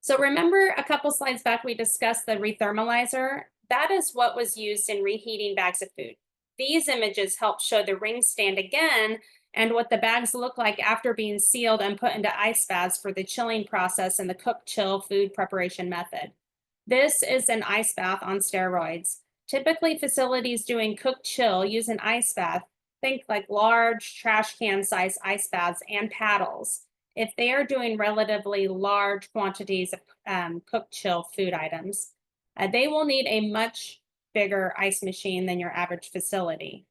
So remember a couple slides back, we discussed the rethermalizer. That is what was used in reheating bags of food. These images help show the ring stand again and what the bags look like after being sealed and put into ice baths for the chilling process and the cook-chill food preparation method. This is an ice bath on steroids. Typically, facilities doing cook-chill use an ice bath. Think like large trash can size ice baths and paddles. If they are doing relatively large quantities of cook-chill food items, they will need a much bigger ice machine than your average facility.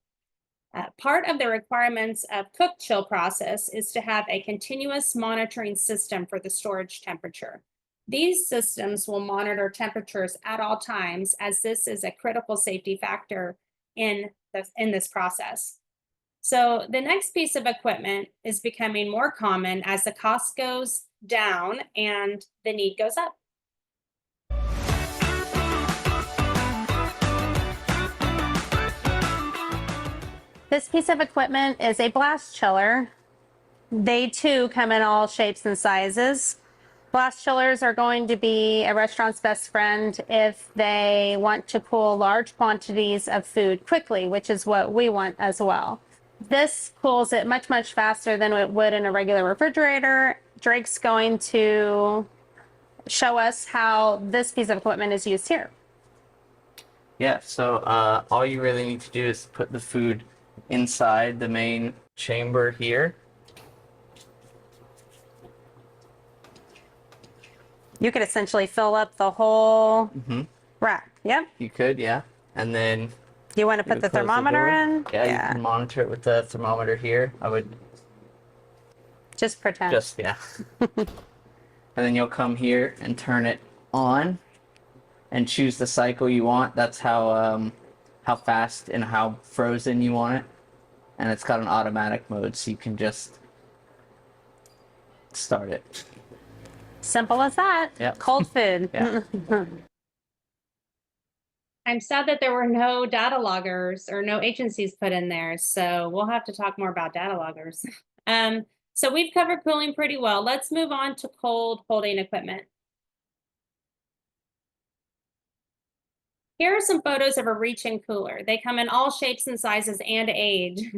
Part of the requirements of cook-chill process is to have a continuous monitoring system for the storage temperature. These systems will monitor temperatures at all times, as this is a critical safety factor in this process. So the next piece of equipment is becoming more common as the cost goes down and the need goes up. This piece of equipment is a blast chiller. They too come in all shapes and sizes. Blast chillers are going to be a restaurant's best friend if they want to cool large quantities of food quickly, which is what we want as well. This cools it much, much faster than it would in a regular refrigerator. Drake's going to show us how this piece of equipment is used here. Yeah, so all you really need to do is put the food inside the main chamber here. You could essentially fill up the whole rack. Yep. You could, yeah. And then you want to put the thermometer in? Yeah, you can monitor it with the thermometer here. I would just pretend. Just, yeah. And then you'll come here and turn it on and choose the cycle you want. That's how fast and how frozen you want it. And it's got an automatic mode, so you can just start it. Simple as that. Yep. Cold food. Yeah. I'm sad that there were no data loggers or no agencies put in there, so we'll have to talk more about data loggers. So we've covered cooling pretty well. Let's move on to cold holding equipment. Here are some photos of a reach-in cooler. They come in all shapes and sizes and age.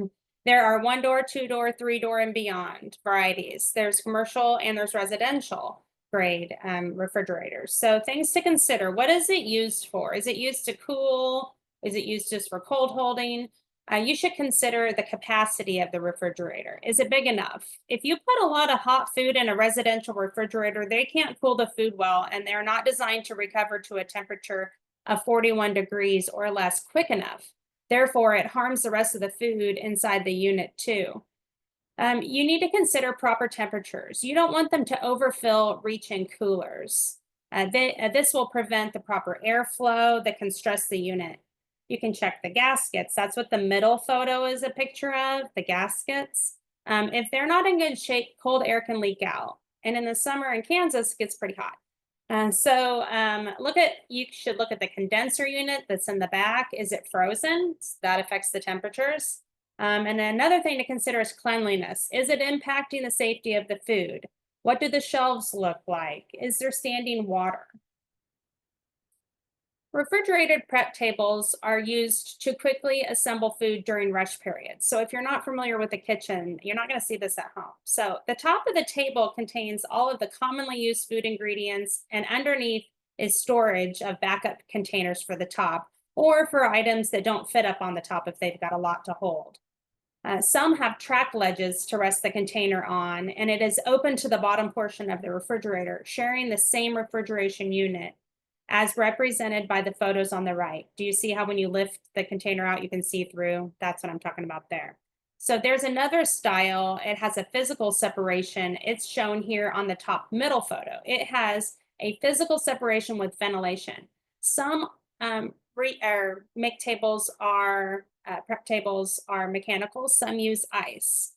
There are 1-door, 2-door, 3-door, and beyond varieties. There's commercial and there's residential grade refrigerators. So things to consider. What is it used for? Is it used to cool? Is it used just for cold holding? You should consider the capacity of the refrigerator. Is it big enough? If you put a lot of hot food in a residential refrigerator, they can't cool the food well, and they're not designed to recover to a temperature of 41 degrees or less quick enough. Therefore, it harms the rest of the food inside the unit too. You need to consider proper temperatures. You don't want them to overfill reach-in coolers. This will prevent the proper airflow that can stress the unit. You can check the gaskets. That's what the middle photo is a picture of, the gaskets. If they're not in good shape, cold air can leak out. And in the summer in Kansas, it gets pretty hot. You should look at the condenser unit that's in the back. Is it frozen? That affects the temperatures. And then another thing to consider is cleanliness. Is it impacting the safety of the food? What do the shelves look like? Is there standing water? Refrigerated prep tables are used to quickly assemble food during rush periods. So if you're not familiar with the kitchen, you're not going to see this at home. So the top of the table contains all of the commonly used food ingredients, and underneath is storage of backup containers for the top, or for items that don't fit up on the top if they've got a lot to hold. Some have track ledges to rest the container on, and it is open to the bottom portion of the refrigerator, sharing the same refrigeration unit as represented by the photos on the right. Do you see how when you lift the container out, you can see through? That's what I'm talking about there. So there's another style. It has a physical separation. It's shown here on the top middle photo. It has a physical separation with ventilation. Some make tables are, prep tables are mechanical. Some use ice.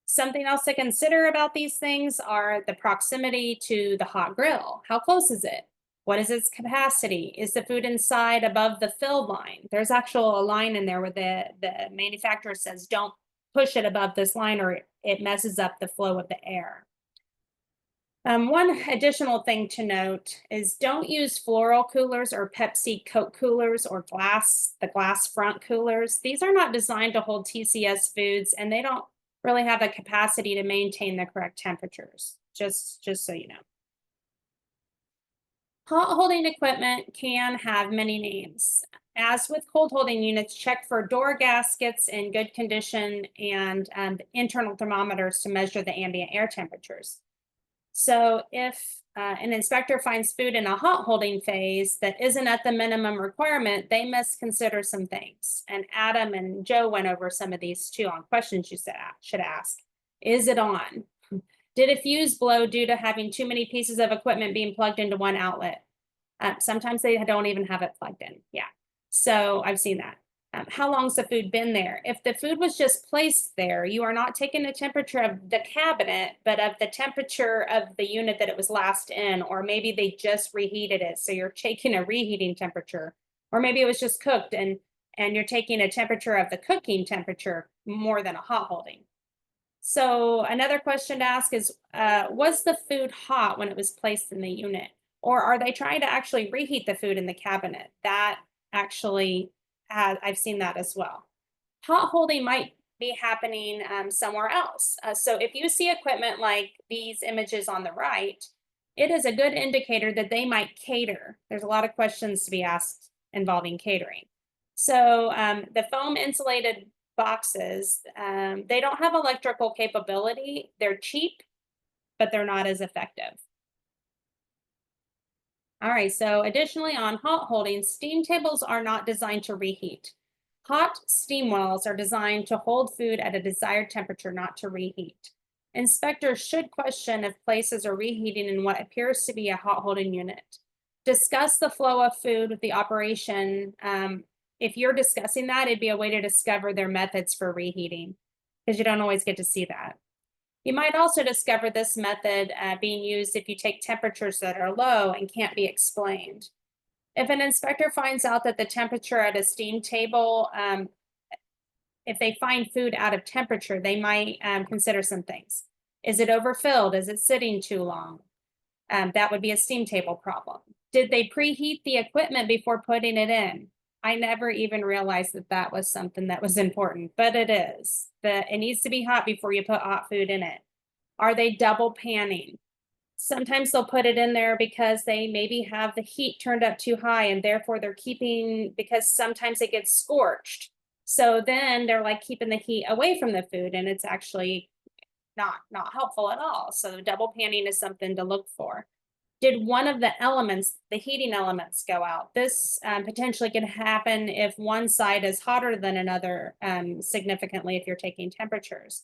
Something else to consider about these things are the proximity to the hot grill. How close is it? What is its capacity? Is the food inside above the fill line? There's actual a line in there where the manufacturer says, don't push it above this line or it messes up the flow of the air. One additional thing to note is don't use floral coolers or Pepsi Coke coolers or the glass front coolers. These are not designed to hold TCS foods, and they don't really have a capacity to maintain the correct temperatures, just so you know. Hot holding equipment can have many names. As with cold holding units, check for door gaskets in good condition and internal thermometers to measure the ambient air temperatures. So if an inspector finds food in a hot holding phase that isn't at the minimum requirement, they must consider some things. And Adam and Joe went over some of these too on questions you should ask. Is it on? Did a fuse blow due to having too many pieces of equipment being plugged into one outlet? Sometimes they don't even have it plugged in. Yeah, so I've seen that. How long's the food been there? If the food was just placed there, you are not taking the temperature of the cabinet, but of the temperature of the unit that it was last in, or maybe they just reheated it. So you're taking a reheating temperature, or maybe it was just cooked and you're taking a temperature of the cooking temperature more than a hot holding. So another question to ask is, was the food hot when it was placed in the unit? Or are they trying to actually reheat the food in the cabinet? That actually, I've seen that as well. Hot holding might be happening somewhere else. So if you see equipment like these images on the right, it is a good indicator that they might cater. There's a lot of questions to be asked involving catering. So the foam insulated boxes, they don't have electrical capability. They're cheap, but they're not as effective. All right, so additionally on hot holding, steam tables are not designed to reheat. Hot steam wells are designed to hold food at a desired temperature, not to reheat. Inspectors should question if places are reheating in what appears to be a hot holding unit. Discuss the flow of food with the operation. If you're discussing that, it'd be a way to discover their methods for reheating, because you don't always get to see that. You might also discover this method being used if you take temperatures that are low and can't be explained. If an inspector finds out that the temperature at a steam table, if they find food out of temperature, they might consider some things. Is it overfilled? Is it sitting too long? That would be a steam table problem. Did they preheat the equipment before putting it in? I never even realized that that was something that was important, but it is. It needs to be hot before you put hot food in it. Are they double panning? Sometimes they'll put it in there because they maybe have the heat turned up too high and therefore they're keeping, because sometimes it gets scorched. So then they're like keeping the heat away from the food and it's actually not helpful at all. So double panning is something to look for. Did one of the elements, the heating elements, go out? This potentially can happen if one side is hotter than another significantly if you're taking temperatures.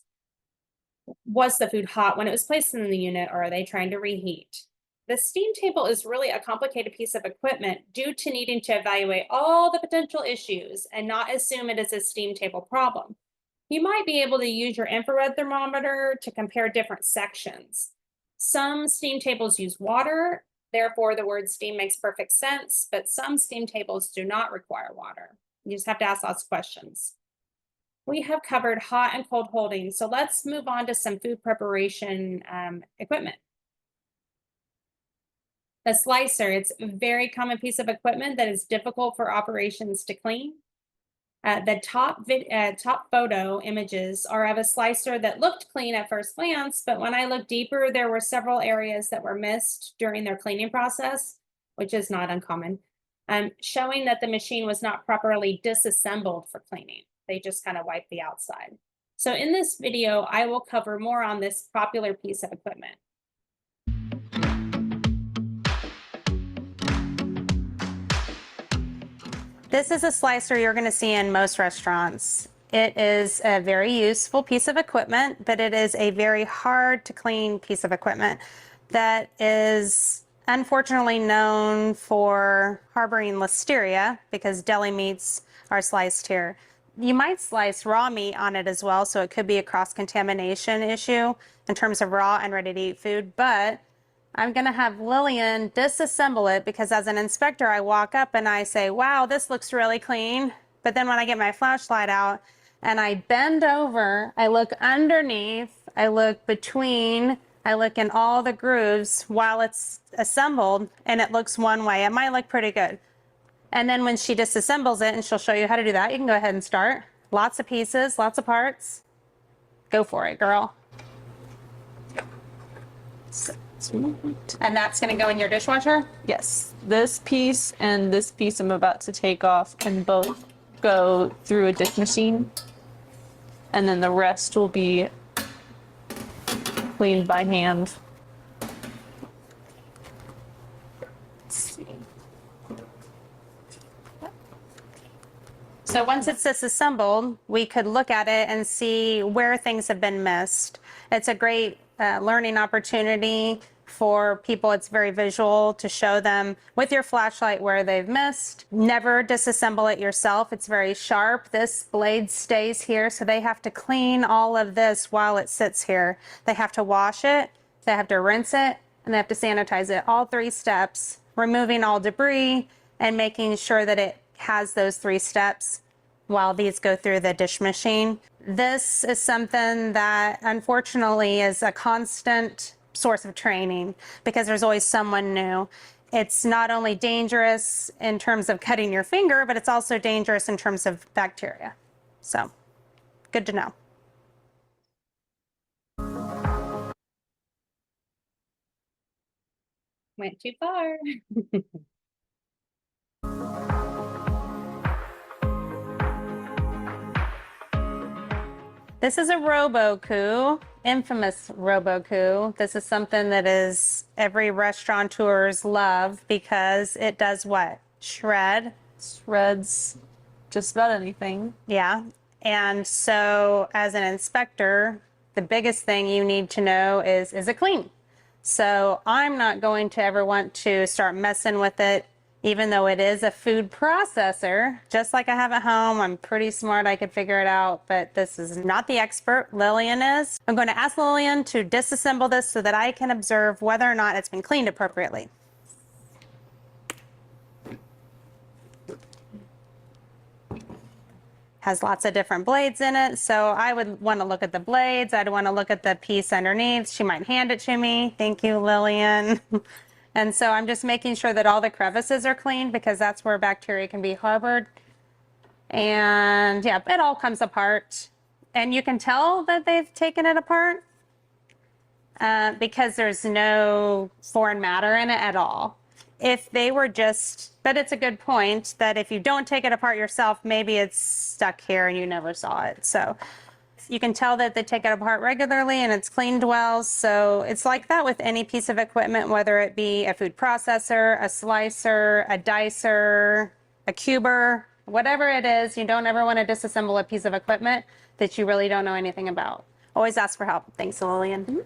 Was the food hot when it was placed in the unit, or are they trying to reheat? The steam table is really a complicated piece of equipment due to needing to evaluate all the potential issues and not assume it is a steam table problem. You might be able to use your infrared thermometer to compare different sections. Some steam tables use water, therefore the word steam makes perfect sense, but some steam tables do not require water. You just have to ask lots of questions. We have covered hot and cold holding, so let's move on to some food preparation equipment. The slicer, it's a very common piece of equipment that is difficult for operations to clean. The top photo images are of a slicer that looked clean at first glance, but when I looked deeper, there were several areas that were missed during their cleaning process, which is not uncommon, showing that the machine was not properly disassembled for cleaning. They just kind of wiped the outside. So in this video, I will cover more on this popular piece of equipment. This is a slicer you're going to see in most restaurants. It is a very useful piece of equipment, but it is a very hard to clean piece of equipment that is unfortunately known for harboring listeria because deli meats are sliced here. You might slice raw meat on it as well, so it could be a cross-contamination issue in terms of raw and ready-to-eat food, but I'm going to have Lillian disassemble it because as an inspector, I walk up and I say, wow, this looks really clean. But then when I get my flashlight out and I bend over, I look underneath, I look between, I look in all the grooves while it's assembled and it looks one way. It might look pretty good. And then when she disassembles it, and she'll show you how to do that, you can go ahead and start. Lots of pieces, lots of parts. Go for it, girl. And that's going to go in your dishwasher? Yes, this piece and this piece I'm about to take off can both go through a dish machine. And then the rest will be cleaned by hand. Let's see. So once it's disassembled, we could look at it and see where things have been missed. It's a great learning opportunity for people. It's very visual to show them with your flashlight where they've missed. Never disassemble it yourself. It's very sharp. This blade stays here, so they have to clean all of this while it sits here. They have to wash it, they have to rinse it, and they have to sanitize it. All 3 steps, removing all debris and making sure that it has those 3 steps while these go through the dish machine. This is something that unfortunately is a constant source of training because there's always someone new. It's not only dangerous in terms of cutting your finger, but it's also dangerous in terms of bacteria. So, good to know. Went too far. This is a Robo-Coup, infamous Robo-Coup. This is something that is every restaurateur's love because it does what? Shred. Shreds just about anything. Yeah. And so as an inspector, the biggest thing you need to know is it clean? So I'm not going to ever want to start messing with it, even though it is a food processor, just like I have at home. I'm pretty smart, I could figure it out, but this is not the expert, Lillian is. I'm going to ask Lillian to disassemble this so that I can observe whether or not it's been cleaned appropriately. Has lots of different blades in it, so I would want to look at the blades. I'd want to look at the piece underneath. She might hand it to me. Thank you, Lillian. And so I'm just making sure that all the crevices are clean because that's where bacteria can be harbored. And yeah, it all comes apart. And you can tell that they've taken it apart because there's no foreign matter in it at all. If they were just, but it's a good point that if you don't take it apart yourself, maybe it's stuck here and you never saw it. So you can tell that they take it apart regularly and it's cleaned well. So it's like that with any piece of equipment, whether it be a food processor, a slicer, a dicer, a cuber, whatever it is, you don't ever want to disassemble a piece of equipment that you really don't know anything about. Always ask for help. Thanks, Lillian.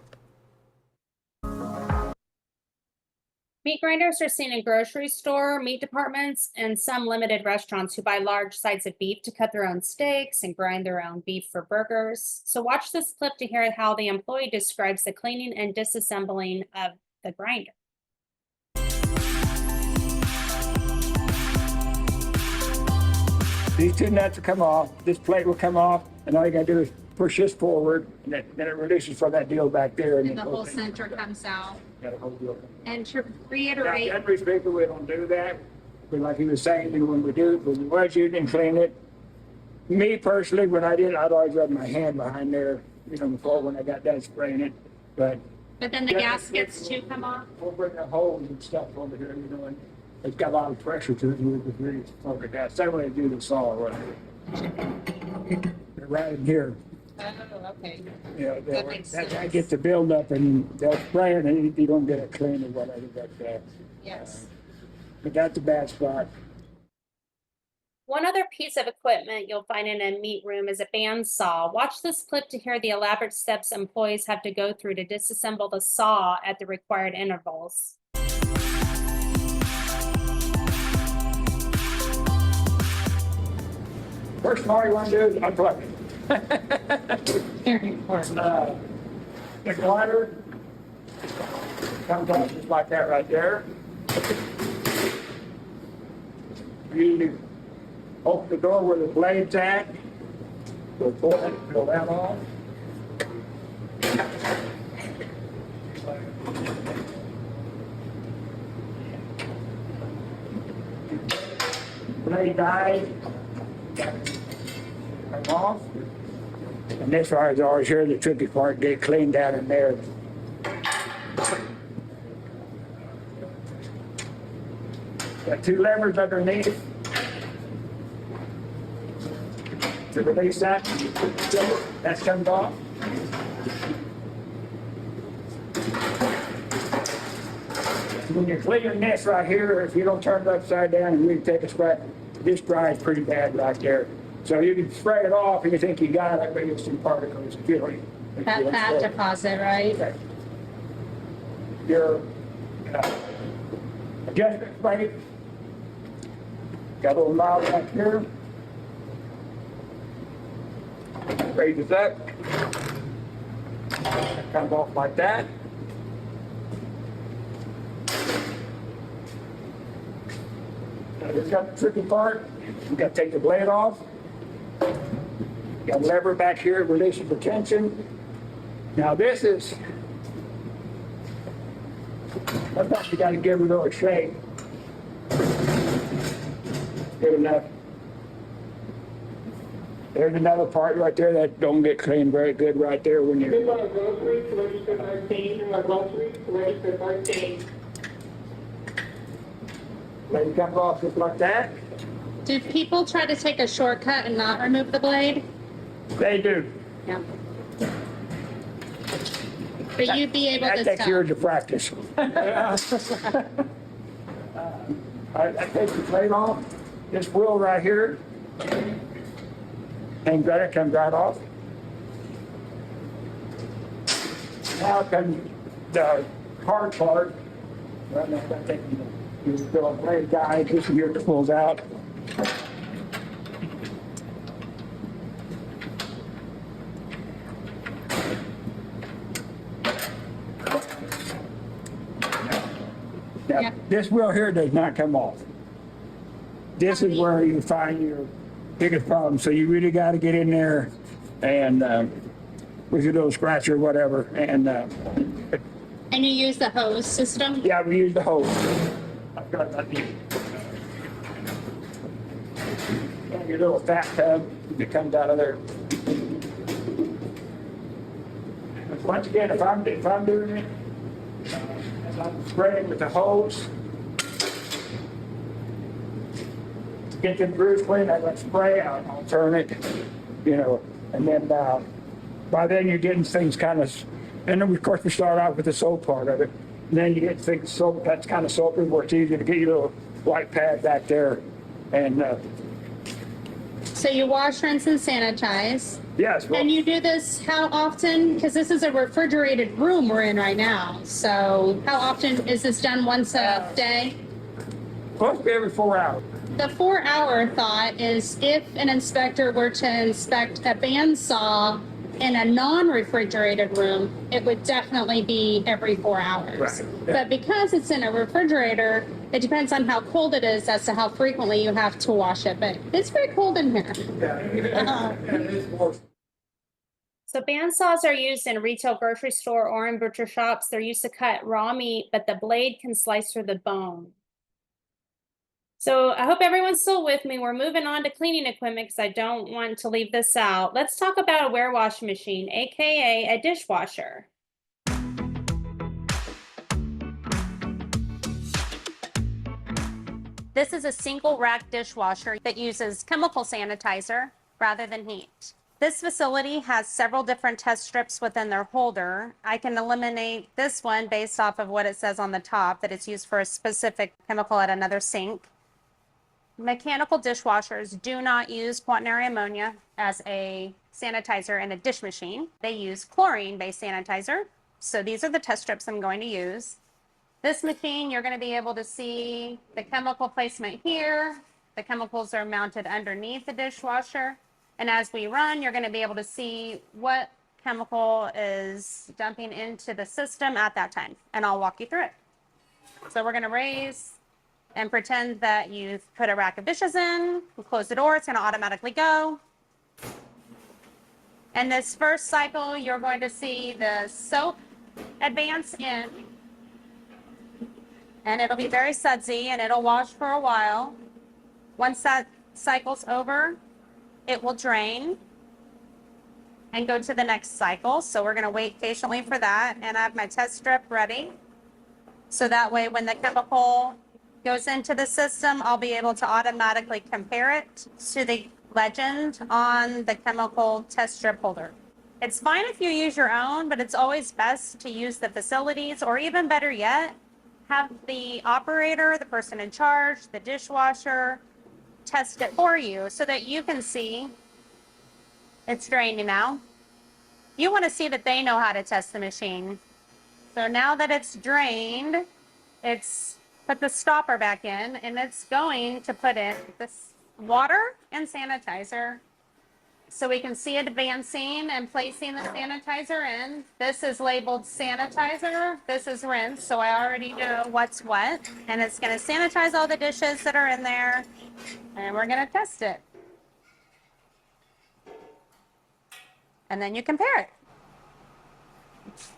Meat grinders are seen in grocery store, meat departments, and some limited restaurants who buy large sides of beef to cut their own steaks and grind their own beef for burgers. So watch this clip to hear how the employee describes the cleaning and disassembling of the grinder. These two nuts will come off, this plate will come off, and all you gotta do is push this forward, and then it releases from that deal back there. And the whole center comes out. Yeah, the whole deal. And to Now, reiterate, generally speaking, we don't do that, but like he was saying, when we was using and clean it, me personally, when I did, I'd always rub my hand behind there, before when I got done spraying it, but. but then the gaskets too come off. We'll bring the holes and stuff over here, and it's got a lot of pressure to it, you can really smoke it down. Same way to do the saw, right? They're right in here. Oh, okay. That makes that sense. gets the buildup and they'll spray it and you don't get it clean or whatever, Yes. but that's a bad spot. One other piece of equipment you'll find in a meat room is a bandsaw. Watch this clip to hear the elaborate steps employees have to go through to disassemble the saw at the required intervals. First of all you want to do is unplug it. Very important. The glider comes off just like that right there. You open the door where the blade's at. Go pull that off. Blade dies. Come off. And this part is always here, the tricky part, get it cleaned down in there. Got two levers underneath to release that. That comes off. When you're cleaning this right here, if you don't turn it upside down and really take a spray, this dries pretty bad right there. So you can spray it off and you think you got it, but you'll see particles. If you don't, That fat deposit, right? Okay. Your adjustment plate, got a little knob back here. Raises up. Comes off like that. Now this got the tricky part. You got to take the blade off. Got a lever back here, releasing the tension. Now this is, sometimes you got to give it a little shake. Good enough. There's another part right there that don't get cleaned very good right there when you're. Let it come off just like that. Do people try to take a shortcut and not remove the blade? They do. Yeah. But you'd be able That to takes stop. years of practice. I take the plate off, this wheel right here, and it comes right off. Now comes the hard part. Right now, I'm taking the blade guide, this here pulls out. Now, Yeah. this wheel here does not come off. This is where you find your biggest problem. So you really got to get in there and with your little scratcher or whatever. And And you use the hose system? Yeah, we use the hose. I've got that new. Your little fat tub that comes out of there. But once again, if I'm doing it, as I'm spraying with the hose, to get the grooves clean, I let spray out, I'll turn it, and then by then you're getting things kind of, and then of course we start out with the soap part of it, and then you get things soap that's kind of soapy where it's easier to get your little white pad back there, and So you wash, rinse, and sanitize. yes. Well, And you do this how often? Because this is a refrigerated room we're in right now. So how often is this done? Once a day? supposed to be every 4 hours. The 4-hour thought is if an inspector were to inspect a bandsaw in a non-refrigerated room, it would definitely be every 4 hours. Right. Yeah. But because it's in a refrigerator, it depends on how cold it is as to how frequently you have to wash it. But it's very cold in here. So bandsaws are used in a retail grocery store or in butcher shops. They're used to cut raw meat, but the blade can slice through the bone. So I hope everyone's still with me. We're moving on to cleaning equipment because I don't want to leave this out. Let's talk about a warewash machine, aka a dishwasher. This is a single rack dishwasher that uses chemical sanitizer rather than heat. This facility has several different test strips within their holder. I can eliminate this one based off of what it says on the top, that it's used for a specific chemical at another sink. Mechanical dishwashers do not use quaternary ammonia as a sanitizer in a dish machine. They use chlorine-based sanitizer. So these are the test strips I'm going to use. This machine, you're going to be able to see the chemical placement here. The chemicals are mounted underneath the dishwasher. And as we run, you're going to be able to see what chemical is dumping into the system at that time. And I'll walk you through it. So we're going to raise and pretend that you've put a rack of dishes in. We'll close the door. It's going to automatically go. And this first cycle, you're going to see the soap advance in. And it'll be very sudsy and it'll wash for a while. Once that cycle's over, it will drain and go to the next cycle. So we're going to wait patiently for that. And I have my test strip ready. So that way, when the chemical goes into the system, I'll be able to automatically compare it to the legend on the chemical test strip holder. It's fine if you use your own, but it's always best to use the facilities, or even better yet, have the operator, the person in charge, the dishwasher, test it for you so that you can see it's draining now. You want to see that they know how to test the machine. So now that it's drained, it's put the stopper back in and it's going to put in this water and sanitizer so we can see it advancing and placing the sanitizer in. This is labeled sanitizer. This is rinse. So I already know what's what, and it's going to sanitize all the dishes that are in there. And we're going to test it. And then you compare it.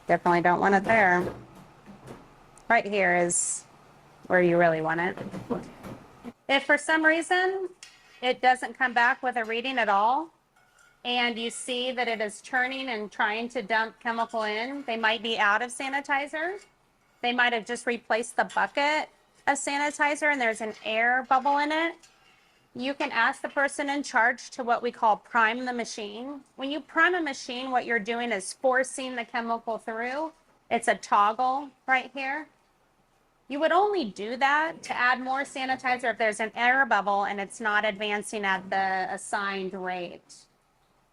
Definitely don't want it there. Right here is where you really want it. If for some reason it doesn't come back with a reading at all, and you see that it is turning and trying to dump chemical in, they might be out of sanitizer. They might have just replaced the bucket of sanitizer and there's an air bubble in it. You can ask the person in charge to what we call prime the machine. When you prime a machine, what you're doing is forcing the chemical through. It's a toggle right here. You would only do that to add more sanitizer if there's an air bubble and it's not advancing at the assigned rate.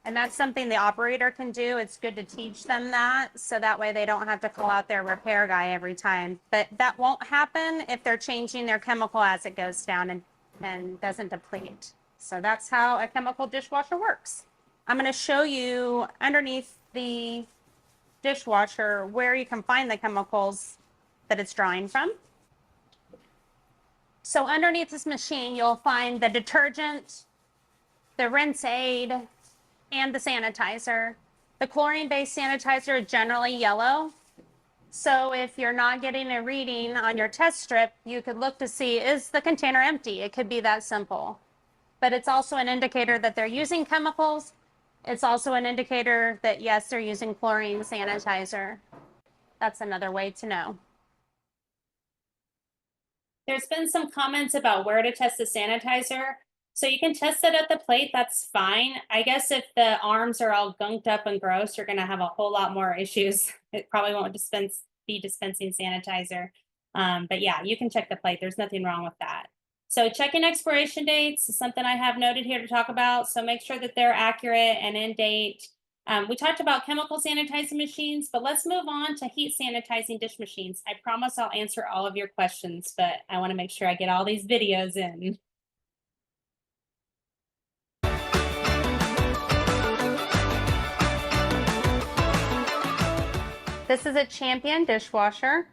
And that's something the operator can do. It's good to teach them that, so that way they don't have to call out their repair guy every time. But that won't happen if they're changing their chemical as it goes down and doesn't deplete. So that's how a chemical dishwasher works. I'm going to show you underneath the dishwasher where you can find the chemicals that it's drawing from. So underneath this machine, you'll find the detergent, the rinse aid, and the sanitizer. The chlorine-based sanitizer is generally yellow. So if you're not getting a reading on your test strip, you could look to see, is the container empty? It could be that simple. But it's also an indicator that they're using chemicals. It's also an indicator that, yes, they're using chlorine sanitizer. That's another way to know. There's been some comments about where to test the sanitizer. So you can test it at the plate, that's fine. I guess if the arms are all gunked up and gross, you're gonna have a whole lot more issues. It probably won't be dispensing sanitizer. But yeah, you can check the plate. There's nothing wrong with that. So checking expiration dates is something I have noted here to talk about. So make sure that they're accurate and in date. We talked about chemical sanitizing machines, but let's move on to heat sanitizing dish machines. I promise I'll answer all of your questions, but I want to make sure I get all these videos in. This is a Champion dishwasher.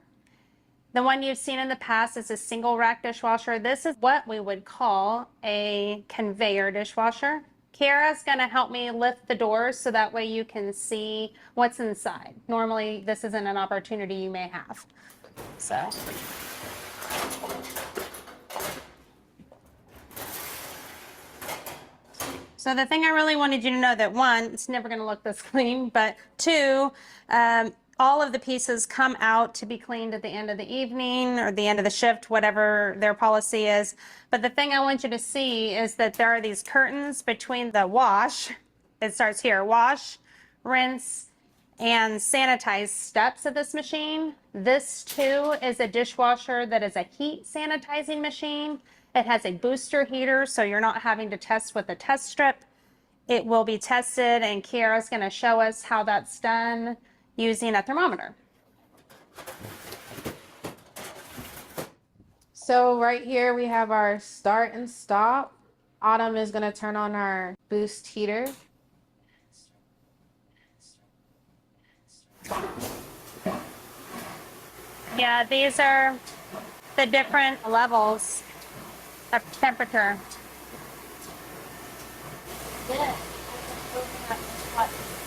The one you've seen in the past is a single rack dishwasher. This is what we would call a conveyor dishwasher. Kara's gonna help me lift the doors so that way you can see what's inside. Normally, this isn't an opportunity you may have. So the thing I really wanted you to know that one, it's never gonna look this clean, but two, all of the pieces come out to be cleaned at the end of the evening or the end of the shift, whatever their policy is. But the thing I want you to see is that there are these curtains between the wash. It starts here, wash, rinse, and sanitize steps of this machine. This too is a dishwasher that is a heat sanitizing machine. It has a booster heater, so you're not having to test with a test strip. It will be tested, and Kiara's going to show us how that's done using a thermometer. So right here we have our start and stop. Autumn is going to turn on our boost heater. Yeah, these are the different levels of temperature.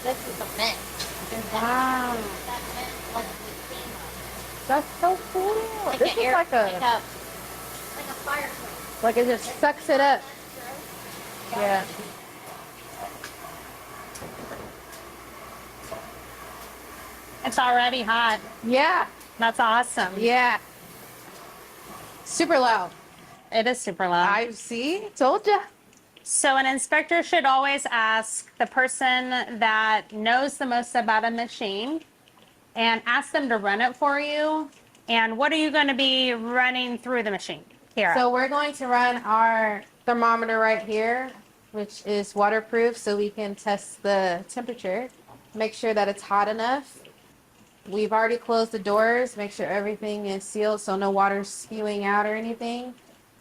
This is a mint. Wow. That's so cool. Like This is like a fire. like it just sucks it up. Yeah. It's already hot. Yeah. That's awesome. Yeah. Super loud. It is super loud. I see. Told ya. So an inspector should always ask the person that knows the most about a machine and ask them to run it for you. And what are you going to be running through the machine, Kara? So we're going to run our thermometer right here, which is waterproof, so we can test the temperature, make sure that it's hot enough. We've already closed the doors, make sure everything is sealed so no water's spewing out or anything.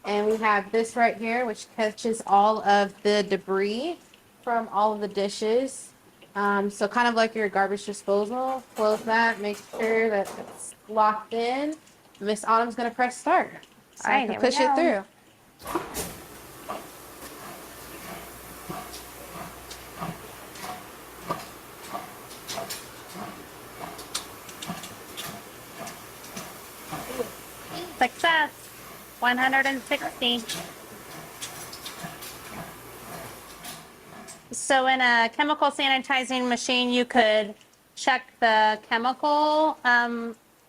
And we have this right here, which catches all of the debris from all of the dishes. So kind of like your garbage disposal. Close that, make sure that it's locked in. Miss Autumn's gonna press start. So I can push it through. Success. 160. So in a chemical sanitizing machine, you could check the chemical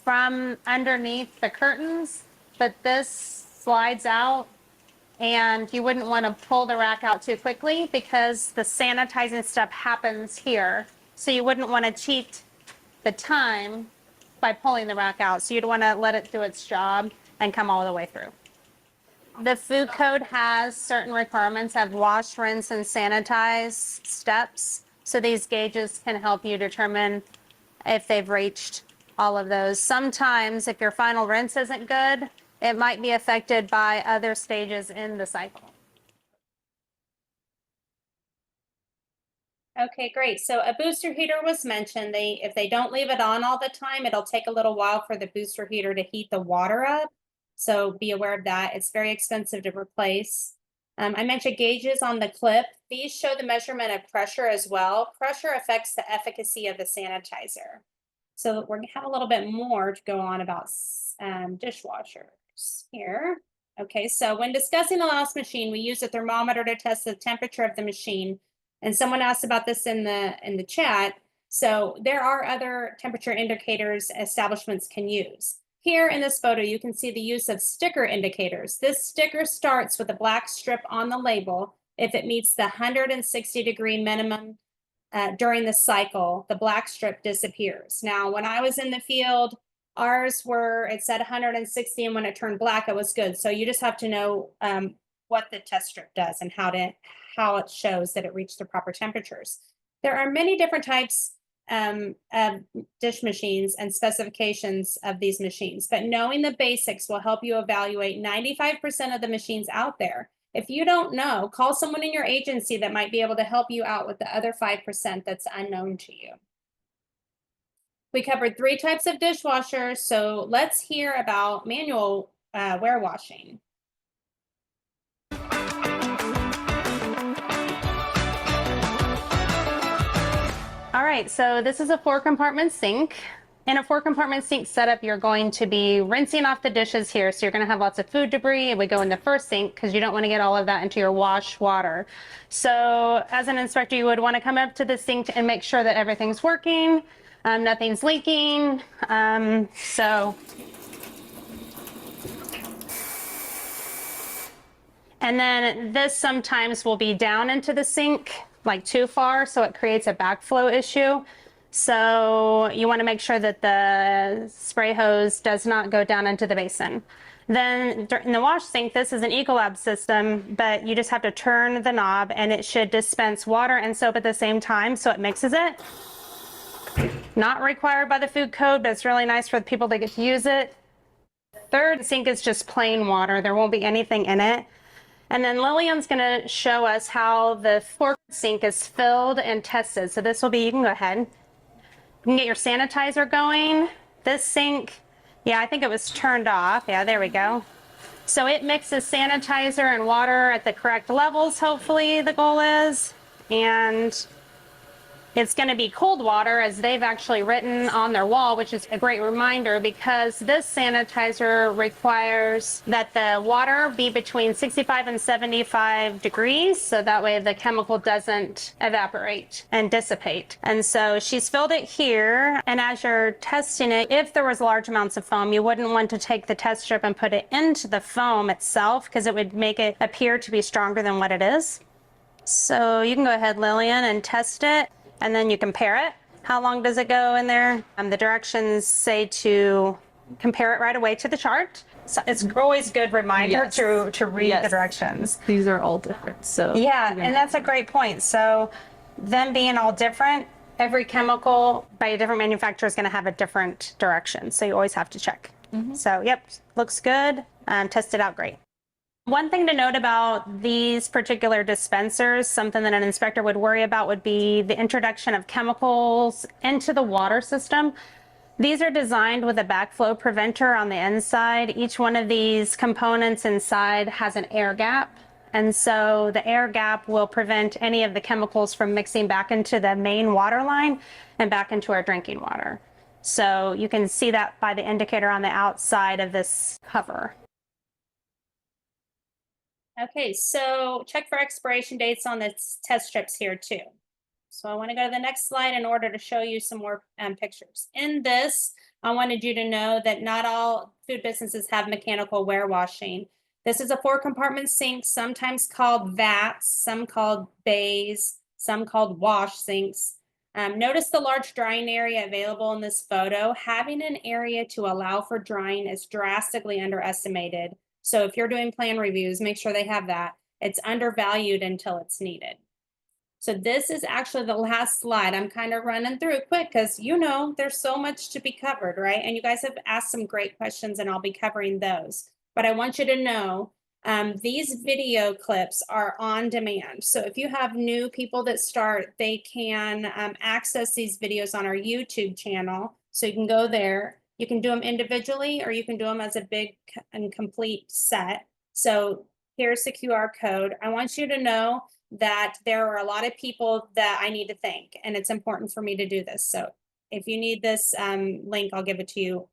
from underneath the curtains, but this slides out and you wouldn't want to pull the rack out too quickly because the sanitizing step happens here. So you wouldn't want to cheat the time by pulling the rack out. So you'd want to let it do its job and come all the way through. The food code has certain requirements of wash, rinse, and sanitize steps. So these gauges can help you determine if they've reached all of those. Sometimes if your final rinse isn't good, it might be affected by other stages in the cycle. Okay, great. So a booster heater was mentioned. If they don't leave it on all the time, it'll take a little while for the booster heater to heat the water up. So be aware of that. It's very expensive to replace. I mentioned gauges on the clip. These show the measurement of pressure as well. Pressure affects the efficacy of the sanitizer. So we're gonna have a little bit more to go on about dishwashers here. Okay, so when discussing the last machine, we use a thermometer to test the temperature of the machine. And someone asked about this in the chat. So there are other temperature indicators establishments can use. Here in this photo, you can see the use of sticker indicators. This sticker starts with a black strip on the label. If it meets the 160-degree minimum during the cycle, the black strip disappears. Now, when I was in the field, ours were, it said 160, and when it turned black, it was good. So you just have to know what the test strip does and how it shows that it reached the proper temperatures. There are many different types of dish machines and specifications of these machines, but knowing the basics will help you evaluate 95% of the machines out there. If you don't know, call someone in your agency that might be able to help you out with the other 5% that's unknown to you. We covered 3 types of dishwashers, so let's hear about manual ware washing. All right, so this is a 4-compartment sink. In a 4-compartment sink setup, you're going to be rinsing off the dishes here. So you're going to have lots of food debris. It would go in the first sink because you don't want to get all of that into your wash water. So as an inspector, you would want to come up to the sink and make sure that everything's working, nothing's leaking. And then this sometimes will be down into the sink, like too far, so it creates a backflow issue. So you want to make sure that the spray hose does not go down into the basin. Then in the wash sink, this is an Ecolab system, but you just have to turn the knob and it should dispense water and soap at the same time, so it mixes it. Not required by the food code, but it's really nice for the people that get to use it. Third sink is just plain water. There won't be anything in it. And then Lillian's going to show us how the fork sink is filled and tested. So this will be, you can go ahead. You can get your sanitizer going. This sink, yeah, I think it was turned off. Yeah, there we go. So it mixes sanitizer and water at the correct levels, hopefully the goal is. And it's going to be cold water, as they've actually written on their wall, which is a great reminder because this sanitizer requires that the water be between 65 and 75 degrees. So that way the chemical doesn't evaporate and dissipate. And so she's filled it here. And as you're testing it, if there was large amounts of foam, you wouldn't want to take the test strip and put it into the foam itself because it would make it appear to be stronger than what it is. So you can go ahead, Lillian, and test it. And then you compare it. How long does it go in there? The directions say to compare it right away to the chart. So it's always a good reminder to read the directions. These are all different. So yeah, and that's a great point. So them being all different, every chemical by a different manufacturer is going to have a different direction. So you always have to check. So yep, looks good. Test it out great. One thing to note about these particular dispensers, something that an inspector would worry about would be the introduction of chemicals into the water system. These are designed with a backflow preventer on the inside. Each one of these components inside has an air gap. And so the air gap will prevent any of the chemicals from mixing back into the main water line and back into our drinking water. So you can see that by the indicator on the outside of this cover. Okay, so check for expiration dates on the test strips here too. So I want to go to the next slide in order to show you some more pictures. In this, I wanted you to know that not all food businesses have mechanical ware washing. This is a 4-compartment sink, sometimes called vats, some called bays, some called wash sinks. Notice the large drying area available in this photo. Having an area to allow for drying is drastically underestimated. So if you're doing plan reviews, make sure they have that. It's undervalued until it's needed. So this is actually the last slide. I'm kind of running through it quick because there's so much to be covered, right? And you guys have asked some great questions and I'll be covering those. But I want you to know these video clips are on demand. So if you have new people that start, they can access these videos on our YouTube channel. So you can go there. You can do them individually or you can do them as a big and complete set. So here's the QR code. I want you to know that there are a lot of people that I need to thank, and it's important for me to do this. So if you need this link, I'll give it to you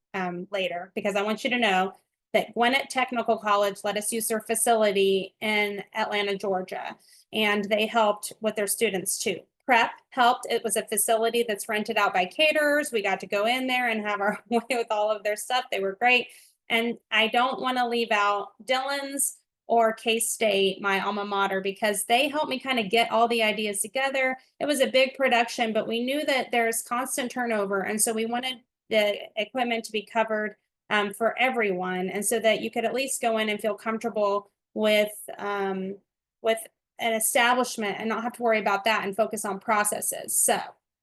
later, because I want you to know that Gwinnett Technical College let us use their facility in Atlanta, Georgia, and they helped with their students too. Prep helped. It was a facility that's rented out by caterers. We got to go in there and have our way with all of their stuff. They were great. And I don't want to leave out Dillon's or K-State, my alma mater, because they helped me kind of get all the ideas together. It was a big production, but we knew that there's constant turnover. And so we wanted the equipment to be covered for everyone. And so that you could at least go in and feel comfortable with an establishment and not have to worry about that and focus on processes. So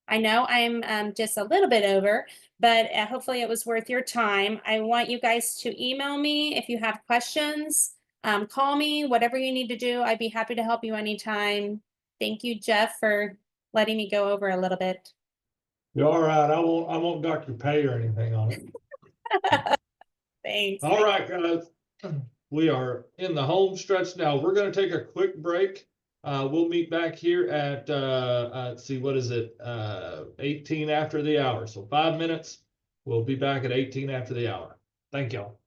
I know I'm just a little bit over, but hopefully it was worth your time. I want you guys to email me if you have questions, call me, whatever you need to do. I'd be happy to help you anytime. Thank you, Jeff, for letting me go over a little bit. You're all right. I won't dock your pay or anything on it. Thanks. All right, guys. We are in the home stretch now. We're going to take a quick break. We'll meet back here at, let's see, what is it? 18 after the hour. So 5 minutes. We'll be back at 18 after the hour. Thank y'all.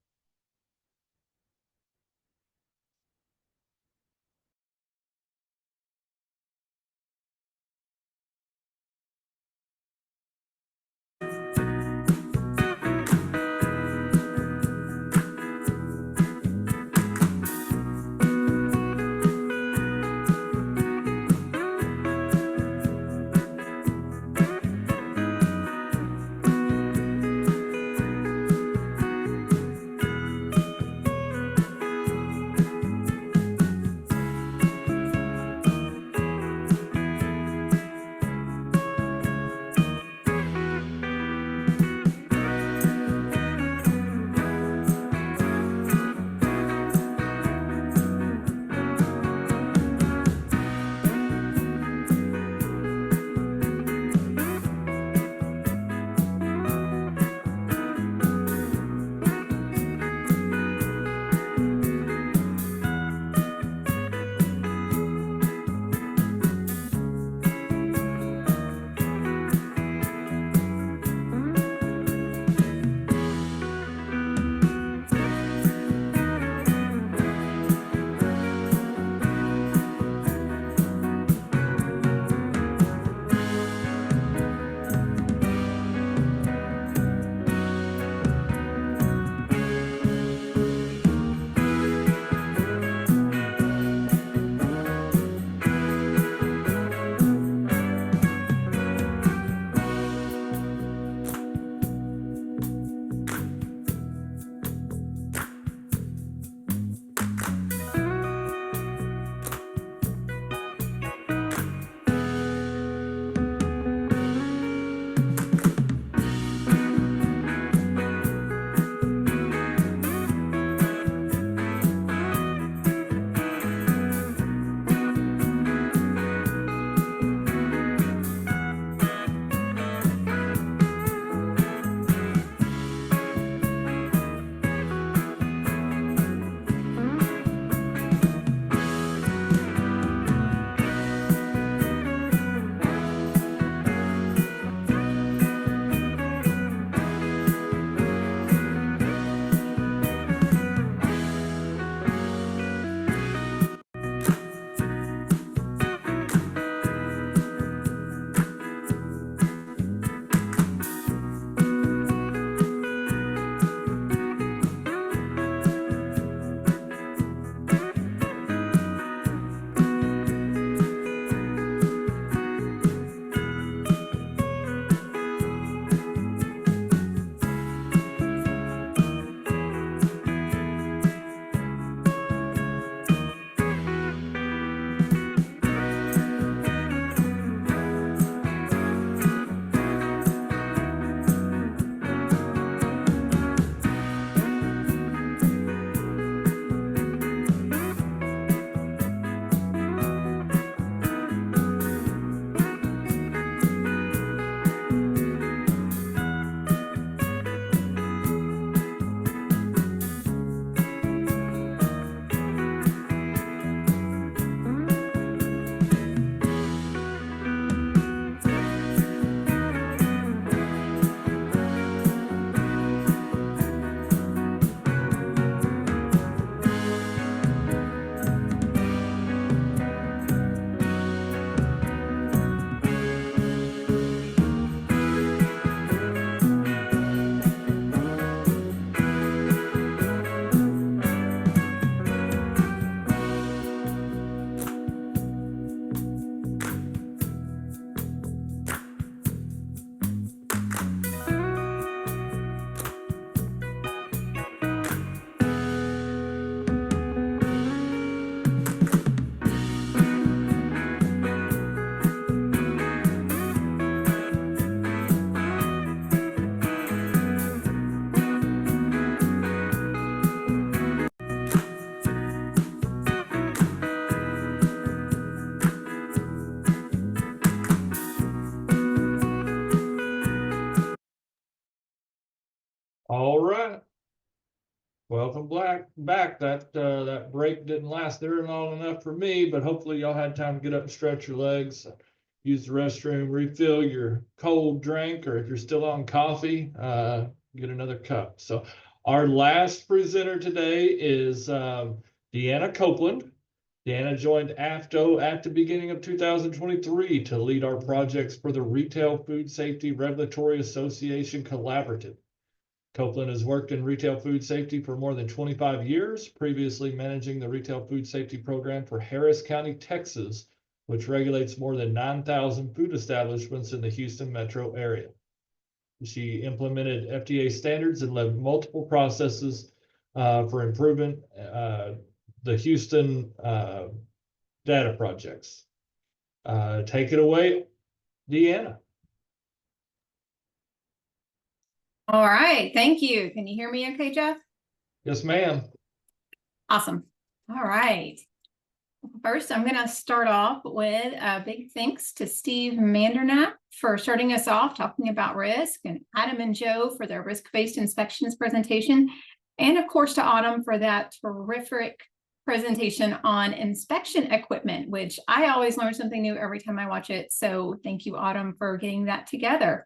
Welcome back. That break didn't last there long enough for me, but hopefully y'all had time to get up and stretch your legs, use the restroom, refill your cold drink, or if you're still on coffee, get another cup. So our last presenter today is Deanna Copeland. Deanna joined AFDO at the beginning of 2023 to lead our projects for the Retail Food Safety Regulatory Association Collaborative. Copeland has worked in retail food safety for more than 25 years, previously managing the retail food safety program for Harris County, Texas, which regulates more than 9,000 food establishments in the Houston metro area. She implemented FDA standards and led multiple processes for improving the Houston data projects. Take it away, Deanna. All right, thank you. Can you hear me okay, Jeff? Yes, ma'am. Awesome. All right. First, I'm going to start off with a big thanks to Steve Mandernap for starting us off talking about risk, and Adam and Joe for their risk-based inspections presentation, and of course to Autumn for that terrific presentation on inspection equipment, which I always learn something new every time I watch it. So thank you, Autumn, for getting that together.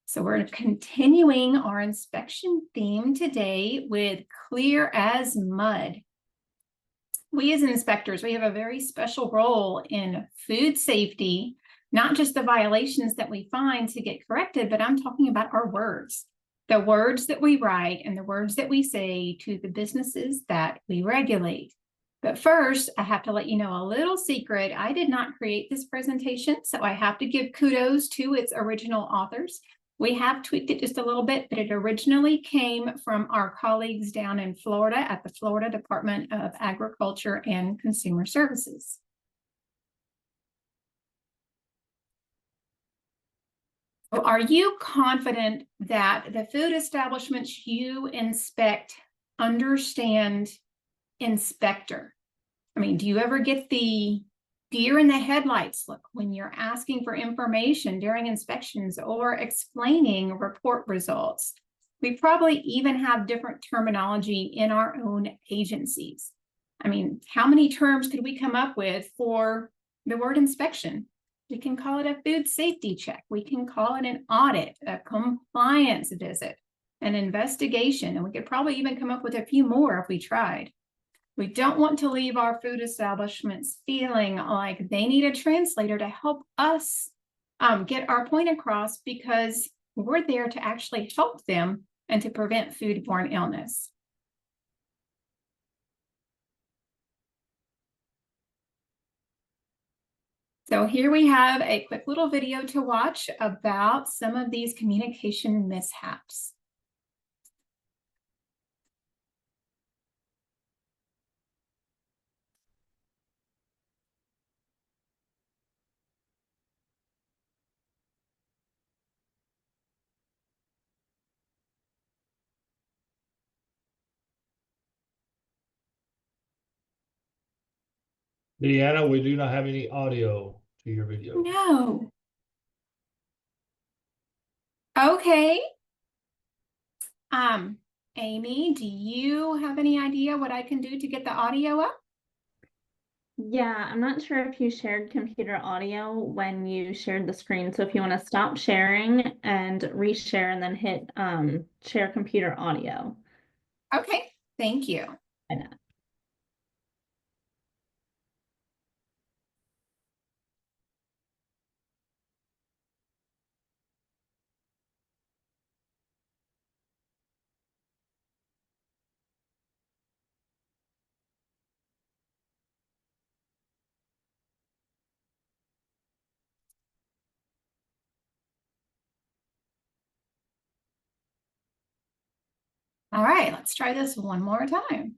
So we're continuing our inspection theme today with clear as mud. We as inspectors, we have a very special role in food safety, not just the violations that we find to get corrected, but I'm talking about our words, the words that we write and the words that we say to the businesses that we regulate. But first, I have to let you know a little secret. I did not create this presentation, so I have to give kudos to its original authors. We have tweaked it just a little bit, but it originally came from our colleagues down in Florida at the Florida Department of Agriculture and Consumer Services. So are you confident that the food establishments you inspect understand inspector? I mean, do you ever get the deer in the headlights look when you're asking for information during inspections or explaining report results? We probably even have different terminology in our own agencies. I mean, how many terms could we come up with for the word inspection? We can call it a food safety check. We can call it an audit, a compliance visit, an investigation, and we could probably even come up with a few more if we tried. We don't want to leave our food establishments feeling like they need a translator to help us get our point across, because we're there to actually help them and to prevent foodborne illness. So here we have a quick little video to watch about some of these communication mishaps. Deanna, we do not have any audio to your video. No. Okay. Amy, do you have any idea what I can do to get the audio up? Yeah, I'm not sure if you shared computer audio when you shared the screen. So if you want to stop sharing and reshare and then hit share computer audio. Okay, thank you. All right, let's try this one more time.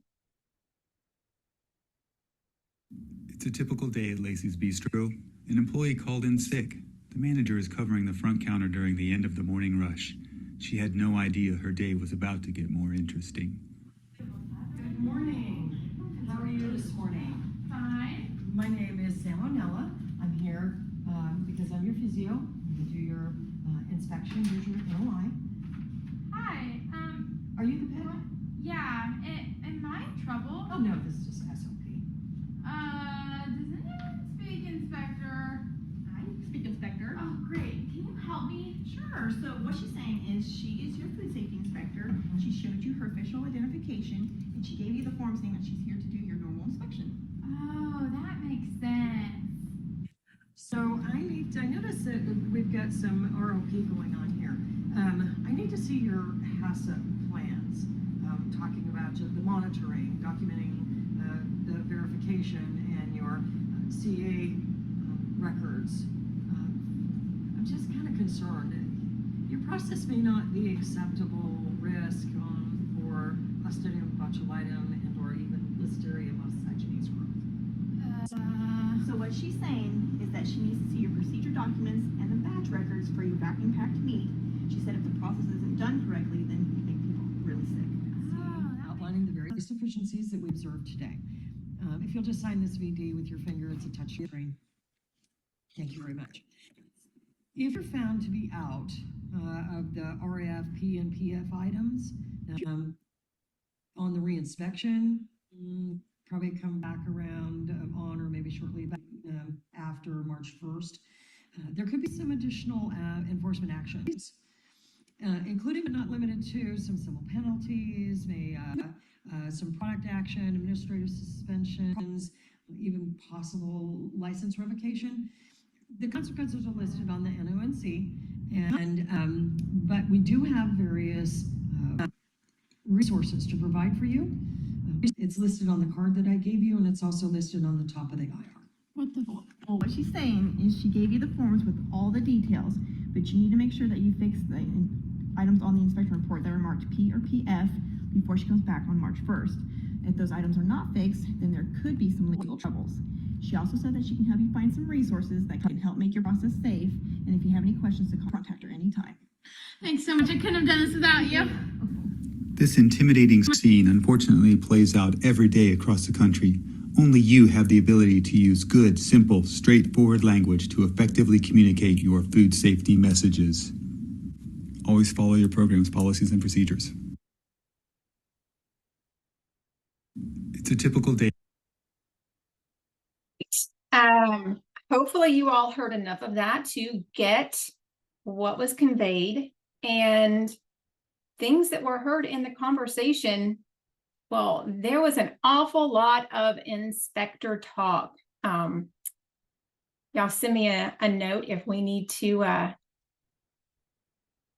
It's a typical day at Lacey's Bistro. An employee called in sick. The manager is covering the front counter during the end of the morning rush. She had no idea her day was about to get more interesting. Good morning. How are you this morning? Fine. My name is Salmonella. I'm here because I'm your physio. I'm going to do your inspection. Here's your MRI. Hi. Are you the pet? Yeah, am I in trouble? Oh, no, this is just SOP. Does anyone speak inspector? I speak inspector. Oh, great. Can you help me? Sure. So what she's saying is she is your food safety inspector. She showed you her official identification, and she gave you the form saying that she's here to do your normal inspection. Oh, that makes sense. So I noticed that we've got some ROP going on here. I need to see your HACCP plans, talking about the monitoring, documenting the verification, and your CA records. I'm just kind of concerned. Your process may not be acceptable risk for Clostridium botulinum and or even Listeria monocytogenes growth. So what she's saying is that she needs to see your procedure documents and the batch records for your vacuum packed meat. She said if the process isn't done correctly, then you make people really sick. Outlining the various deficiencies that we observed today. If you'll just sign this VD with your finger, it's a touch screen. Thank you very much. If you're found to be out of the RAF, P, and PF items on the reinspection, probably come back around on or maybe shortly after March 1st. There could be some additional enforcement actions, including but not limited to some civil penalties, some product action, administrative suspensions, even possible license revocation. The consequences are listed on the NONC, but we do have various resources to provide for you. It's listed on the card that I gave you, and it's also listed on the top of the IR. What the? Well, what she's saying is she gave you the forms with all the details, but you need to make sure that you fix the items on the inspection report that are marked P or PF before she comes back on March 1st. If those items are not fixed, then there could be some legal troubles. She also said that she can help you find some resources that can help make your process safe, and if you have any questions, to contact her anytime. Thanks so much. I couldn't have done this without you. This intimidating scene unfortunately plays out every day across the country. Only you have the ability to use good, simple, straightforward language to effectively communicate your food safety messages. Always follow your program's policies and procedures. It's a typical day. Hopefully you all heard enough of that to get what was conveyed and things that were heard in the conversation. Well, there was an awful lot of inspector talk. Y'all send me a note if we need to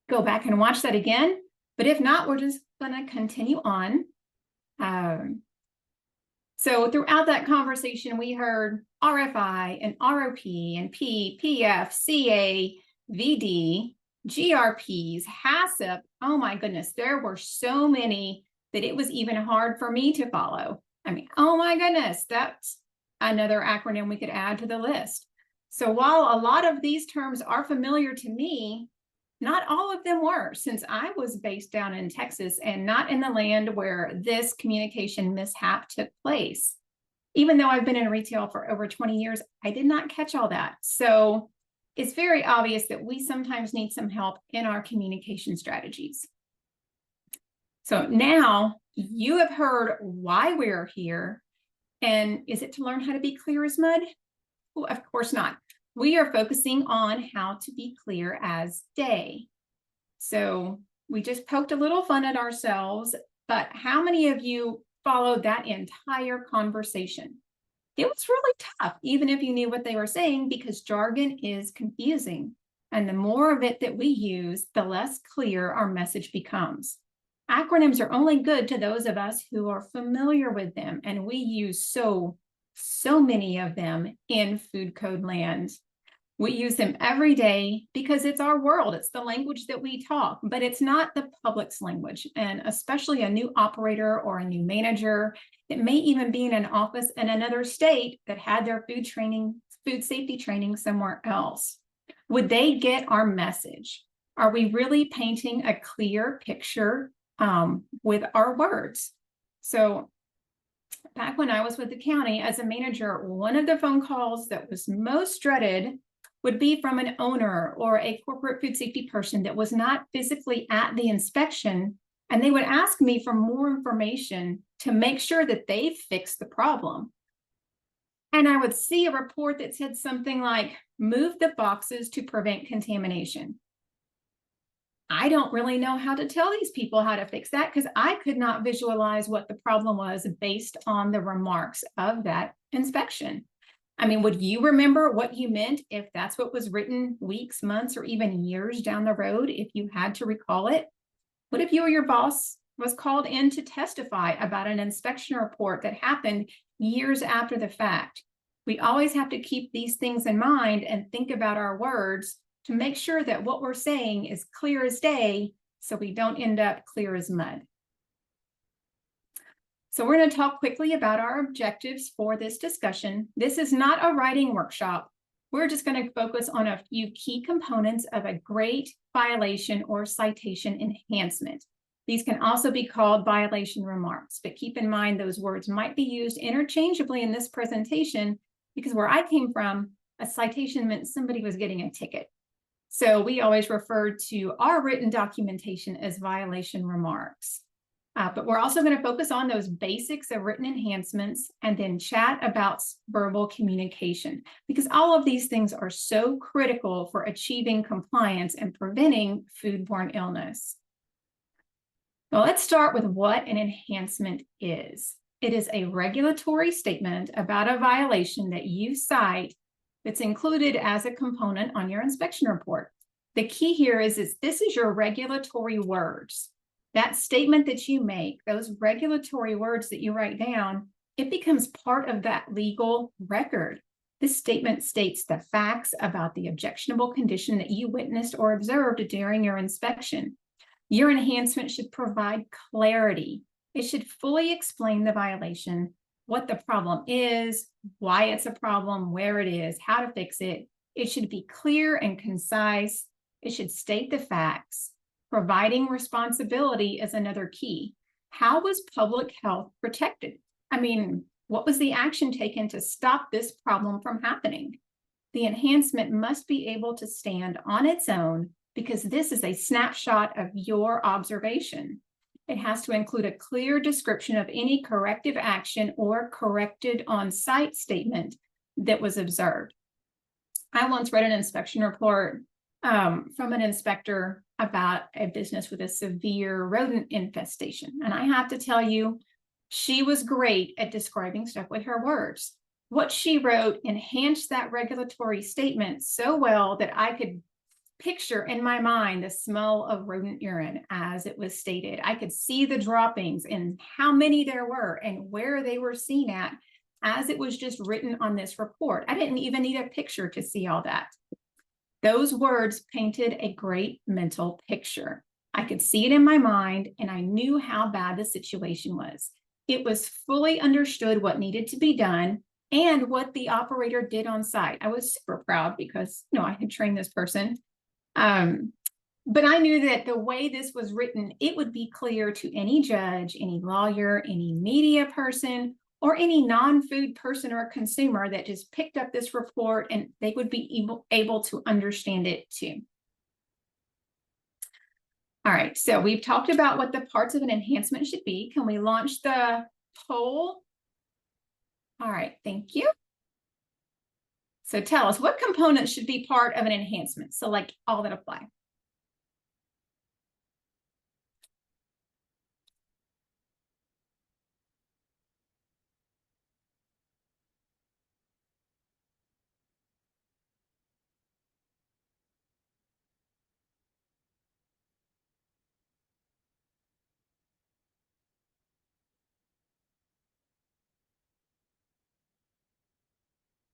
go back and watch that again. But if not, we're just going to continue on. So throughout that conversation, we heard RFI and ROP and P, PF, CA, VD, GRPs, HACCP. Oh my goodness, there were so many that it was even hard for me to follow. I mean, oh my goodness, that's another acronym we could add to the list. So while a lot of these terms are familiar to me, not all of them were, since I was based down in Texas and not in the land where this communication mishap took place. Even though I've been in retail for over 20 years, I did not catch all that. So it's very obvious that we sometimes need some help in our communication strategies. So now you have heard why we're here. And is it to learn how to be clear as mud? Well, of course not. We are focusing on how to be clear as day. So we just poked a little fun at ourselves, but how many of you followed that entire conversation? It was really tough, even if you knew what they were saying, because jargon is confusing. And the more of it that we use, the less clear our message becomes. Acronyms are only good to those of us who are familiar with them, and we use so many of them in food code land. We use them every day because it's our world. It's the language that we talk, but it's not the public's language. And especially a new operator or a new manager that may even be in an office in another state that had their food safety training somewhere else. Would they get our message? Are we really painting a clear picture with our words? So back when I was with the county as a manager, one of the phone calls that was most dreaded would be from an owner or a corporate food safety person that was not physically at the inspection, And they would ask me for more information to make sure that they fixed the problem. And I would see a report that said something like, move the boxes to prevent contamination. I don't really know how to tell these people how to fix that because I could not visualize what the problem was based on the remarks of that inspection. I mean, would you remember what you meant if that's what was written weeks, months, or even years down the road if you had to recall it? What if you or your boss was called in to testify about an inspection report that happened years after the fact? We always have to keep these things in mind and think about our words to make sure that what we're saying is clear as day so we don't end up clear as mud. So we're going to talk quickly about our objectives for this discussion. This is not a writing workshop. We're just going to focus on a few key components of a great violation or citation enhancement. These can also be called violation remarks, but keep in mind those words might be used interchangeably in this presentation because where I came from, a citation meant somebody was getting a ticket. So we always refer to our written documentation as violation remarks. But we're also going to focus on those basics of written enhancements and then chat about verbal communication because all of these things are so critical for achieving compliance and preventing foodborne illness. Well, let's start with what an enhancement is. It is a regulatory statement about a violation that you cite that's included as a component on your inspection report. The key here is this is your regulatory words. That statement that you make, those regulatory words that you write down, it becomes part of that legal record. This statement states the facts about the objectionable condition that you witnessed or observed during your inspection. Your enhancement should provide clarity. It should fully explain the violation, what the problem is, why it's a problem, where it is, how to fix it. It should be clear and concise. It should state the facts. Providing responsibility is another key. How was public health protected? I mean, what was the action taken to stop this problem from happening? The enhancement must be able to stand on its own because this is a snapshot of your observation. It has to include a clear description of any corrective action or corrected on-site statement that was observed. I once read an inspection report from an inspector about a business with a severe rodent infestation. And I have to tell you, she was great at describing stuff with her words. What she wrote enhanced that regulatory statement so well that I could picture in my mind the smell of rodent urine as it was stated. I could see the droppings and how many there were and where they were seen at as it was just written on this report. I didn't even need a picture to see all that. Those words painted a great mental picture. I could see it in my mind and I knew how bad the situation was. It was fully understood what needed to be done and what the operator did on site. I was super proud because, I had trained this person. But I knew that the way this was written, it would be clear to any judge, any lawyer, any media person, or any non-food person or consumer that just picked up this report and they would be able to understand it too. All right, so we've talked about what the parts of an enhancement should be. Can we launch the poll? All right, thank you. So tell us, what components should be part of an enhancement? So like all that apply.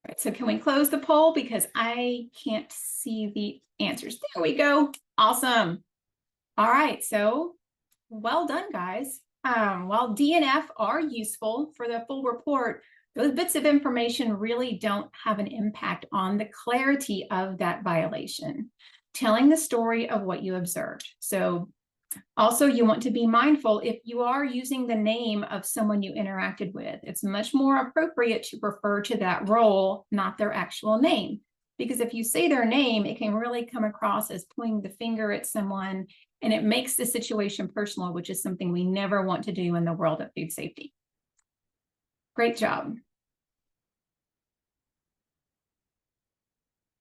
All right, so can we close the poll because I can't see the answers. There we go. Awesome. All right, so well done, guys. While DNF are useful for the full report, those bits of information really don't have an impact on the clarity of that violation, telling the story of what you observed. So also, you want to be mindful if you are using the name of someone you interacted with. It's much more appropriate to refer to that role, not their actual name. Because if you say their name, it can really come across as pointing the finger at someone and it makes the situation personal, which is something we never want to do in the world of food safety. Great job.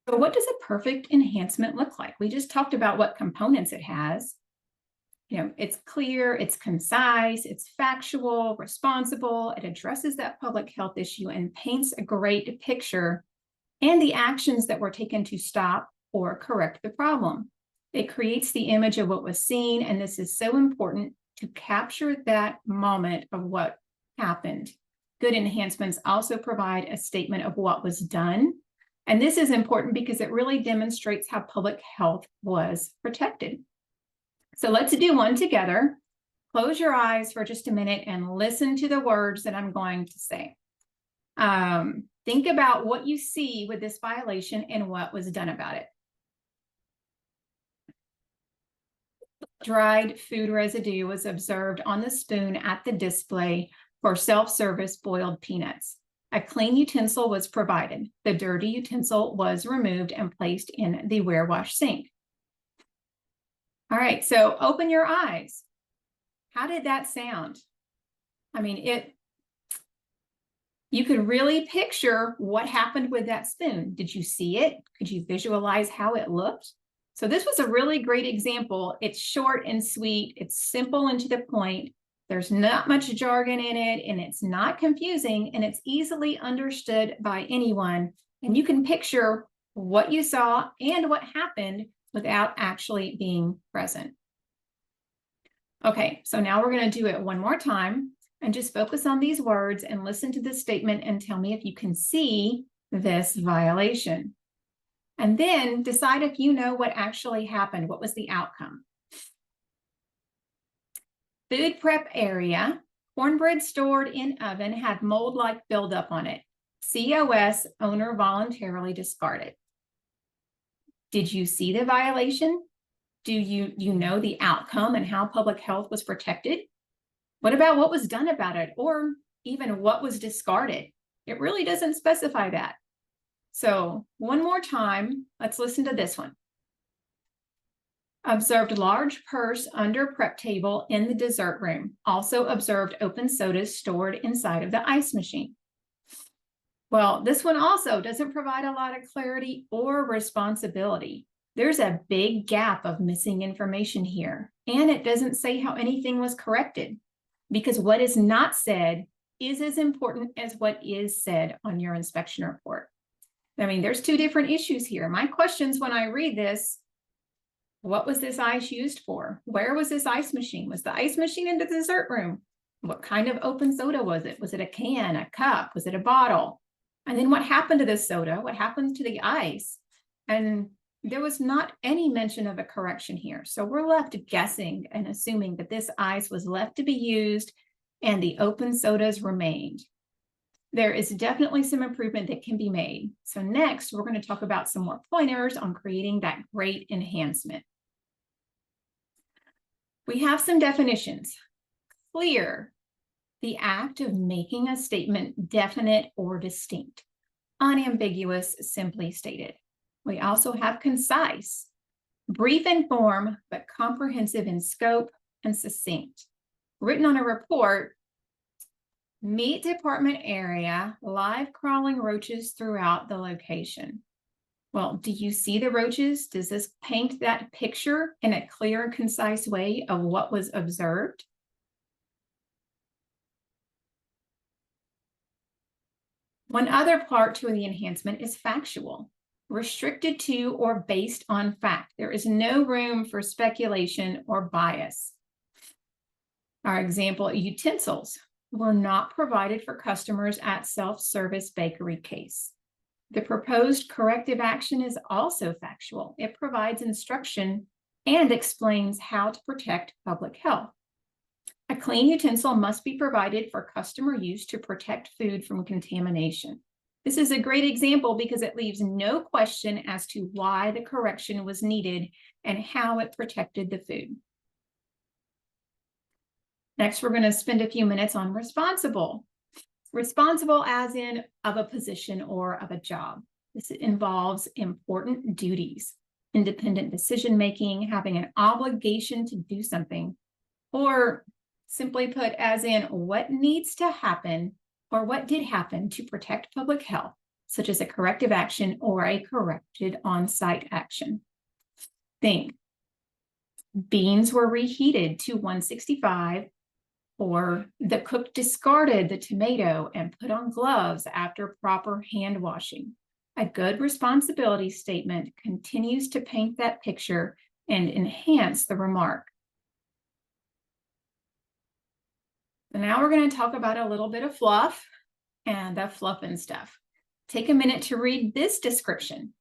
So what does a perfect enhancement look like? We just talked about what components it has. You know, it's clear, it's concise, it's factual, responsible, it addresses that public health issue and paints a great picture and the actions that were taken to stop or correct the problem. It creates the image of what was seen, and this is so important to capture that moment of what happened. Good enhancements also provide a statement of what was done. And this is important because it really demonstrates how public health was protected. So let's do one together. Close your eyes for just a minute and listen to the words that I'm going to say. Think about what you see with this violation and what was done about it. Dried food residue was observed on the spoon at the display for self-service boiled peanuts. A clean utensil was provided. The dirty utensil was removed and placed in the warewash sink. All right, so open your eyes. How did that sound? I mean, you could really picture what happened with that spoon. Did you see it? Could you visualize how it looked? So this was a really great example. It's short and sweet. It's simple and to the point. There's not much jargon in it, and it's not confusing, and it's easily understood by anyone. And you can picture what you saw and what happened without actually being present. Okay, so now we're going to do it one more time and just focus on these words and listen to the statement and tell me if you can see this violation. And then decide if you know what actually happened. What was the outcome? Food prep area, cornbread stored in oven had mold-like buildup on it. COS, owner voluntarily discarded. Did you see the violation? Do you know the outcome and how public health was protected? What about what was done about it, or even what was discarded? It really doesn't specify that. So one more time, let's listen to this one. Observed large purse under prep table in the dessert room. Also observed open sodas stored inside of the ice machine. Well, this one also doesn't provide a lot of clarity or responsibility. There's a big gap of missing information here, and it doesn't say how anything was corrected, because what is not said is as important as what is said on your inspection report. I mean, there's two different issues here. My questions when I read this: what was this ice used for? Where was this ice machine? Was the ice machine in the dessert room? What kind of open soda was it? Was it a can, a cup? Was it a bottle? And then what happened to this soda? What happened to the ice? And there was not any mention of a correction here. So we're left guessing and assuming that this ice was left to be used and the open sodas remained. There is definitely some improvement that can be made. So next, we're going to talk about some more pointers on creating that great enhancement. We have some definitions. Clear, the act of making a statement definite or distinct. Unambiguous, simply stated. We also have concise, brief in form, but comprehensive in scope and succinct. Written on a report, meat department area, live crawling roaches throughout the location. Well, do you see the roaches? Does this paint that picture in a clear and concise way of what was observed? One other part to the enhancement is factual, restricted to or based on fact. There is no room for speculation or bias. Our example, utensils were not provided for customers at self-service bakery case. The proposed corrective action is also factual. It provides instruction and explains how to protect public health. A clean utensil must be provided for customer use to protect food from contamination. This is a great example because it leaves no question as to why the correction was needed and how it protected the food. Next, we're going to spend a few minutes on responsible. Responsible as in of a position or of a job. This involves important duties. independent decision-making, having an obligation to do something, or simply put as in what needs to happen or what did happen to protect public health, such as a corrective action or a corrected on-site action. Think, beans were reheated to 165, or the cook discarded the tomato and put on gloves after proper hand washing. A good responsibility statement continues to paint that picture and enhance the remark. So now we're going to talk about a little bit of fluff and the fluff and stuff. Take a minute to read this description.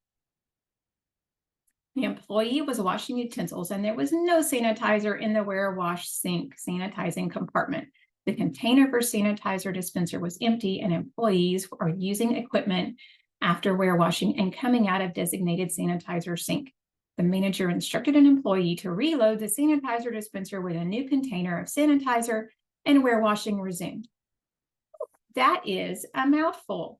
The employee was washing utensils and there was no sanitizer in the wash sink sanitizing compartment. The container for sanitizer dispenser was empty and employees are using equipment after washing and coming out of designated sanitizer sink. The manager instructed an employee to reload the sanitizer dispenser with a new container of sanitizer and washing resumed. That is a mouthful.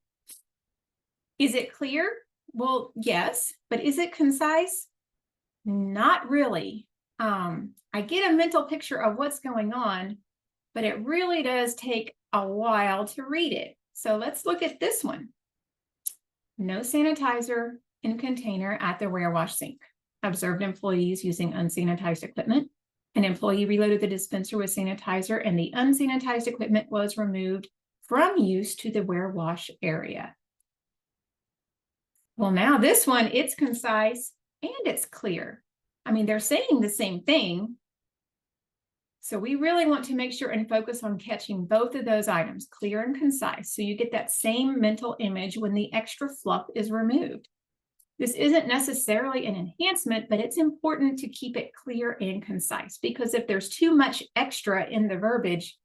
Is it clear? Well, yes, but is it concise? Not really. I get a mental picture of what's going on, but it really does take a while to read it. So let's look at this one. No sanitizer in container at the wash sink. Observed employees using unsanitized equipment. An employee reloaded the dispenser with sanitizer and the unsanitized equipment was removed from use to the wash area. Well, now this one, it's concise and it's clear. I mean, they're saying the same thing. So we really want to make sure and focus on catching both of those items, clear and concise, so you get that same mental image when the extra fluff is removed. This isn't necessarily an enhancement, but it's important to keep it clear and concise, because if there's too much extra in the verbiage,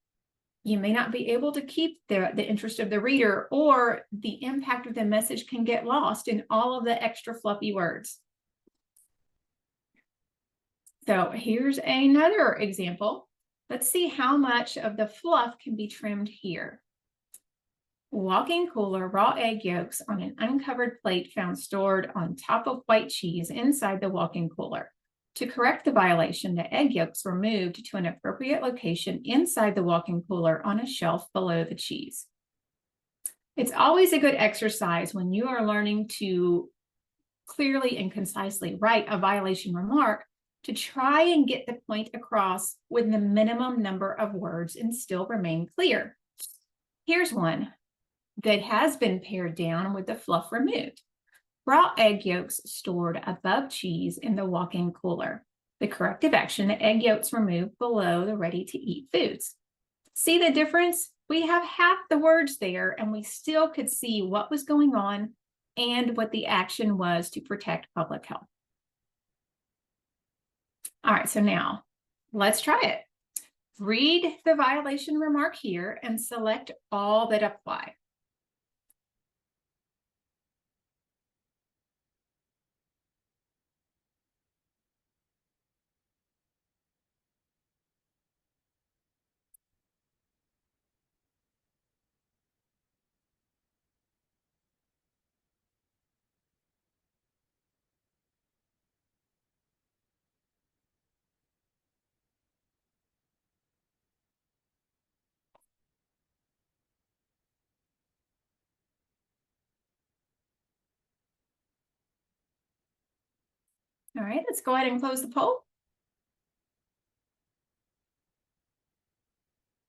you may not be able to keep the interest of the reader, or the impact of the message can get lost in all of the extra fluffy words. So here's another example. Let's see how much of the fluff can be trimmed here. Walk-in cooler raw egg yolks on an uncovered plate found stored on top of white cheese inside the walk-in cooler. To correct the violation, the egg yolks were moved to an appropriate location inside the walk-in cooler on a shelf below the cheese. It's always a good exercise when you are learning to clearly and concisely write a violation remark to try and get the point across with the minimum number of words and still remain clear. Here's one that has been pared down with the fluff removed. Raw egg yolks stored above cheese in the walk-in cooler. The corrective action, the egg yolks removed below the ready-to-eat foods. See the difference? We have half the words there and we still could see what was going on and what the action was to protect public health. All right, so now let's try it. Read the violation remark here and select all that apply. All right, let's go ahead and close the poll.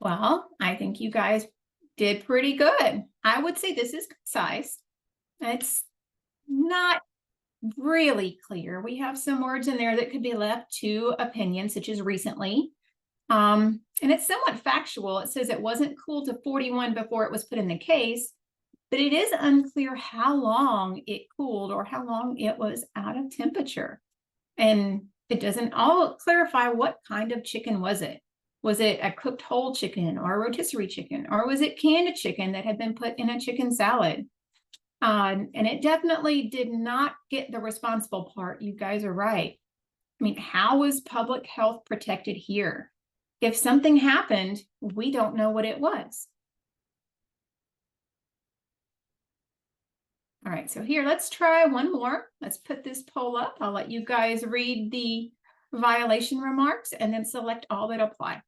Well, I think you guys did pretty good. I would say this is concise. It's not really clear. We have some words in there that could be left to opinion, such as recently. And it's somewhat factual. It says it wasn't cooled to 41 before it was put in the case, but it is unclear how long it cooled or how long it was out of temperature. And it doesn't all clarify what kind of chicken was it. Was it a cooked whole chicken or a rotisserie chicken, or was it canned chicken that had been put in a chicken salad? And it definitely did not get the responsible part. You guys are right. I mean, how was public health protected here? If something happened, we don't know what it was. All right, so here, let's try one more. Let's put this poll up. I'll let you guys read the violation remarks and then select all that apply.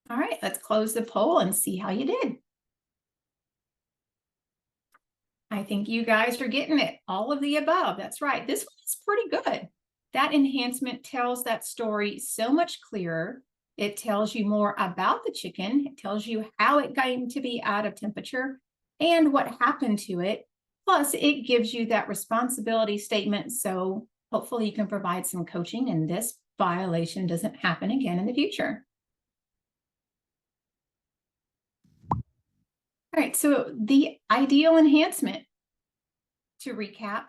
All right, let's close the poll and see how you did. I think you guys are getting it. All of the above. That's right. This one is pretty good. That enhancement tells that story so much clearer. It tells you more about the chicken. It tells you how it got to be out of temperature and what happened to it. Plus, it gives you that responsibility statement. So hopefully you can provide some coaching and this violation doesn't happen again in the future. All right, so the ideal enhancement, to recap,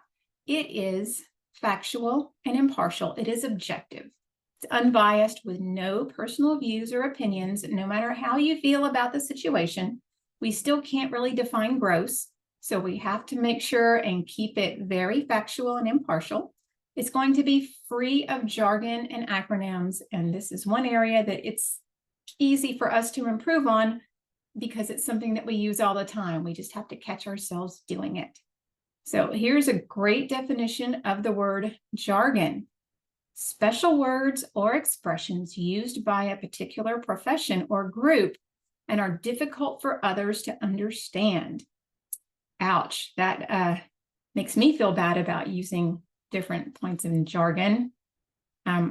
it is factual and impartial. It is objective. It's unbiased with no personal views or opinions. No matter how you feel about the situation, we still can't really define gross. So we have to make sure and keep it very factual and impartial. It's going to be free of jargon and acronyms. And this is one area that it's easy for us to improve on because it's something that we use all the time. We just have to catch ourselves doing it. So here's a great definition of the word jargon. Special words or expressions used by a particular profession or group and are difficult for others to understand. Ouch, that makes me feel bad about using different points in jargon.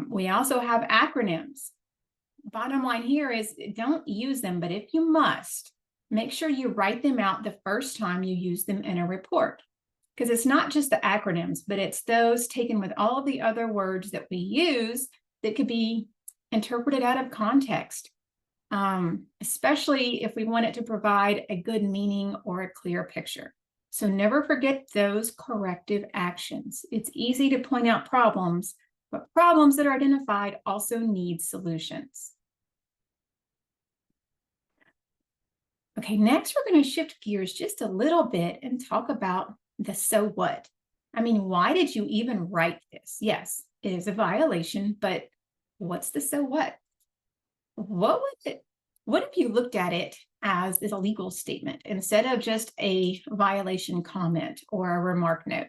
We also have acronyms. Bottom line here is don't use them, but if you must, make sure you write them out the first time you use them in a report. Because it's not just the acronyms, but it's those taken with all of the other words that we use that could be interpreted out of context, especially if we want it to provide a good meaning or a clear picture. So never forget those corrective actions. It's easy to point out problems, but problems that are identified also need solutions. Okay, next we're going to shift gears just a little bit and talk about the so what. I mean, why did you even write this? Yes, it is a violation, but what's the so what? What if you looked at it as a legal statement instead of just a violation comment or a remark note?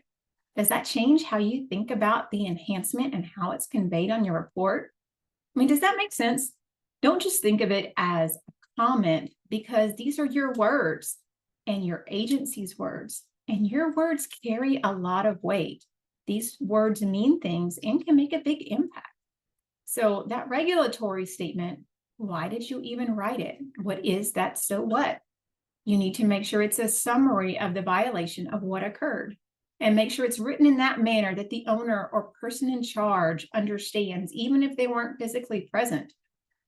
Does that change how you think about the enhancement and how it's conveyed on your report? I mean, does that make sense? Don't just think of it as a comment, because these are your words and your agency's words, and your words carry a lot of weight. These words mean things and can make a big impact. So that regulatory statement, why did you even write it? What is that so what? You need to make sure it's a summary of the violation of what occurred, and make sure it's written in that manner that the owner or person in charge understands, even if they weren't physically present.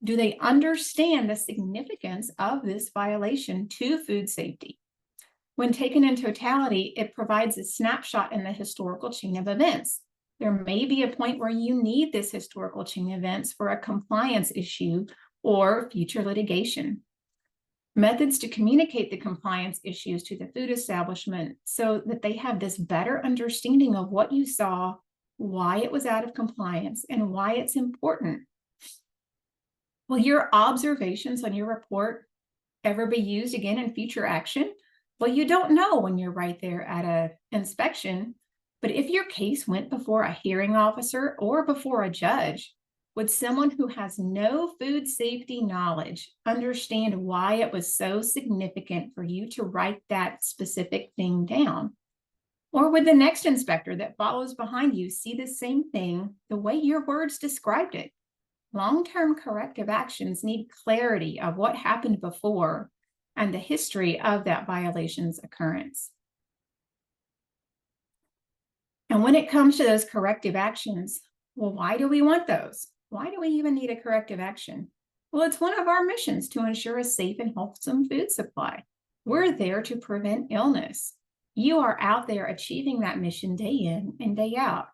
Do they understand the significance of this violation to food safety? When taken in totality, it provides a snapshot in the historical chain of events. There may be a point where you need this historical chain of events for a compliance issue or future litigation. Methods to communicate the compliance issues to the food establishment so that they have this better understanding of what you saw, why it was out of compliance, and why it's important. Will your observations on your report ever be used again in future action? Well, you don't know when you're right there at an inspection, but if your case went before a hearing officer or before a judge, would someone who has no food safety knowledge understand why it was so significant for you to write that specific thing down? Or would the next inspector that follows behind you see the same thing the way your words described it? Long-term corrective actions need clarity of what happened before and the history of that violation's occurrence. And when it comes to those corrective actions, well, why do we want those? Why do we even need a corrective action? Well, it's one of our missions to ensure a safe and wholesome food supply. We're there to prevent illness. You are out there achieving that mission day in and day out.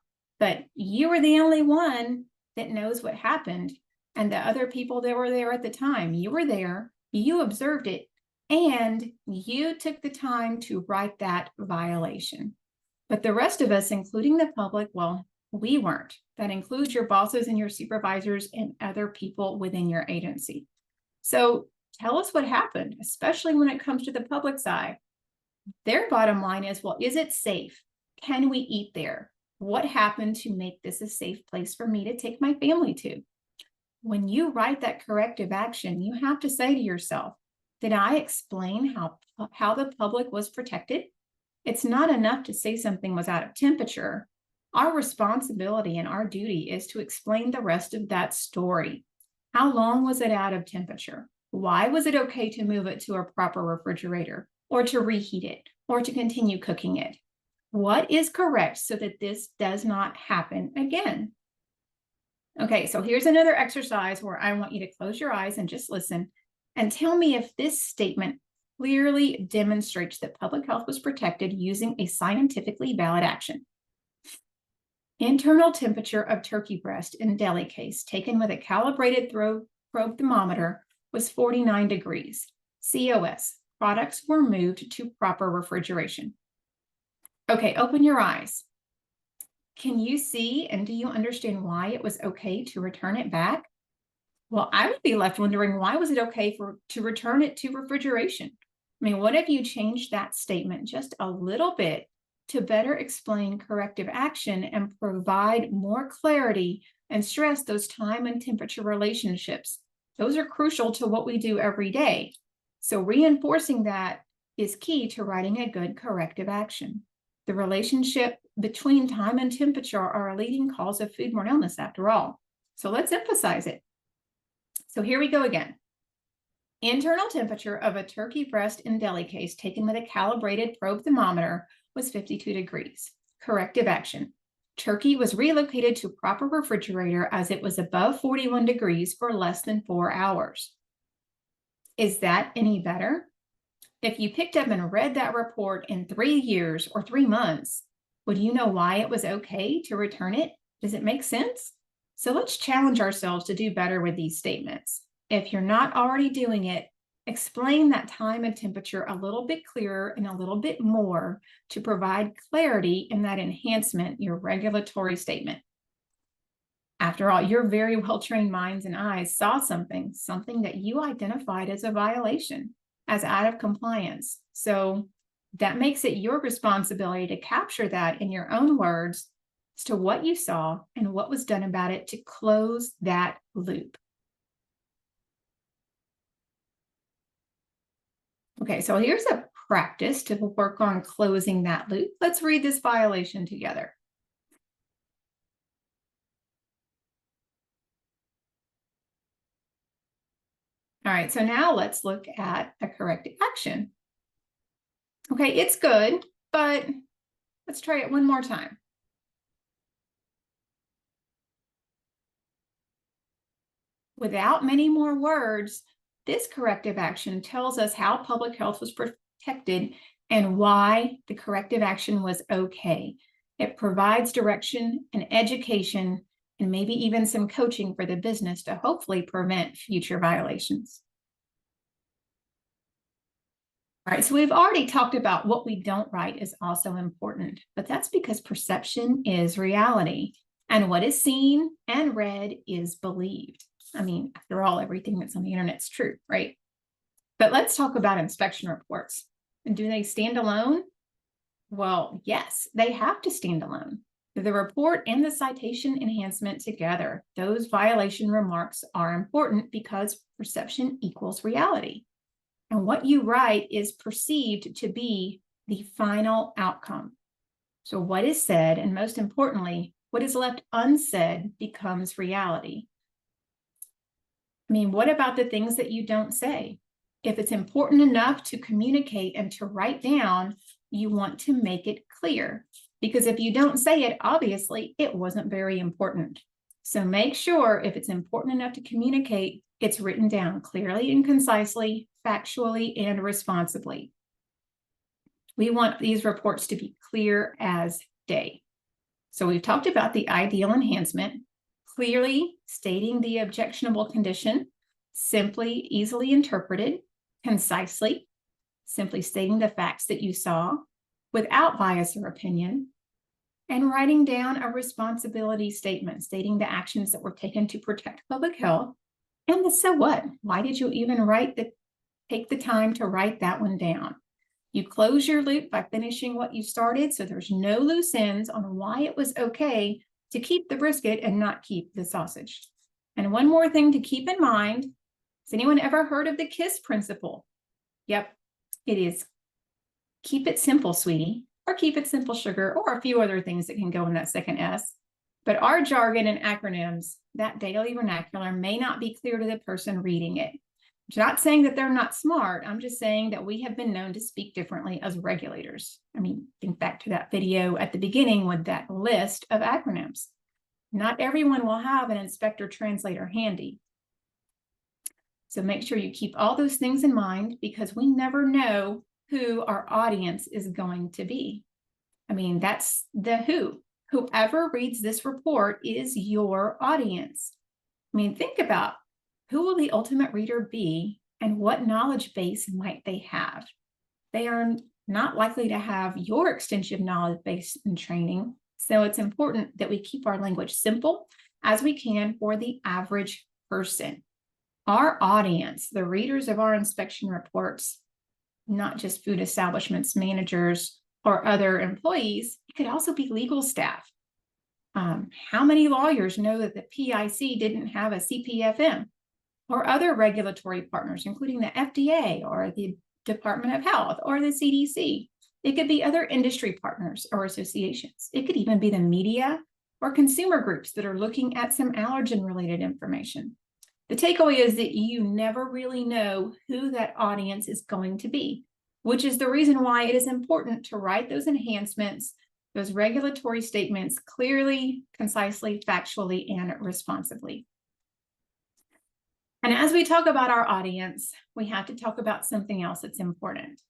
but you were the only one that knows what happened. And the other people that were there at the time, you were there, you observed it, and you took the time to write that violation. But the rest of us, including the public, well, we weren't. That includes your bosses and your supervisors and other people within your agency. So tell us what happened, especially when it comes to the public's eye. Their bottom line is, well, is it safe? Can we eat there? What happened to make this a safe place for me to take my family to? When you write that corrective action, you have to say to yourself, did I explain how the public was protected? It's not enough to say something was out of temperature. Our responsibility and our duty is to explain the rest of that story. How long was it out of temperature? Why was it okay to move it to a proper refrigerator, or to reheat it, or to continue cooking it? What is correct so that this does not happen again? Okay, so here's another exercise where I want you to close your eyes and just listen and tell me if this statement clearly demonstrates that public health was protected using a scientifically valid action. Internal temperature of turkey breast in deli case taken with a calibrated probe thermometer was 49 degrees. COS, products were moved to proper refrigeration. Okay, open your eyes. Can you see and do you understand why it was okay to return it back? Well, I would be left wondering, why was it okay to return it to refrigeration? I mean, what if you changed that statement just a little bit to better explain corrective action and provide more clarity and stress those time and temperature relationships? Those are crucial to what we do every day. So reinforcing that is key to writing a good corrective action. The relationship between time and temperature are a leading cause of foodborne illness after all. So let's emphasize it. So here we go again. Internal temperature of a turkey breast in deli case taken with a calibrated probe thermometer was 52 degrees. Corrective action. Turkey was relocated to proper refrigerator as it was above 41 degrees for less than 4 hours. Is that any better? If you picked up and read that report in 3 years or 3 months, would you know why it was okay to return it? Does it make sense? So let's challenge ourselves to do better with these statements. If you're not already doing it, explain that time and temperature a little bit clearer and a little bit more to provide clarity in that enhancement, your regulatory statement. After all, your very well-trained minds and eyes saw something that you identified as a violation, as out of compliance. So that makes it your responsibility to capture that in your own words as to what you saw and what was done about it to close that loop. Okay, so here's a practice to work on closing that loop. Let's read this violation together. All right, so now let's look at a corrective action. Okay, it's good, but let's try it one more time. Without many more words, this corrective action tells us how public health was protected and why the corrective action was okay. It provides direction and education and maybe even some coaching for the business to hopefully prevent future violations. All right, so we've already talked about what we don't write is also important, but that's because perception is reality, and what is seen and read is believed. I mean, after all, everything that's on the internet's true, right? But let's talk about inspection reports. And do they stand alone? Well, yes, they have to stand alone. The report and the citation enhancement together, those violation remarks are important because perception equals reality. And what you write is perceived to be the final outcome. So what is said, and most importantly, what is left unsaid becomes reality. I mean, what about the things that you don't say? If it's important enough to communicate and to write down, you want to make it clear. Because if you don't say it, obviously, it wasn't very important. So make sure if it's important enough to communicate, it's written down clearly and concisely, factually, and responsibly. We want these reports to be clear as day. So we've talked about the ideal enhancement, clearly stating the objectionable condition, simply, easily interpreted, concisely, simply stating the facts that you saw without bias or opinion, and writing down a responsibility statement stating the actions that were taken to protect public health and the so what. Why did you even take the time to write that one down? You close your loop by finishing what you started, so there's no loose ends on why it was okay to keep the brisket and not keep the sausage. And one more thing to keep in mind, has anyone ever heard of the KISS principle? Yep, it is keep it simple, sweetie, or keep it simple, sugar, or a few other things that can go in that second S. But our jargon and acronyms, that daily vernacular, may not be clear to the person reading it. I'm not saying that they're not smart. I'm just saying that we have been known to speak differently as regulators. I mean, think back to that video at the beginning with that list of acronyms. Not everyone will have an inspector translator handy. So make sure you keep all those things in mind, because we never know who our audience is going to be. I mean, that's the who. Whoever reads this report is your audience. I mean, think about who will the ultimate reader be and what knowledge base might they have? They are not likely to have your extensive knowledge base and training. So it's important that we keep our language simple as we can for the average person. Our audience, the readers of our inspection reports, not just food establishments, managers, or other employees, it could also be legal staff. How many lawyers know that the PIC didn't have a CPFM? Or other regulatory partners, including the FDA or the Department of Health or the CDC. It could be other industry partners or associations. It could even be the media or consumer groups that are looking at some allergen-related information. The takeaway is that you never really know who that audience is going to be, which is the reason why it is important to write those enhancements, those regulatory statements clearly, concisely, factually, and responsibly. And as we talk about our audience, we have to talk about something else that's important.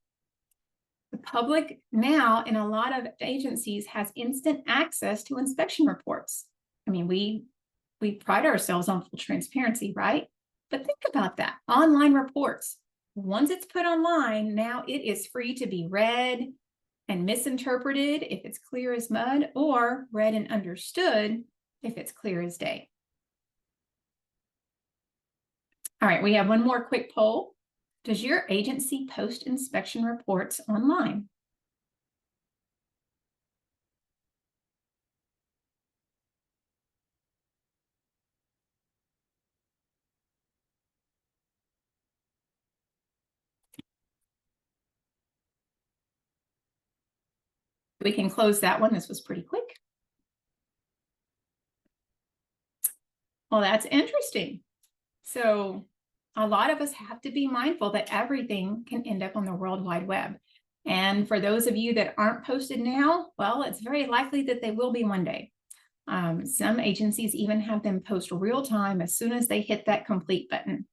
The public now in a lot of agencies has instant access to inspection reports. I mean, we pride ourselves on full transparency, right? But think about that, online reports. Once it's put online, now it is free to be read and misinterpreted if it's clear as mud, or read and understood if it's clear as day. All right, we have one more quick poll. Does your agency post inspection reports online? We can close that one. This was pretty quick. Well, that's interesting. So a lot of us have to be mindful that everything can end up on the World Wide Web. And for those of you that aren't posted now, well, it's very likely that they will be one day. Some agencies even have them post real time as soon as they hit that complete button.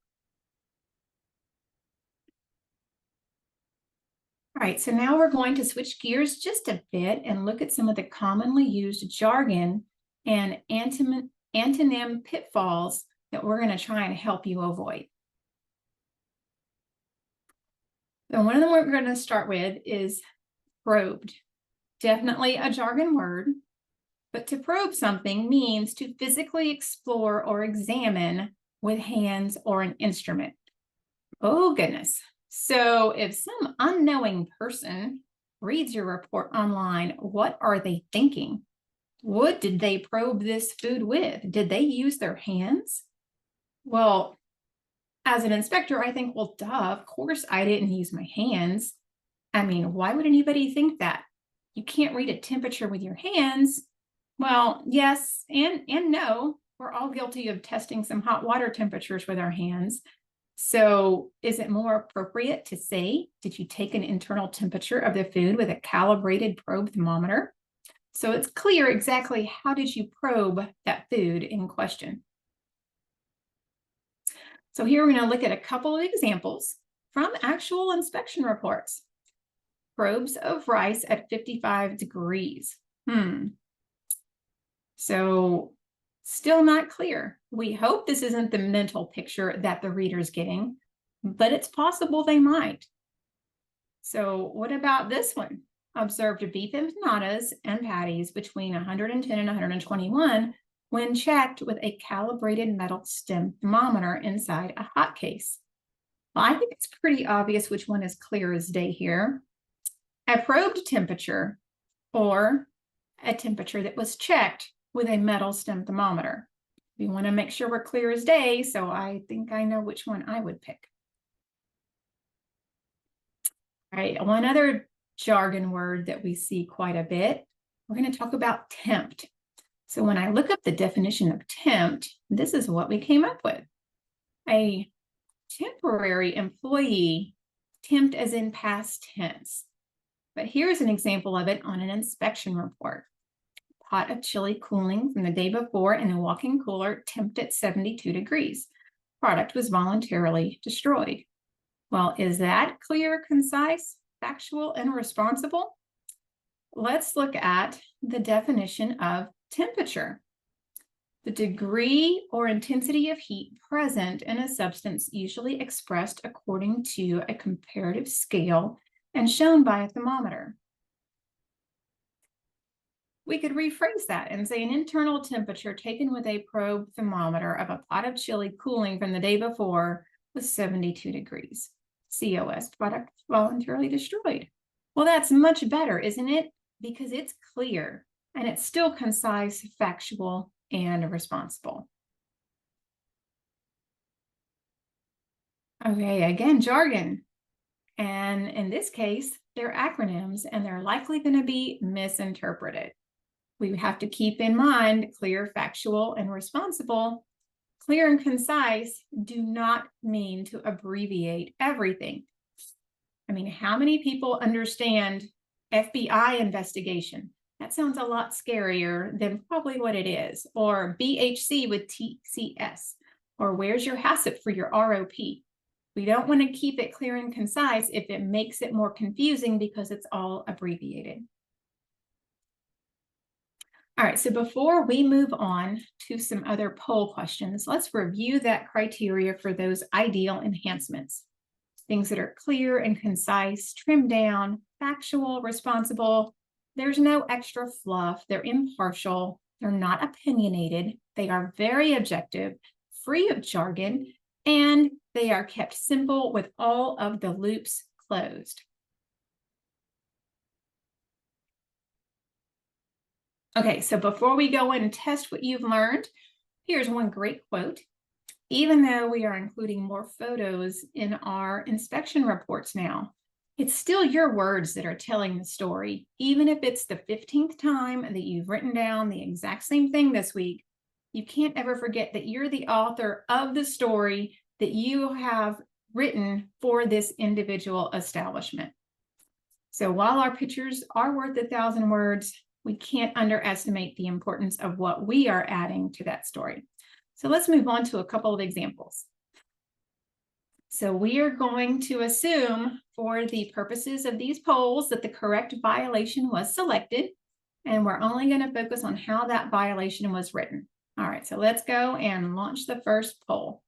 All right, so now we're going to switch gears just a bit and look at some of the commonly used jargon and antonym pitfalls that we're going to try and help you avoid. So one of them we're going to start with is probed. Definitely a jargon word, but to probe something means to physically explore or examine with hands or an instrument. Oh, goodness. So if some unknowing person reads your report online, what are they thinking? What did they probe this food with? Did they use their hands? Well, as an inspector, I think, well, duh, of course I didn't use my hands. I mean, why would anybody think that? You can't read a temperature with your hands. Well, yes and no. We're all guilty of testing some hot water temperatures with our hands. So is it more appropriate to say, did you take an internal temperature of the food with a calibrated probe thermometer? So it's clear exactly how did you probe that food in question. So here we're going to look at a couple of examples from actual inspection reports. Probes of rice at 55 degrees. So still not clear. We hope this isn't the mental picture that the reader's getting, but it's possible they might. So what about this one? Observed beef empanadas and patties between 110 and 121 when checked with a calibrated metal stem thermometer inside a hot case. Well, I think it's pretty obvious which one is clear as day here. A probed temperature or a temperature that was checked with a metal stem thermometer. We want to make sure we're clear as day, so I think I know which one I would pick. All right, one other jargon word that we see quite a bit, we're going to talk about tempt. So when I look up the definition of tempt, this is what we came up with. A temporary employee, tempt as in past tense. But here's an example of it on an inspection report. Pot of chili cooling from the day before in a walk-in cooler, tempt at 72 degrees. Product was voluntarily destroyed. Well, is that clear, concise, factual, and responsible? Let's look at the definition of temperature. The degree or intensity of heat present in a substance, usually expressed according to a comparative scale and shown by a thermometer. We could rephrase that and say an internal temperature taken with a probe thermometer of a pot of chili cooling from the day before was 72 degrees. COS, product voluntarily destroyed. Well, that's much better, isn't it? Because it's clear and it's still concise, factual, and responsible. Okay, again, jargon. And in this case, they're acronyms and they're likely going to be misinterpreted. We have to keep in mind clear, factual, and responsible. Clear and concise do not mean to abbreviate everything. I mean, how many people understand FBI investigation? That sounds a lot scarier than probably what it is. Or BHC with TCS. Or where's your HACCP for your ROP? We don't want to keep it clear and concise if it makes it more confusing because it's all abbreviated. All right, so before we move on to some other poll questions, let's review that criteria for those ideal enhancements. Things that are clear and concise, trimmed down, factual, responsible. There's no extra fluff. They're impartial. They're not opinionated. They are very objective, free of jargon, and they are kept simple with all of the loops closed. Okay, so before we go in and test what you've learned, here's one great quote. Even though we are including more photos in our inspection reports now, it's still your words that are telling the story. Even if it's the 15th time that you've written down the exact same thing this week, you can't ever forget that you're the author of the story that you have written for this individual establishment. So while our pictures are worth 1,000 words, we can't underestimate the importance of what we are adding to that story. So let's move on to a couple of examples. So we are going to assume for the purposes of these polls that the correct violation was selected, and we're only going to focus on how that violation was written. All right, so let's go and launch the first poll.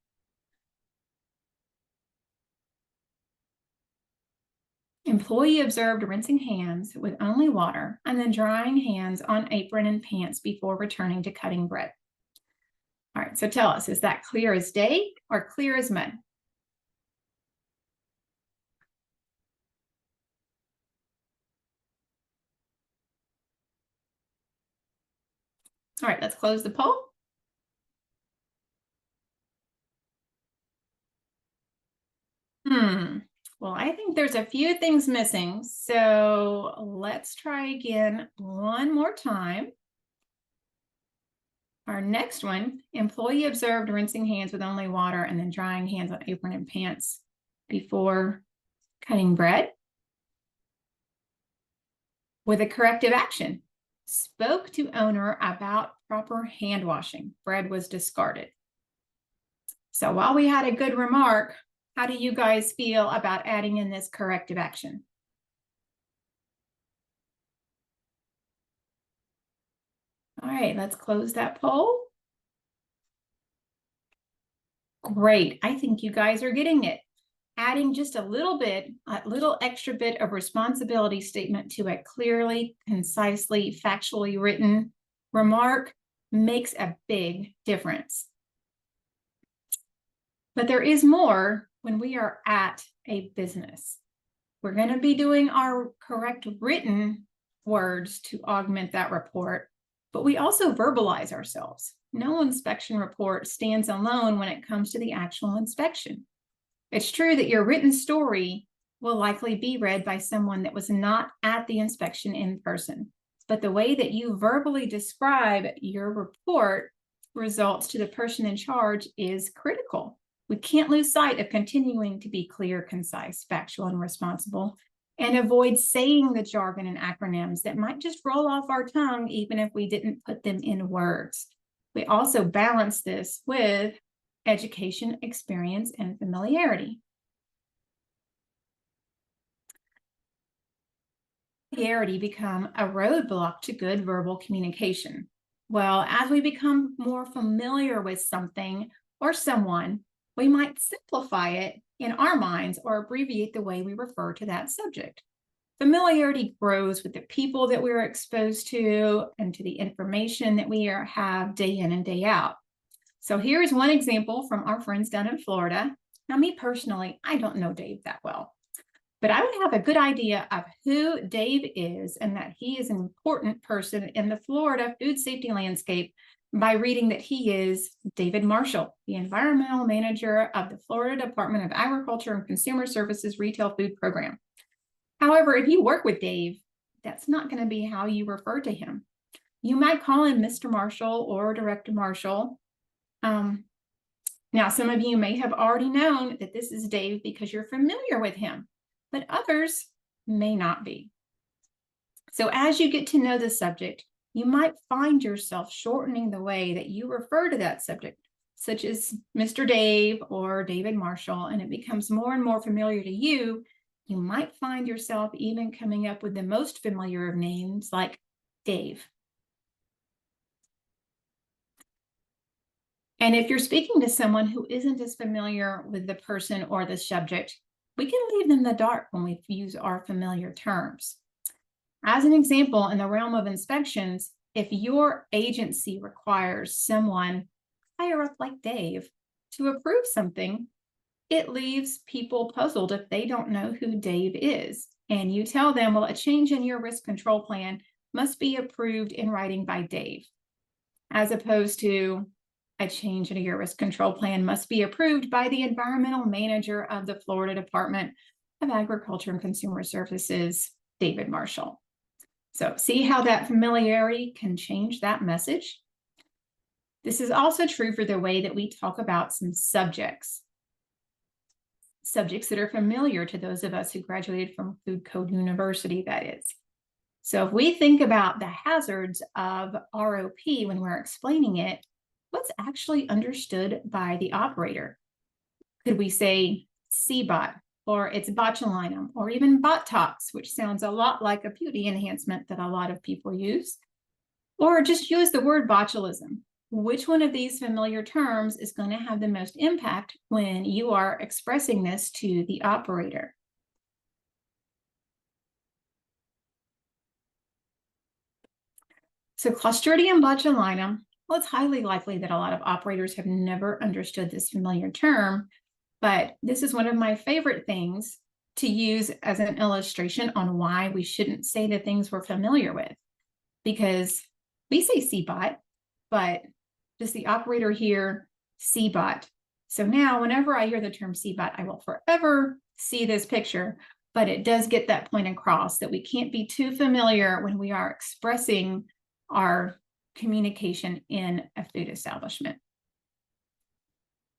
Employee observed rinsing hands with only water and then drying hands on apron and pants before returning to cutting bread. All right, so tell us, is that clear as day or clear as mud? All right, let's close the poll. Well, I think there's a few things missing, so let's try again one more time. Our next one, employee observed rinsing hands with only water and then drying hands on apron and pants before cutting bread. With a corrective action, spoke to owner about proper hand washing. Bread was discarded. So while we had a good remark, how do you guys feel about adding in this corrective action? All right, let's close that poll. Great. I think you guys are getting it. Adding just a little extra bit of responsibility statement to a clearly, concisely, factually written remark makes a big difference. But there is more when we are at a business. We're going to be doing our correct written words to augment that report, but we also verbalize ourselves. No inspection report stands alone when it comes to the actual inspection. It's true that your written story will likely be read by someone that was not at the inspection in person, but the way that you verbally describe your report results to the person in charge is critical. We can't lose sight of continuing to be clear, concise, factual, and responsible, and avoid saying the jargon and acronyms that might just roll off our tongue even if we didn't put them in words. We also balance this with education, experience, and familiarity. Familiarity become a roadblock to good verbal communication. Well, as we become more familiar with something or someone, we might simplify it in our minds or abbreviate the way we refer to that subject. Familiarity grows with the people that we're exposed to and to the information that we have day in and day out. So here's one example from our friends down in Florida. Now, me personally, I don't know Dave that well, but I would have a good idea of who Dave is and that he is an important person in the Florida food safety landscape by reading that he is David Marshall, the environmental manager of the Florida Department of Agriculture and Consumer Services Retail Food Program. However, if you work with Dave, that's not going to be how you refer to him. You might call him Mr. Marshall or Director Marshall. Now, some of you may have already known that this is Dave because you're familiar with him, but others may not be. So as you get to know the subject, you might find yourself shortening the way that you refer to that subject, such as Mr. Dave or David Marshall, and it becomes more and more familiar to you. You might find yourself even coming up with the most familiar of names like Dave. And if you're speaking to someone who isn't as familiar with the person or the subject, we can leave them in the dark when we use our familiar terms. As an example, in the realm of inspections, if your agency requires someone higher up like Dave to approve something, it leaves people puzzled if they don't know who Dave is. And you tell them, well, a change in your risk control plan must be approved in writing by Dave, as opposed to a change in your risk control plan must be approved by the environmental manager of the Florida Department of Agriculture and Consumer Services, David Marshall. So see how that familiarity can change that message? This is also true for the way that we talk about some subjects that are familiar to those of us who graduated from Food Code University, that is. So if we think about the hazards of ROP when we're explaining it, what's actually understood by the operator? Could we say CBOT, or it's botulinum, or even Botox, which sounds a lot like a beauty enhancement that a lot of people use? Or just use the word botulism. Which one of these familiar terms is going to have the most impact when you are expressing this to the operator? So Clostridium botulinum, well, it's highly likely that a lot of operators have never understood this familiar term, but this is one of my favorite things to use as an illustration on why we shouldn't say the things we're familiar with. Because we say CBOT, but does the operator hear CBOT? So now whenever I hear the term CBOT, I will forever see this picture, but it does get that point across that we can't be too familiar when we are expressing our communication in a food establishment.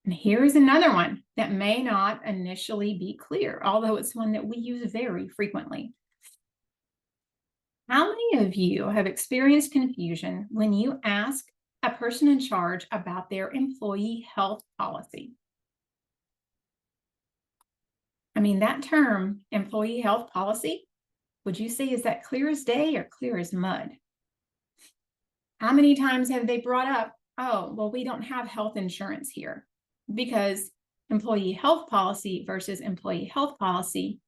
And here's another one that may not initially be clear, although it's one that we use very frequently. How many of you have experienced confusion when you ask a person in charge about their employee health policy? I mean, that term, employee health policy, would you say is that clear as day or clear as mud? How many times have they brought up, oh, well, we don't have health insurance here, because employee health policy versus employee health policy,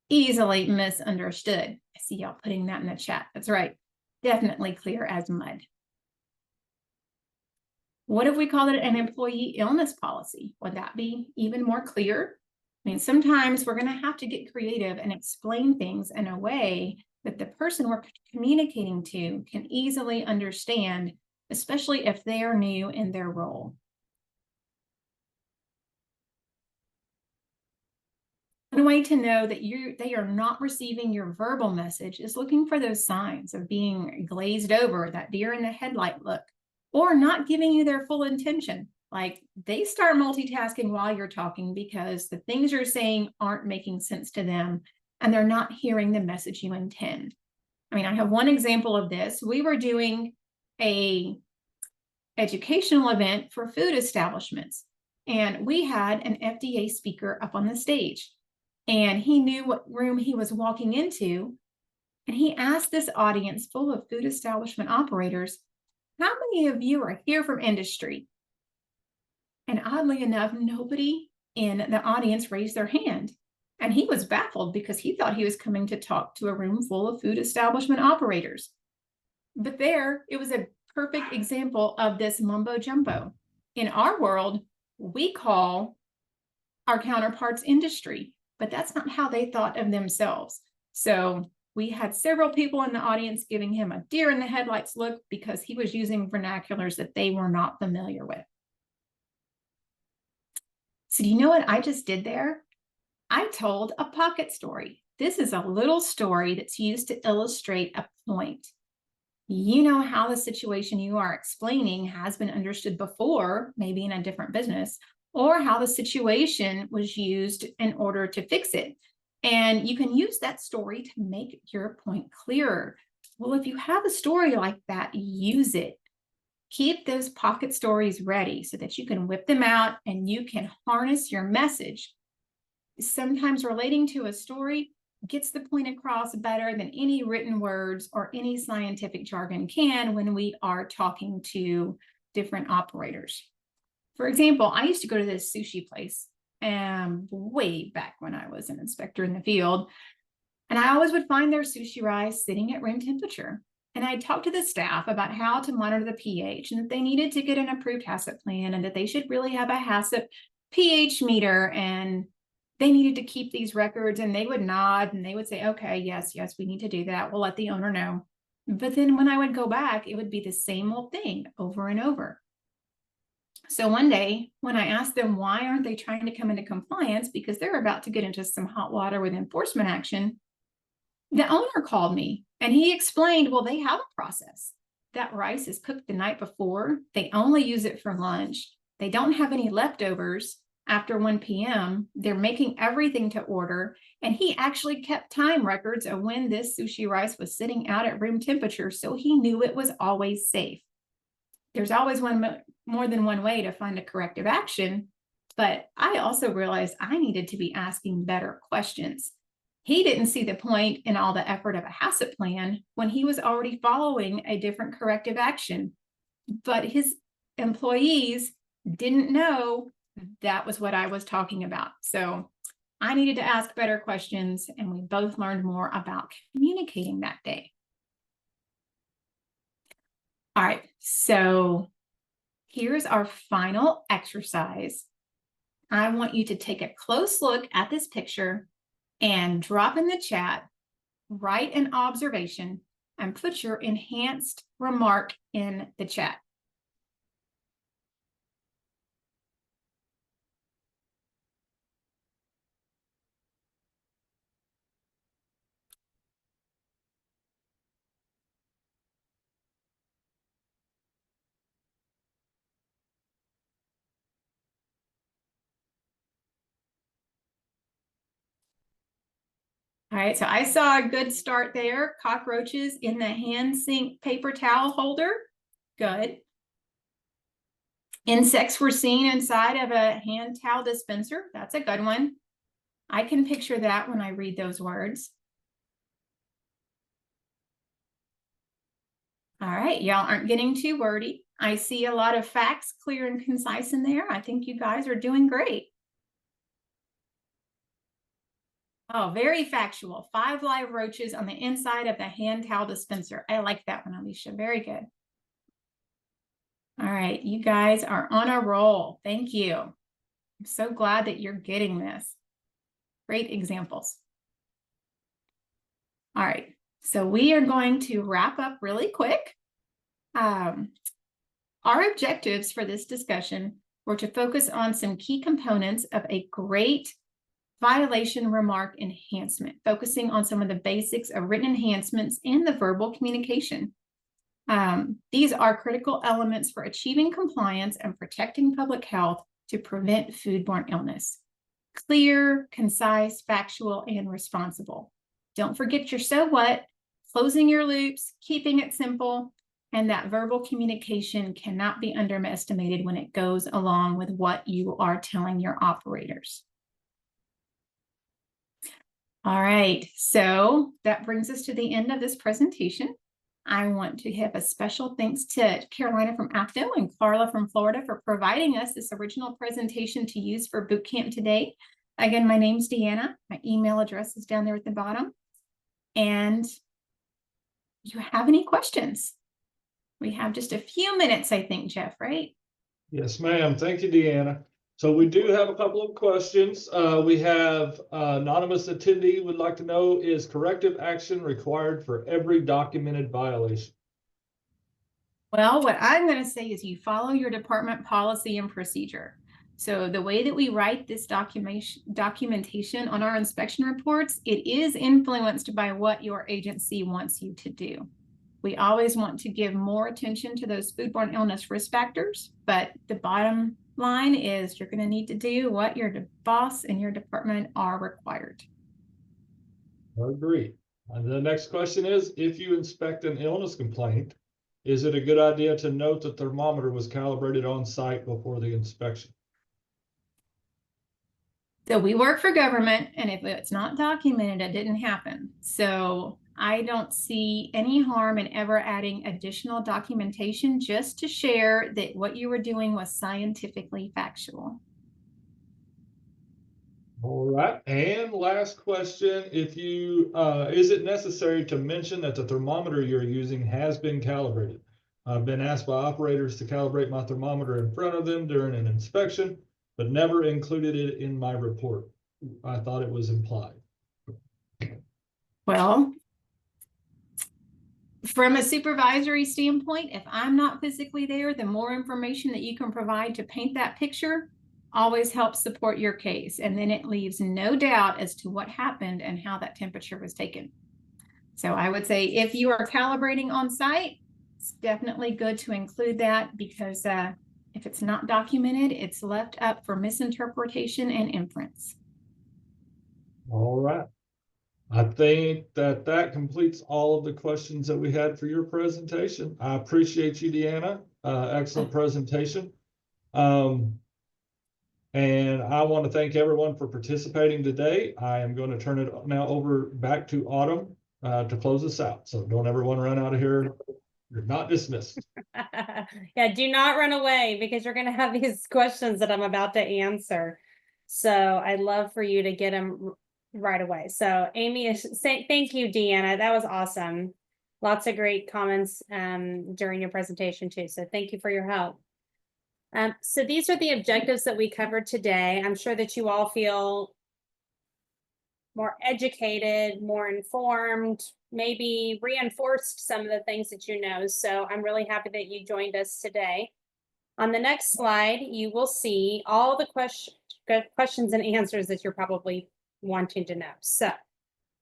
easily misunderstood. I see y'all putting that in the chat. That's right. Definitely clear as mud. What if we call it an employee illness policy? Would that be even more clear? I mean, sometimes we're going to have to get creative and explain things in a way that the person we're communicating to can easily understand, especially if they are new in their role. One way to know that they are not receiving your verbal message is looking for those signs of being glazed over, that deer in the headlight look, or not giving you their full attention. Like they start multitasking while you're talking because the things you're saying aren't making sense to them and they're not hearing the message you intend. I mean, I have one example of this. We were doing a educational event for food establishments, and we had an FDA speaker up on the stage, and he knew what room he was walking into, and he asked this audience full of food establishment operators, how many of you are here from industry? And oddly enough, nobody in the audience raised their hand. And he was baffled because he thought he was coming to talk to a room full of food establishment operators. But there, it was a perfect example of this mumbo jumbo. In our world, we call our counterparts industry, but that's not how they thought of themselves. So we had several people in the audience giving him a deer in the headlights look because he was using vernaculars that they were not familiar with. So do you know what I just did there? I told a pocket story. This is a little story that's used to illustrate a point. You know how the situation you are explaining has been understood before, maybe in a different business, or how the situation was used in order to fix it. And you can use that story to make your point clearer. Well, if you have a story like that, use it. Keep those pocket stories ready so that you can whip them out and you can harness your message. Sometimes relating to a story gets the point across better than any written words or any scientific jargon can when we are talking to different operators. For example, I used to go to this sushi place way back when I was an inspector in the field, and I always would find their sushi rice sitting at room temperature. And I talked to the staff about how to monitor the pH and that they needed to get an approved HACCP plan and that they should really have a HACCP pH meter and they needed to keep these records, and they would nod and they would say, okay, yes, we need to do that. We'll let the owner know. But then when I would go back, it would be the same old thing over and over. So one day when I asked them, why aren't they trying to come into compliance because they're about to get into some hot water with enforcement action, the owner called me and he explained, well, they have a process. That rice is cooked the night before. They only use it for lunch. They don't have any leftovers after 1 p.m. They're making everything to order. And he actually kept time records of when this sushi rice was sitting out at room temperature, so he knew it was always safe. There's always more than one way to find a corrective action, but I also realized I needed to be asking better questions. He didn't see the point in all the effort of a HACCP plan when he was already following a different corrective action, but his employees didn't know that was what I was talking about. So I needed to ask better questions, and we both learned more about communicating that day. All right, so here's our final exercise. I want you to take a close look at this picture and drop in the chat, write an observation, and put your enhanced remark in the chat. All right, so I saw a good start there. Cockroaches in the hand sink paper towel holder. Good. Insects were seen inside of a hand towel dispenser. That's a good one. I can picture that when I read those words. All right, y'all aren't getting too wordy. I see a lot of facts, clear and concise in there. I think you guys are doing great. Oh, very factual. 5 live roaches on the inside of the hand towel dispenser. I like that one, Alicia. Very good. All right, you guys are on a roll. Thank you. I'm so glad that you're getting this. Great examples. All right, so we are going to wrap up really quick. Our objectives for this discussion were to focus on some key components of a great violation remark enhancement, focusing on some of the basics of written enhancements and the verbal communication. These are critical elements for achieving compliance and protecting public health to prevent foodborne illness. Clear, concise, factual, and responsible. Don't forget your so what, closing your loops, keeping it simple, and that verbal communication cannot be underestimated when it goes along with what you are telling your operators. All right, so that brings us to the end of this presentation. I want to have a special thanks to Carolina from AFDO and Carla from Florida for providing us this original presentation to use for Bootcamp today. Again, my name's Deanna. My email address is down there at the bottom. And do you have any questions? We have just a few minutes, I think, Jeff, right? Yes, ma'am. Thank you, Deanna. So we do have a couple of questions. We have anonymous attendee would like to know, is corrective action required for every documented violation? Well, what I'm going to say is you follow your department policy and procedure. So the way that we write this documentation on our inspection reports, it is influenced by what your agency wants you to do. We always want to give more attention to those foodborne illness risk factors, but the bottom line is you're going to need to do what your boss and your department are required. Agreed. And the next question is, if you inspect an illness complaint, is it a good idea to note the thermometer was calibrated on site before the inspection? So we work for government, and if it's not documented, it didn't happen. So I don't see any harm in ever adding additional documentation just to share that what you were doing was scientifically factual. All right. And last question, if you, is it necessary to mention that the thermometer you're using has been calibrated? I've been asked by operators to calibrate my thermometer in front of them during an inspection, but never included it in my report. I thought it was implied. Well, from a supervisory standpoint, if I'm not physically there, the more information that you can provide to paint that picture always helps support your case. And then it leaves no doubt as to what happened and how that temperature was taken. So I would say if you are calibrating on site, it's definitely good to include that, because if it's not documented, it's left up for misinterpretation and inference. All right. I think that that completes all of the questions that we had for your presentation. I appreciate you, Deanna. Excellent presentation. And I want to thank everyone for participating today. I am going to turn it now over back to Autumn to close us out. So don't everyone run out of here. You're not dismissed. Yeah, do not run away, because you're going to have these questions that I'm about to answer. So I'd love for you to get them right away. So Amy is saying, thank you, Deanna. That was awesome. Lots of great comments during your presentation too. So thank you for your help. So these are the objectives that we covered today. I'm sure that you all feel more educated, more informed, maybe reinforced some of the things that you know. So I'm really happy that you joined us today. On the next slide, you will see all the questions and answers that you're probably wanting to know. So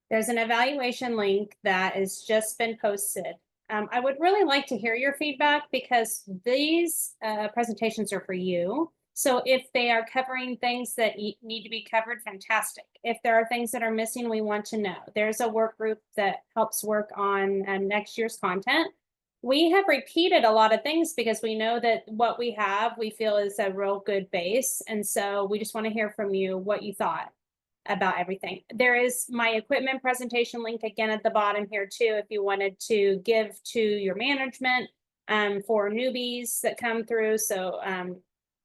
there's an evaluation link that has just been posted. I would really like to hear your feedback, because these presentations are for you. So if they are covering things that need to be covered, fantastic. If there are things that are missing, we want to know. There's a work group that helps work on next year's content. We have repeated a lot of things because we know that what we have, we feel is a real good base. And so we just want to hear from you what you thought. about everything. There is my equipment presentation link again at the bottom here too, if you wanted to give to your management for newbies that come through. So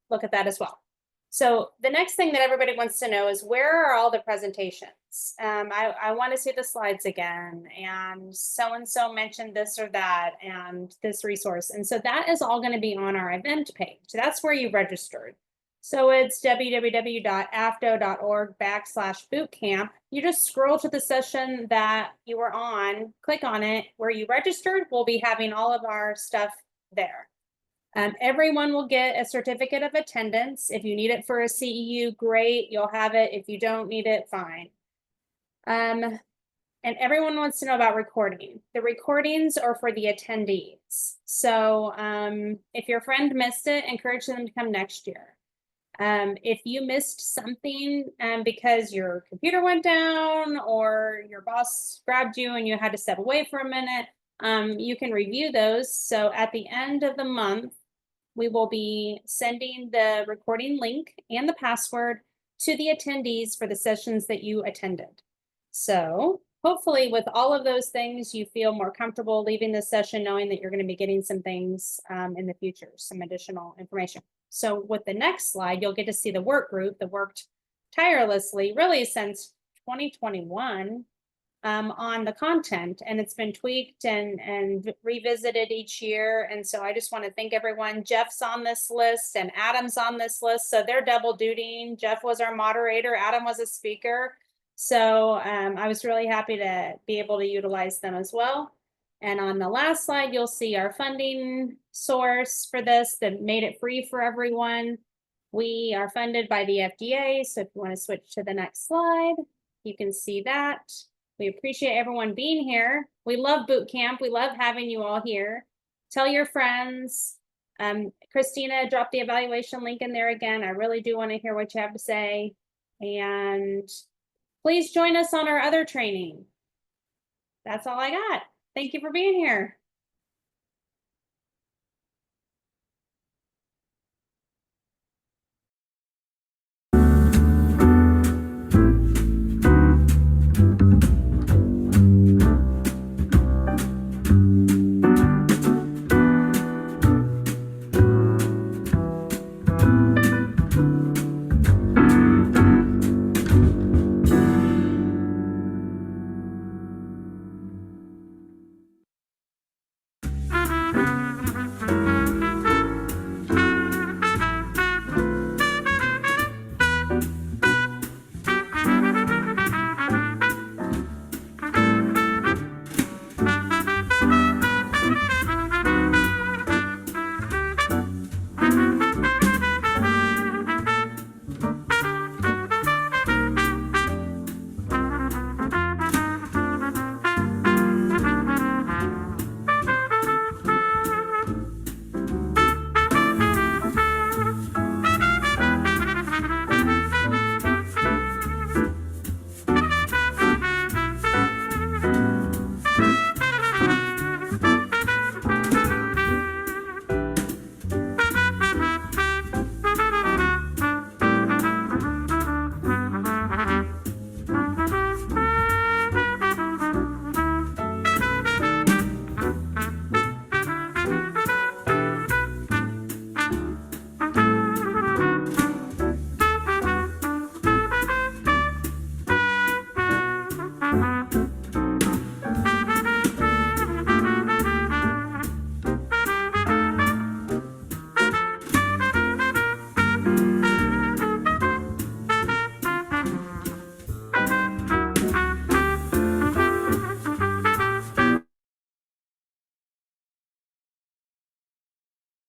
look at that as well. So the next thing that everybody wants to know is, where are all the presentations? I want to see the slides again, and so mentioned this or that and this resource. And so that is all going to be on our event page. That's where you registered. So it's www.afdo.org/bootcamp. You just scroll to the session that you were on, click on it. Where you registered, we'll be having all of our stuff there. Everyone will get a certificate of attendance. If you need it for a CEU, great, you'll have it. If you don't need it, fine. And everyone wants to know about recording. The recordings are for the attendees. So if your friend missed it, encourage them to come next year. If you missed something because your computer went down or your boss grabbed you and you had to step away for a minute, you can review those. So at the end of the month, we will be sending the recording link and the password to the attendees for the sessions that you attended. So hopefully with all of those things, you feel more comfortable leaving this session knowing that you're going to be getting some things in the future, some additional information. So with the next slide, you'll get to see the work group that worked tirelessly, really since 2021, on the content, and it's been tweaked and revisited each year. And so I just want to thank everyone. Jeff's on this list and Adam's on this list, so they're double dutying. Jeff was our moderator, Adam was a speaker. So I was really happy to be able to utilize them as well. And on the last slide, you'll see our funding source for this that made it free for everyone. We are funded by the FDA. So if you want to switch to the next slide, you can see that. We appreciate everyone being here. We love boot camp. We love having you all here. Tell your friends. Christina, drop the evaluation link in there again. I really do want to hear what you have to say. And please join us on our other training. That's all I got. Thank you for being here.